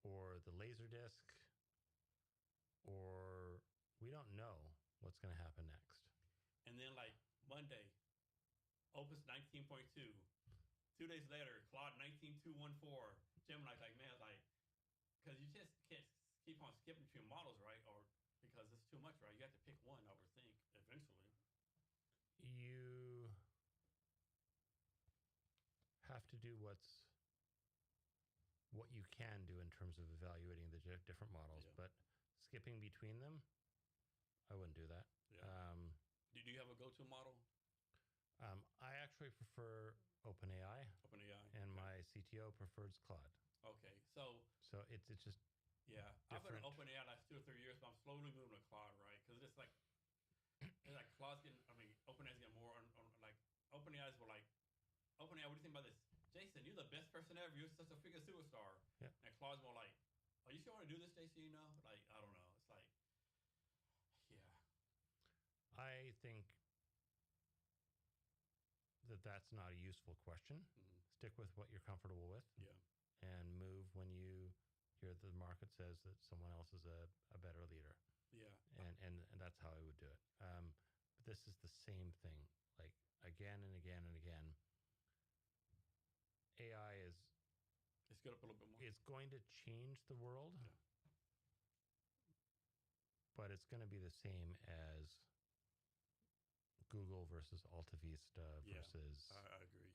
or the laser disc, or we don't know what's going to happen next. And then like Monday, Opus 19.2. 2 days later, Claude 19.214. Gemini's like, man, like, because you just can't keep on skipping between models, right? Or because it's too much, right? You have to pick one, I would think, eventually. You have to do what you can do in terms of evaluating the different models, but skipping between them, I wouldn't do that. Yeah. Do you have a go-to model? I actually prefer OpenAI. And my CTO prefers Claude. Okay, so it's just I've been on OpenAI like 2 or 3 years, but I'm slowly moving to Claude, right? Because it's like Claude's getting, OpenAI's getting more on like OpenAI's were like, OpenAI, what do you think about this? Jason, you're the best person ever. You're such a freaking superstar. Yeah. And Claude's more like, are you sure you want to do this, Jason? You know, like I don't know. It's like, I think that's not a useful question. Mm-hmm. Stick with what you're comfortable with. Yeah. And move when you hear the market says that someone else is a better leader. Yeah. And that's how I would do it. But this is the same thing. Like again and again and again. AI is... It's got up a little bit more. It's going to change the world. Yeah. But it's going to be the same as Google versus Alta Vista versus... I agree,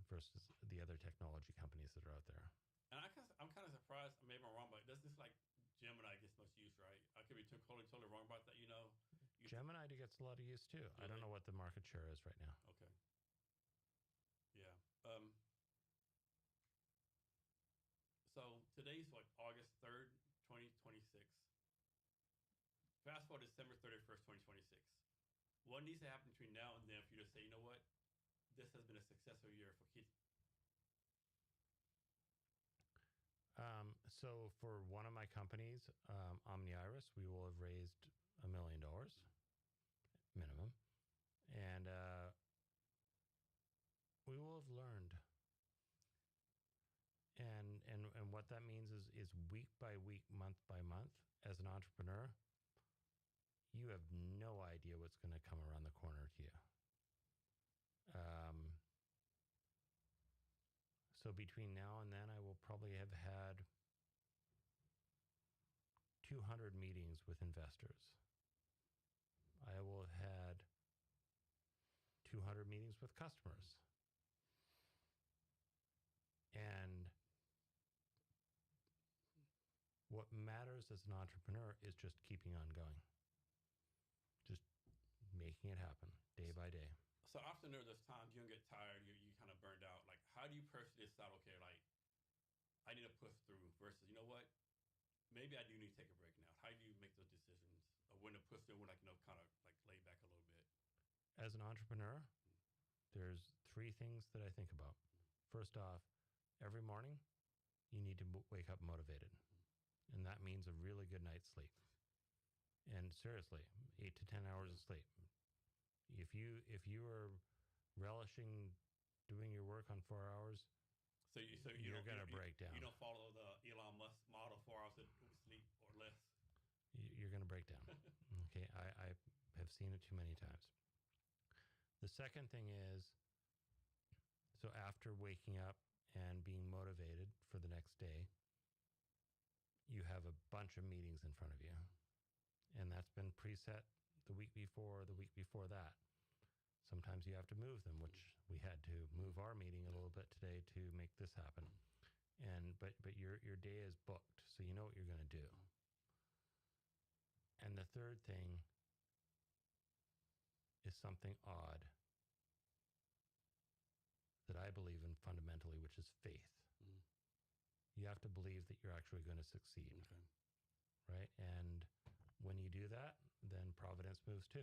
versus the other technology companies that are out there. And I'm kind of surprised, maybe I'm wrong, but does this like Gemini gets much use, right? I could be totally wrong about that, you know? Gemini gets a lot of use too. Really? I don't know what the market share is right now. Okay. Yeah. So today's what, August 3rd, 2026. Fast forward to December 31st, 2026. What needs to happen between now and then for you to say, you know what? This has been a successful year for Keith. So for one of my companies, OmniIris, we will have raised $1 million minimum. And we will have learned. And what that means is week by week, month by month, as an entrepreneur, have no idea what's going to come around the corner to you. So between now and then, I will probably have had 200 meetings with investors. I will have had 200 meetings with customers. And what matters as an entrepreneur is just keeping on going. Just making it happen day by day. So often there's times you get tired, you kind of burned out. Like, how do you personally decide, okay, like, I need to push through versus, you know what, maybe I do need to take a break now? How do you make those decisions of when to push through, when, like, kind of like lay back a little bit? As an entrepreneur, there's 3 things that I think about. First off, every morning you need to wake up motivated. And that means a really good night's sleep. And seriously, 8 to 10 hours of sleep. If you are relishing doing your work on 4 hours, you're going to break down. You don't follow the Elon Musk model, 4 hours of sleep or less. You're going to break down. Okay, I have seen it too many times. The second thing is, so after waking up and being motivated for the next day, you have a bunch of meetings in front of you. And that's been preset the week before that. Sometimes you have to move them, which we had to move our meeting a little bit today to make this happen. But your day is booked, so you know what you're going to do. And the third thing is something odd that I believe in fundamentally, which is faith. Mm. You have to believe that you're actually going to succeed. Okay. Right? And when you do that, then providence moves too.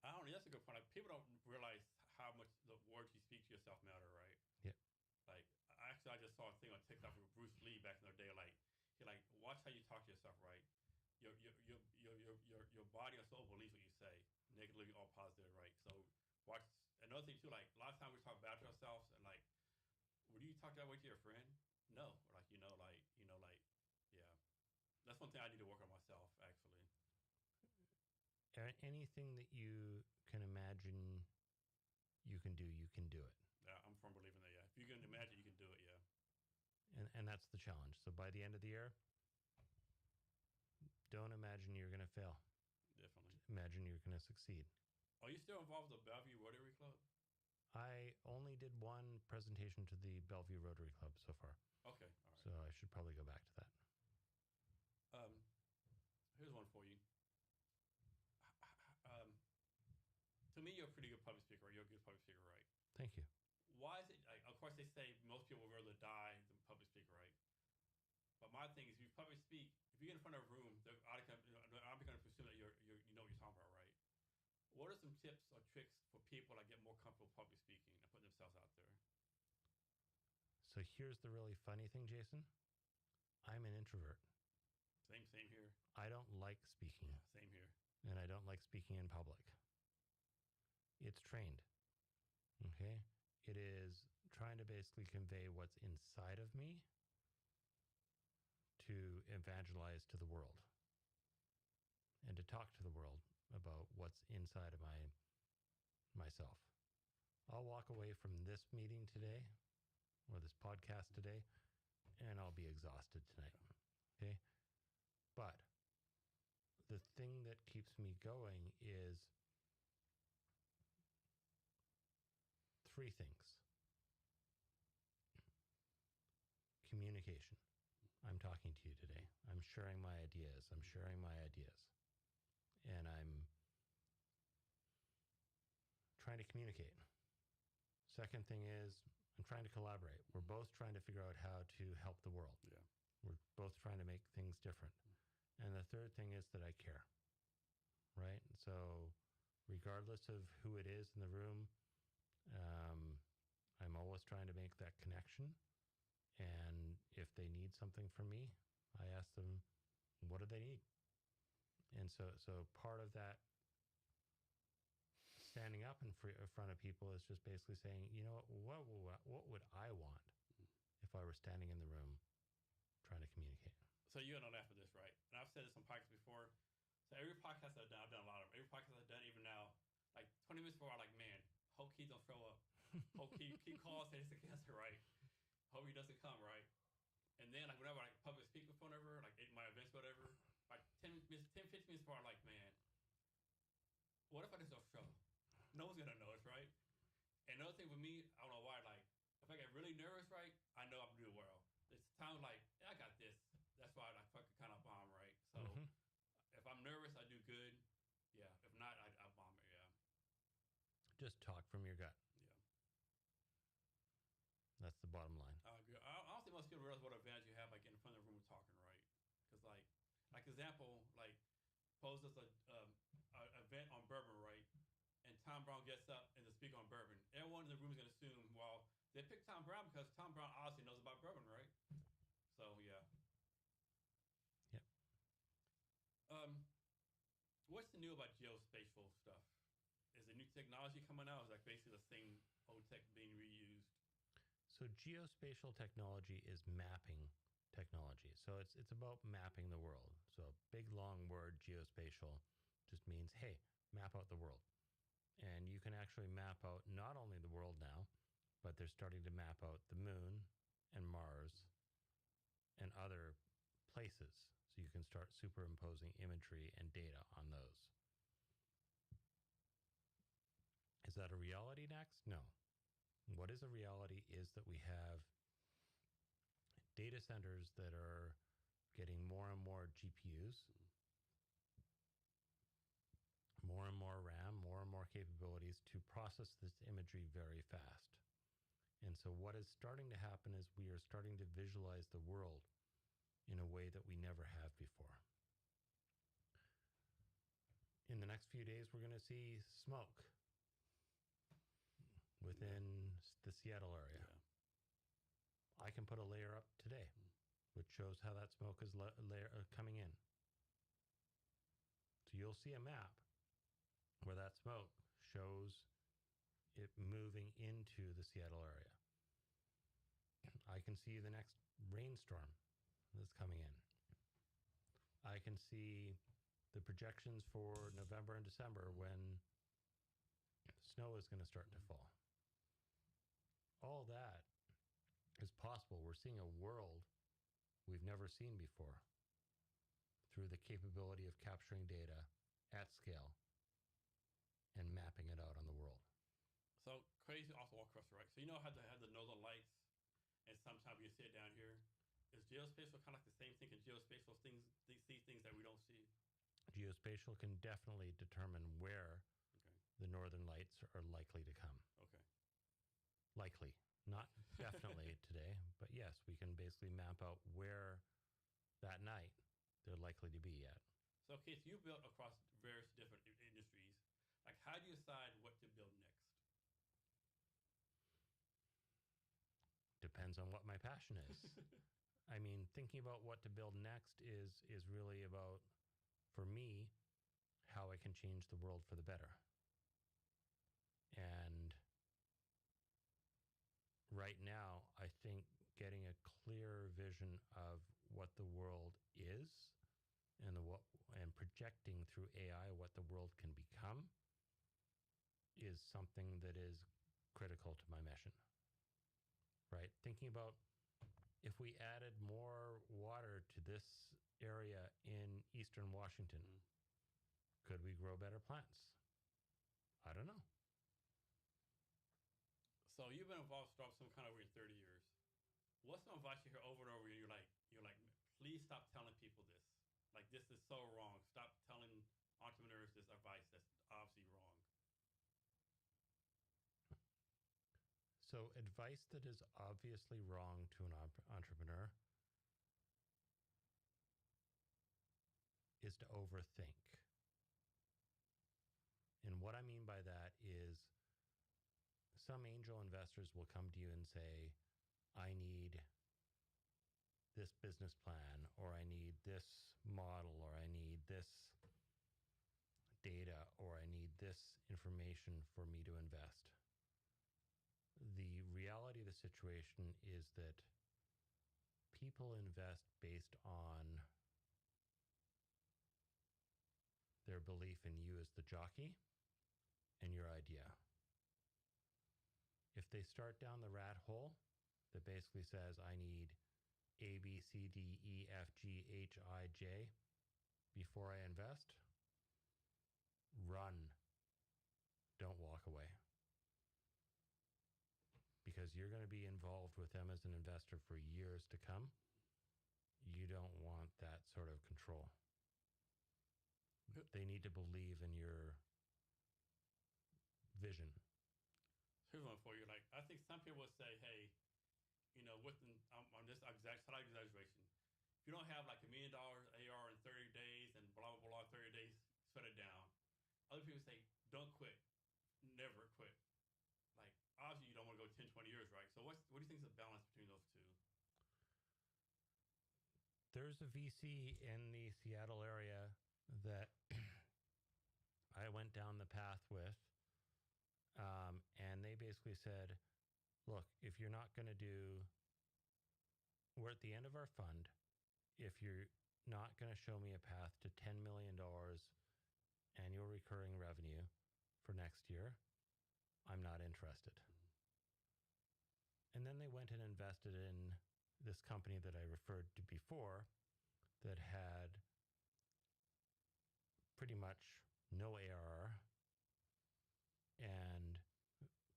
I don't know. That's a good point. Like, people don't realize how much the words you speak to yourself matter, right? Yeah. Like, I just saw a thing on TikTok with Bruce Lee back in the day. Like, he watch how you talk to yourself, right? Your body or soul believes what you say, negatively or positive, right? So watch. Another thing too, like a lot of times we talk bad to ourselves, and like, would you talk that way to your friend? No, like yeah. That's one thing I need to work on myself, actually. Anything that you can imagine you can do it. Yeah, I'm firm believer in that. Yeah, if you can imagine, you can do it. Yeah. And that's the challenge. So by the end of the year, don't imagine you're going to fail. Definitely. Imagine you're going to succeed. Are you still involved with the Bellevue Rotary Club? I only did one presentation to the Bellevue Rotary Club so far. Okay, all right. So I should probably go back to that. Here's one for you. To me, you're a pretty good public speaker. You're a good public speaker, right? Thank you. Why is it, like, of course they say most people would rather die than public speak, right? But my thing is, if you public speak, if you get in front of a room, I'm going to presume that you know what you're talking about, right? What are some tips or tricks for people that get more comfortable public speaking and putting themselves out there? So here's the really funny thing, Jason. I'm an introvert. Same here. I don't like speaking. Yeah, same here. And I don't like speaking in public. It's trained. Okay? It is trying to basically convey what's inside of me to evangelize to the world and to talk to the world about what's inside of myself. I'll walk away from this meeting today or this podcast today and I'll be exhausted tonight. Okay? But the thing that keeps me going is 3 things. Communication. I'm talking to you today. I'm sharing my ideas. And I'm trying to communicate. Second thing is I'm trying to collaborate. We're both trying to figure out how to help the world. Yeah. We're both trying to make things different. And the third thing is that I care, right? So regardless of who it is in the room, I'm always trying to make that connection. And if they need something from me, I ask them, what do they need? And so part of that standing up in front of people is just basically saying, you know what would I want if I were standing in the room trying to communicate? So you're going to laugh at this, right? And I've said this on podcasts before. So every podcast podcast I've done a lot of. Every podcast I've done, even now, like 20 minutes before, I'm like, man, hope Keith don't show up. Hope Keith calls, says it's a cancer, right? Hope he doesn't come, right? And then, like, whenever I like, public speak before, whatever, like my events, whatever, like 10, 15 minutes before, I'm like, man, what if I just don't show? No one's gonna notice, right? And another thing with me, I don't know why, like, if I get really nervous, right, I know I'm gonna do well. It's times like, yeah, I got this. That's why I fucking kind of bomb, right? So if I'm nervous, I do good. Yeah. If not, I bomb it. Yeah. Just talk from your gut. Yeah. That's the bottom line. I agree. I don't think most people realize what advantage you have, like in front of the room talking, right? Because like example, like suppose there's a event on bourbon, right? And Tom Brown gets up and to speak on bourbon. Everyone in the room is gonna assume, well, they picked Tom Brown because Tom Brown obviously knows about bourbon, right? So yeah. Yep. What's the new about geospatial stuff? Is the new technology coming out? Is like basically the same old tech being reused? So geospatial technology is mapping technology. So it's about mapping the world. So a big long word, geospatial, just means, hey, map out the world. And you can actually map out not only the world now, but they're starting to map out the moon and Mars and other places. So you can start superimposing imagery and data on those. Is that a reality next? No. What is a reality is that we have data centers that are getting more and more GPUs, more and more RAM, more and more capabilities to process this imagery very fast. And so what is starting to happen is we are starting to visualize the world in a way that we never have before. In the next few days, we're going to see smoke within the Seattle area. Yeah. I can put a layer up today, which shows how that smoke is coming in. So you'll see a map where that smoke shows it moving into the Seattle area. I can see the next rainstorm that's coming in. I can see the projections for November and December when snow is going to start to fall. All that is possible. We're seeing a world we've never seen before through the capability of capturing data at scale and mapping it out on the world. So crazy also walk across the right. So you know how to have the northern lights, and sometimes you see it down here. Is geospatial kind of like the same thing? Can geospatial things see things that we don't see? Geospatial can definitely determine where the northern lights are likely to come. Okay. Likely. Not definitely today, but yes, we can basically map out where that night they're likely to be at. So, Keith, you built across various different industries. Like, how do you decide what to build next? Depends on what my passion is. I mean, thinking about what to build next is really about, for me, how I can change the world for the better. And right now, I think getting a clear vision of what the world is and projecting through AI what the world can become is something that is critical to my mission. Right? Thinking about if we added more water to this area in Eastern Washington, could we grow better plants? I don't know. So you've been involved with some kind of over 30 years. What's some advice you hear over and over? You're like, please stop telling people this. Like, this is so wrong. Stop telling entrepreneurs this advice that's obviously wrong. So advice that is obviously wrong to an entrepreneur is to overthink. And what I mean by that is some angel investors will come to you and say, I need this business plan, or I need this model, or I need this data, or I need this information for me to invest. The reality of the situation is that people invest based on their belief in you as the jockey and your idea. If they start down the rat hole that basically says, I need A, B, C, D, E, F, G, H, I, J before I invest, run. Don't walk away. Because you're going to be involved with them as an investor for years to come. You don't want that sort of control. They need to believe in your vision. Here's one for you. Like, I think some people would say, hey, you know, on this slight exaggeration, if you don't have like $1 million AR in 30 days and blah, blah, blah, 30 days, shut it down. Other people say, don't quit. Never quit. Like, obviously you don't want to go 10, 20 years, right? So what do you think is the balance between those two? There's a VC in the Seattle area that I went down the path with. And they basically said, look, if you're not going to we're at the end of our fund. If you're not going to show me a path to $10 million annual recurring revenue for next year, I'm not interested. And then they went and invested in this company that I referred to before that had pretty much no ARR and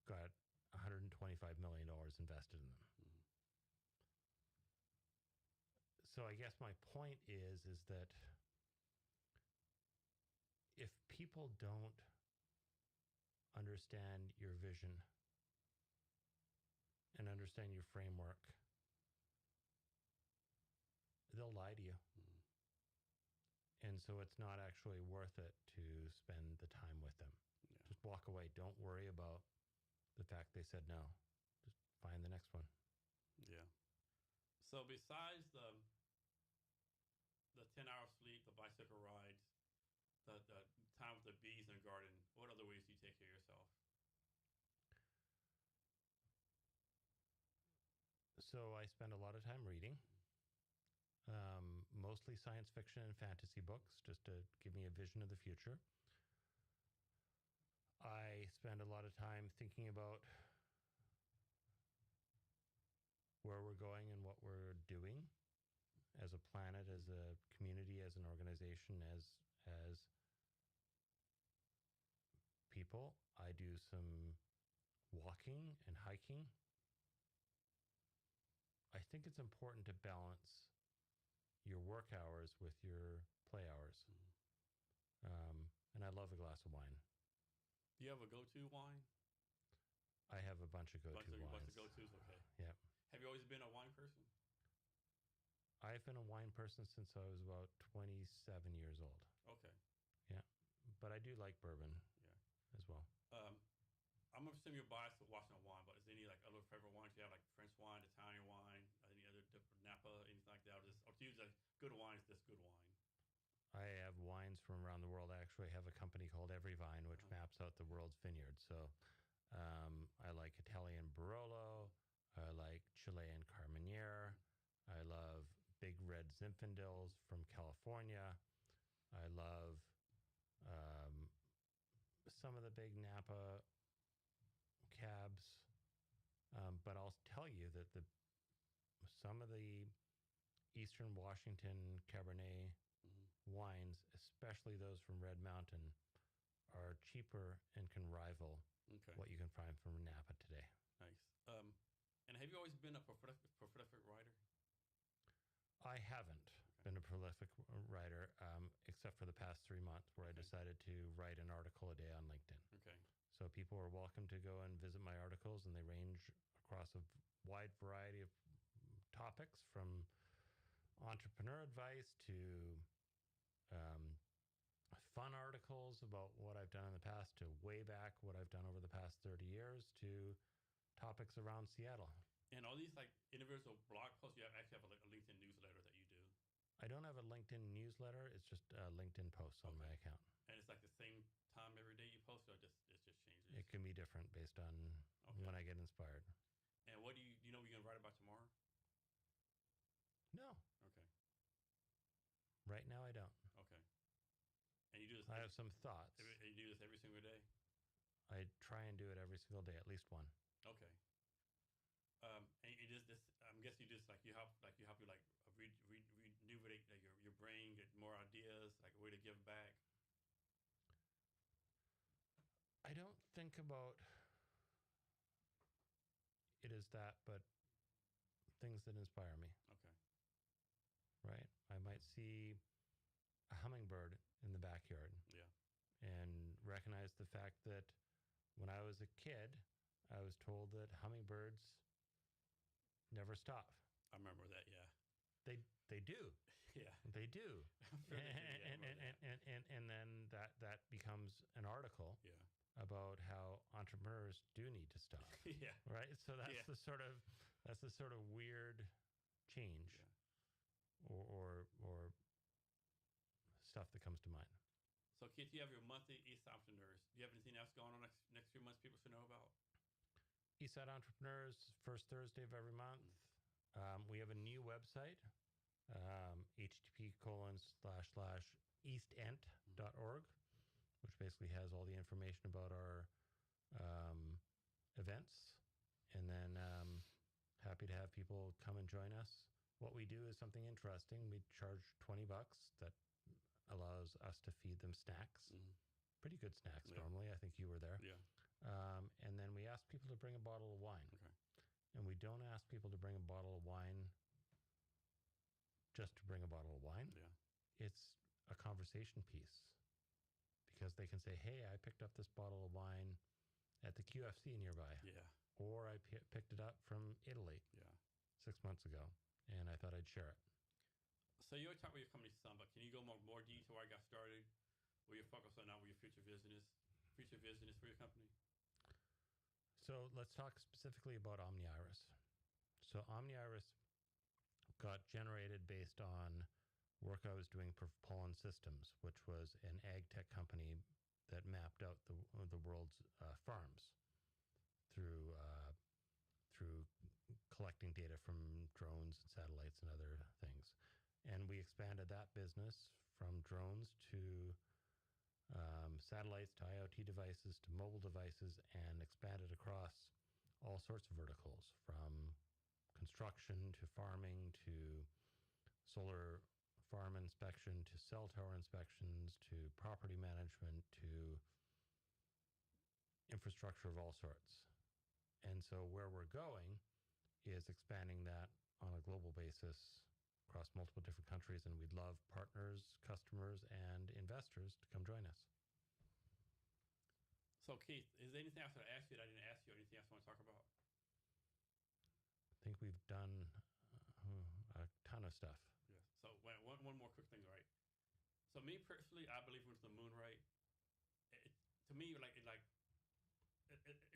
got $125 million invested in them. Mm-hmm. So I guess my point is that if people don't understand your vision and understand your framework, they'll lie to you. Mm-hmm. And so it's not actually worth it to spend the time with them. Yeah. Just walk away. Don't worry about the fact they said no. Just find the next one. Yeah. So besides the 10-hour sleep, the bicycle rides, the time with the bees in the garden, what other ways do you take care of yourself? So I spend a lot of time reading, mostly science fiction and fantasy books, just to give me a vision of the future. I spend a lot of time thinking about where we're going and what we're doing as a planet, as a community, as an organization, as people. I do some walking and hiking. I think it's important to balance your work hours with your play hours. Mm-hmm. And I love a glass of wine. Do you have a go-to wine? I have a bunch of go-to wines. A bunch of go-tos, okay. Yeah. Have you always been a wine person? I've been a wine person since I was about 27 years old. Okay. Yeah. But I do like bourbon as well. I'm assuming you're biased to watching wine, but is there any like other favorite wines you have, like French wine, Italian wine, any other different Napa, anything like that? Or to use like good wine is this good wine? I have wines from around the world. I actually have a company called Every Vine, which maps out the world's vineyard. So I like Italian Barolo. I like Chilean Carmenere. I love Big Red Zinfandels from California. I love some of the big Napa cabs. But I'll tell you that some of the Eastern Washington Cabernet wines, especially those from Red Mountain, are cheaper and can rival what you can find from Napa today. Nice. And have you always been a prolific writer? I haven't been a prolific writer, except for the past 3 months where I decided to write an article a day on LinkedIn. Okay. So people are welcome to go and visit my articles, and they range across a wide variety of topics, from entrepreneur advice to fun articles about what I've done in the past, to way back what I've done over the past 30 years, to topics around Seattle. And all these like interviews or blog posts, you actually have a LinkedIn newsletter that you do? I don't have a LinkedIn newsletter. It's just LinkedIn posts on my account. And it's like the same time every day you post, or it just changes? It can be different based on when I get inspired. And what do you know what you're going to write about tomorrow? No. Okay. Right now I don't. Okay. And you do the I have some thoughts. You do this every single day? I try and do it every single day, at least one. Okay. And you just this, I'm guessing you just like you help you like rejuvenate like your brain, get more ideas, like a way to give back. I don't think about it as that, but things that inspire me. Okay. Right? I might see a hummingbird in the backyard. Yeah. And recognize the fact that when I was a kid, I was told that hummingbirds never stop. I remember that. Yeah. They do. Yeah. They do. And then that becomes an article. Yeah. About how entrepreneurs do need to stop. Yeah. Right. So that's the sort of weird change, or stuff that comes to mind. So, Keith, you have your monthly East Entrepreneurs. Do you have anything else going on next few months people should know about? Eastside Entrepreneurs, first Thursday of every month. We have a new website, http://eastent.org, which basically has all the information about our events. And then happy to have people come and join us. What we do is something interesting. We charge $20. That allows us to feed them snacks. Pretty good snacks normally. I think you were there. Yeah. And then we ask people to bring a bottle of wine. Okay. And we don't ask people to bring a bottle of wine just to bring a bottle of wine. Yeah. It's a conversation piece. Because they can say, hey, I picked up this bottle of wine at the QFC nearby. Yeah. Or I picked it up from Italy 6 months ago, and I thought I'd share it. So you always talk about your company some, but can you go more detail where I got started, where you're focused on now, where your future vision is for your company? So let's talk specifically about OmniIris. So OmniIris got generated based on work I was doing for Pollen Systems, which was an ag tech company that mapped out the world's farms through collecting data from drones and satellites and other things. And we expanded that business from drones to satellites to IoT devices to mobile devices, and expanded across all sorts of verticals, from construction to farming to solar farm inspection to cell tower inspections to property management to infrastructure of all sorts. And so where we're going is expanding that on a global basis across multiple different countries, and we'd love partners, customers, and investors to come join us. So, Keith, is there anything else I asked you that I didn't ask you, or anything else you want to talk about? I think we've done a ton of stuff. Yeah. So, one more quick thing, right? So, me personally, I believe we went to the moon, right? To me, if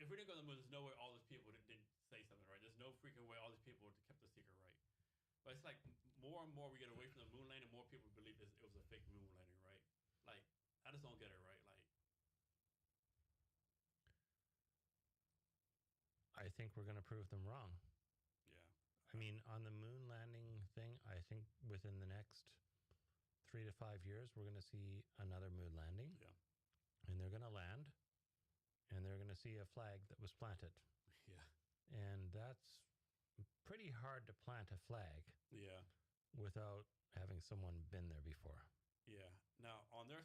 we didn't go to the moon, there's no way all these people didn't say something, right? There's no freaking way all these people kept the secret, right? But it's like more and more we get away from the moon landing, more people believe it was a fake moon landing, right? Like, I just don't get it, right? Like, I think we're going to prove them wrong. Yeah. I mean, on the moon landing thing, I think within the next 3 to 5 years, we're going to see another moon landing. Yeah. And they're going to land, and they're going to see a flag that was planted. Yeah. And that's pretty hard to plant a flag. Yeah. Without having someone been there before. Yeah. Now on the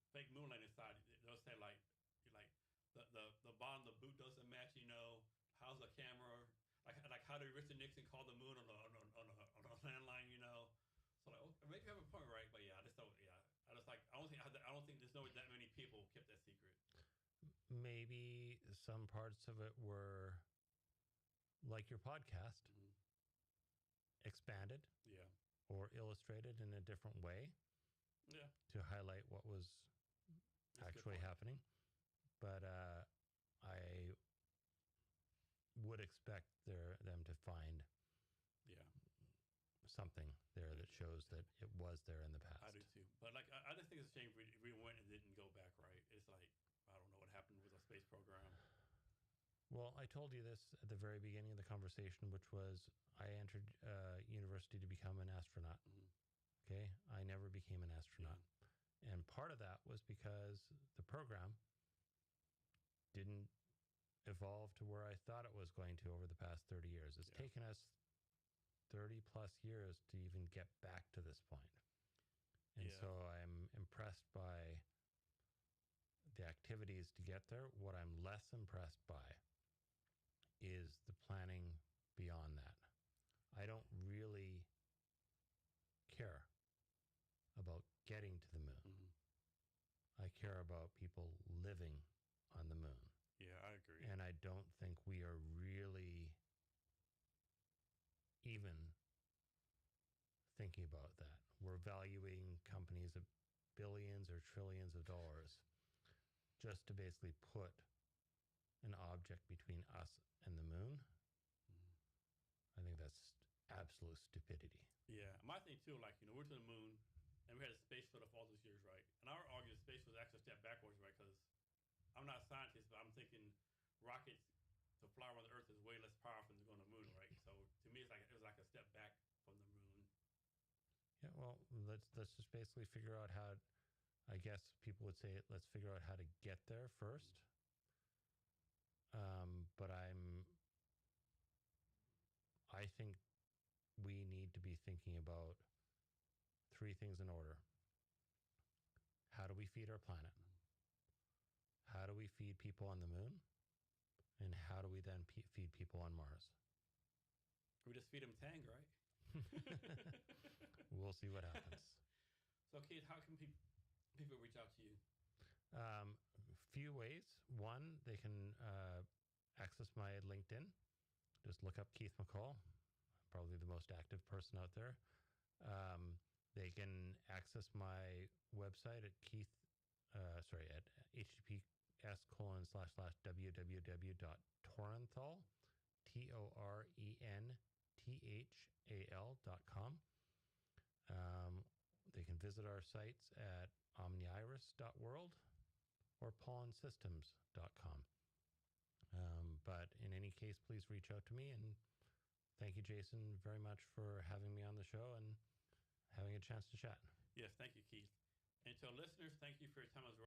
fake moon landing side, they'll say like the bottom of the boot doesn't match. How's the camera? Like how did Richard Nixon call the moon on a landline? So like, okay, maybe you have a point, right? But yeah, I just don't. Yeah, I don't think there's that many people kept that secret. Maybe some parts of it were like your podcast. Expanded, or illustrated in a different way, to highlight what was actually happening. But I would expect them to find something there that shows that it was there in the past. I do too. But like, I just think it's a shame we went and didn't go back, right? It's like, I don't know what happened with the space program. Well, I told you this at the very beginning of the conversation, which was I entered university to become an astronaut. Okay? I never became an astronaut. And part of that was because the program didn't evolve to where I thought it was going to over the past 30 years. It's taken us 30 plus years to even get back to this point. And so I'm impressed by the activities to get there. What I'm less impressed by is the planning beyond that. I don't really care about getting to the moon. I care about people living on the moon. Yeah, I agree. And I don't think we are really even thinking about that. We're valuing companies at billions or trillions of dollars just to basically put an object between us and the moon. I think that's absolute stupidity. Yeah, my thing too, like, we're to the moon, and we had a space shuttle for all those years, right? And I would argue space was actually a step backwards, right? Because I'm not a scientist, but I'm thinking rockets to fly around the Earth is way less powerful than going to the moon, right? So to me, it was like a step back from the moon. Yeah, well, let's just basically figure out how. I guess people would say, let's figure out how to get there first. But I think we need to be thinking about three things in order. How do we feed our planet? How do we feed people on the moon? And how do we then feed people on Mars? We just feed them Tang, right? We'll see what happens. So, Keith, how can people reach out to you? Few ways. One, they can access my LinkedIn. Just look up Keith McCall, probably the most active person out there. They can access my website at at https://www.torenthal, TORENTHAL.com. They can visit our sites at omniiris.world or pollensystems.com. But in any case, please reach out to me. And thank you, Jason, very much for having me on the show and having a chance to chat. Yes, thank you, Keith. And to our listeners, thank you for your time as well.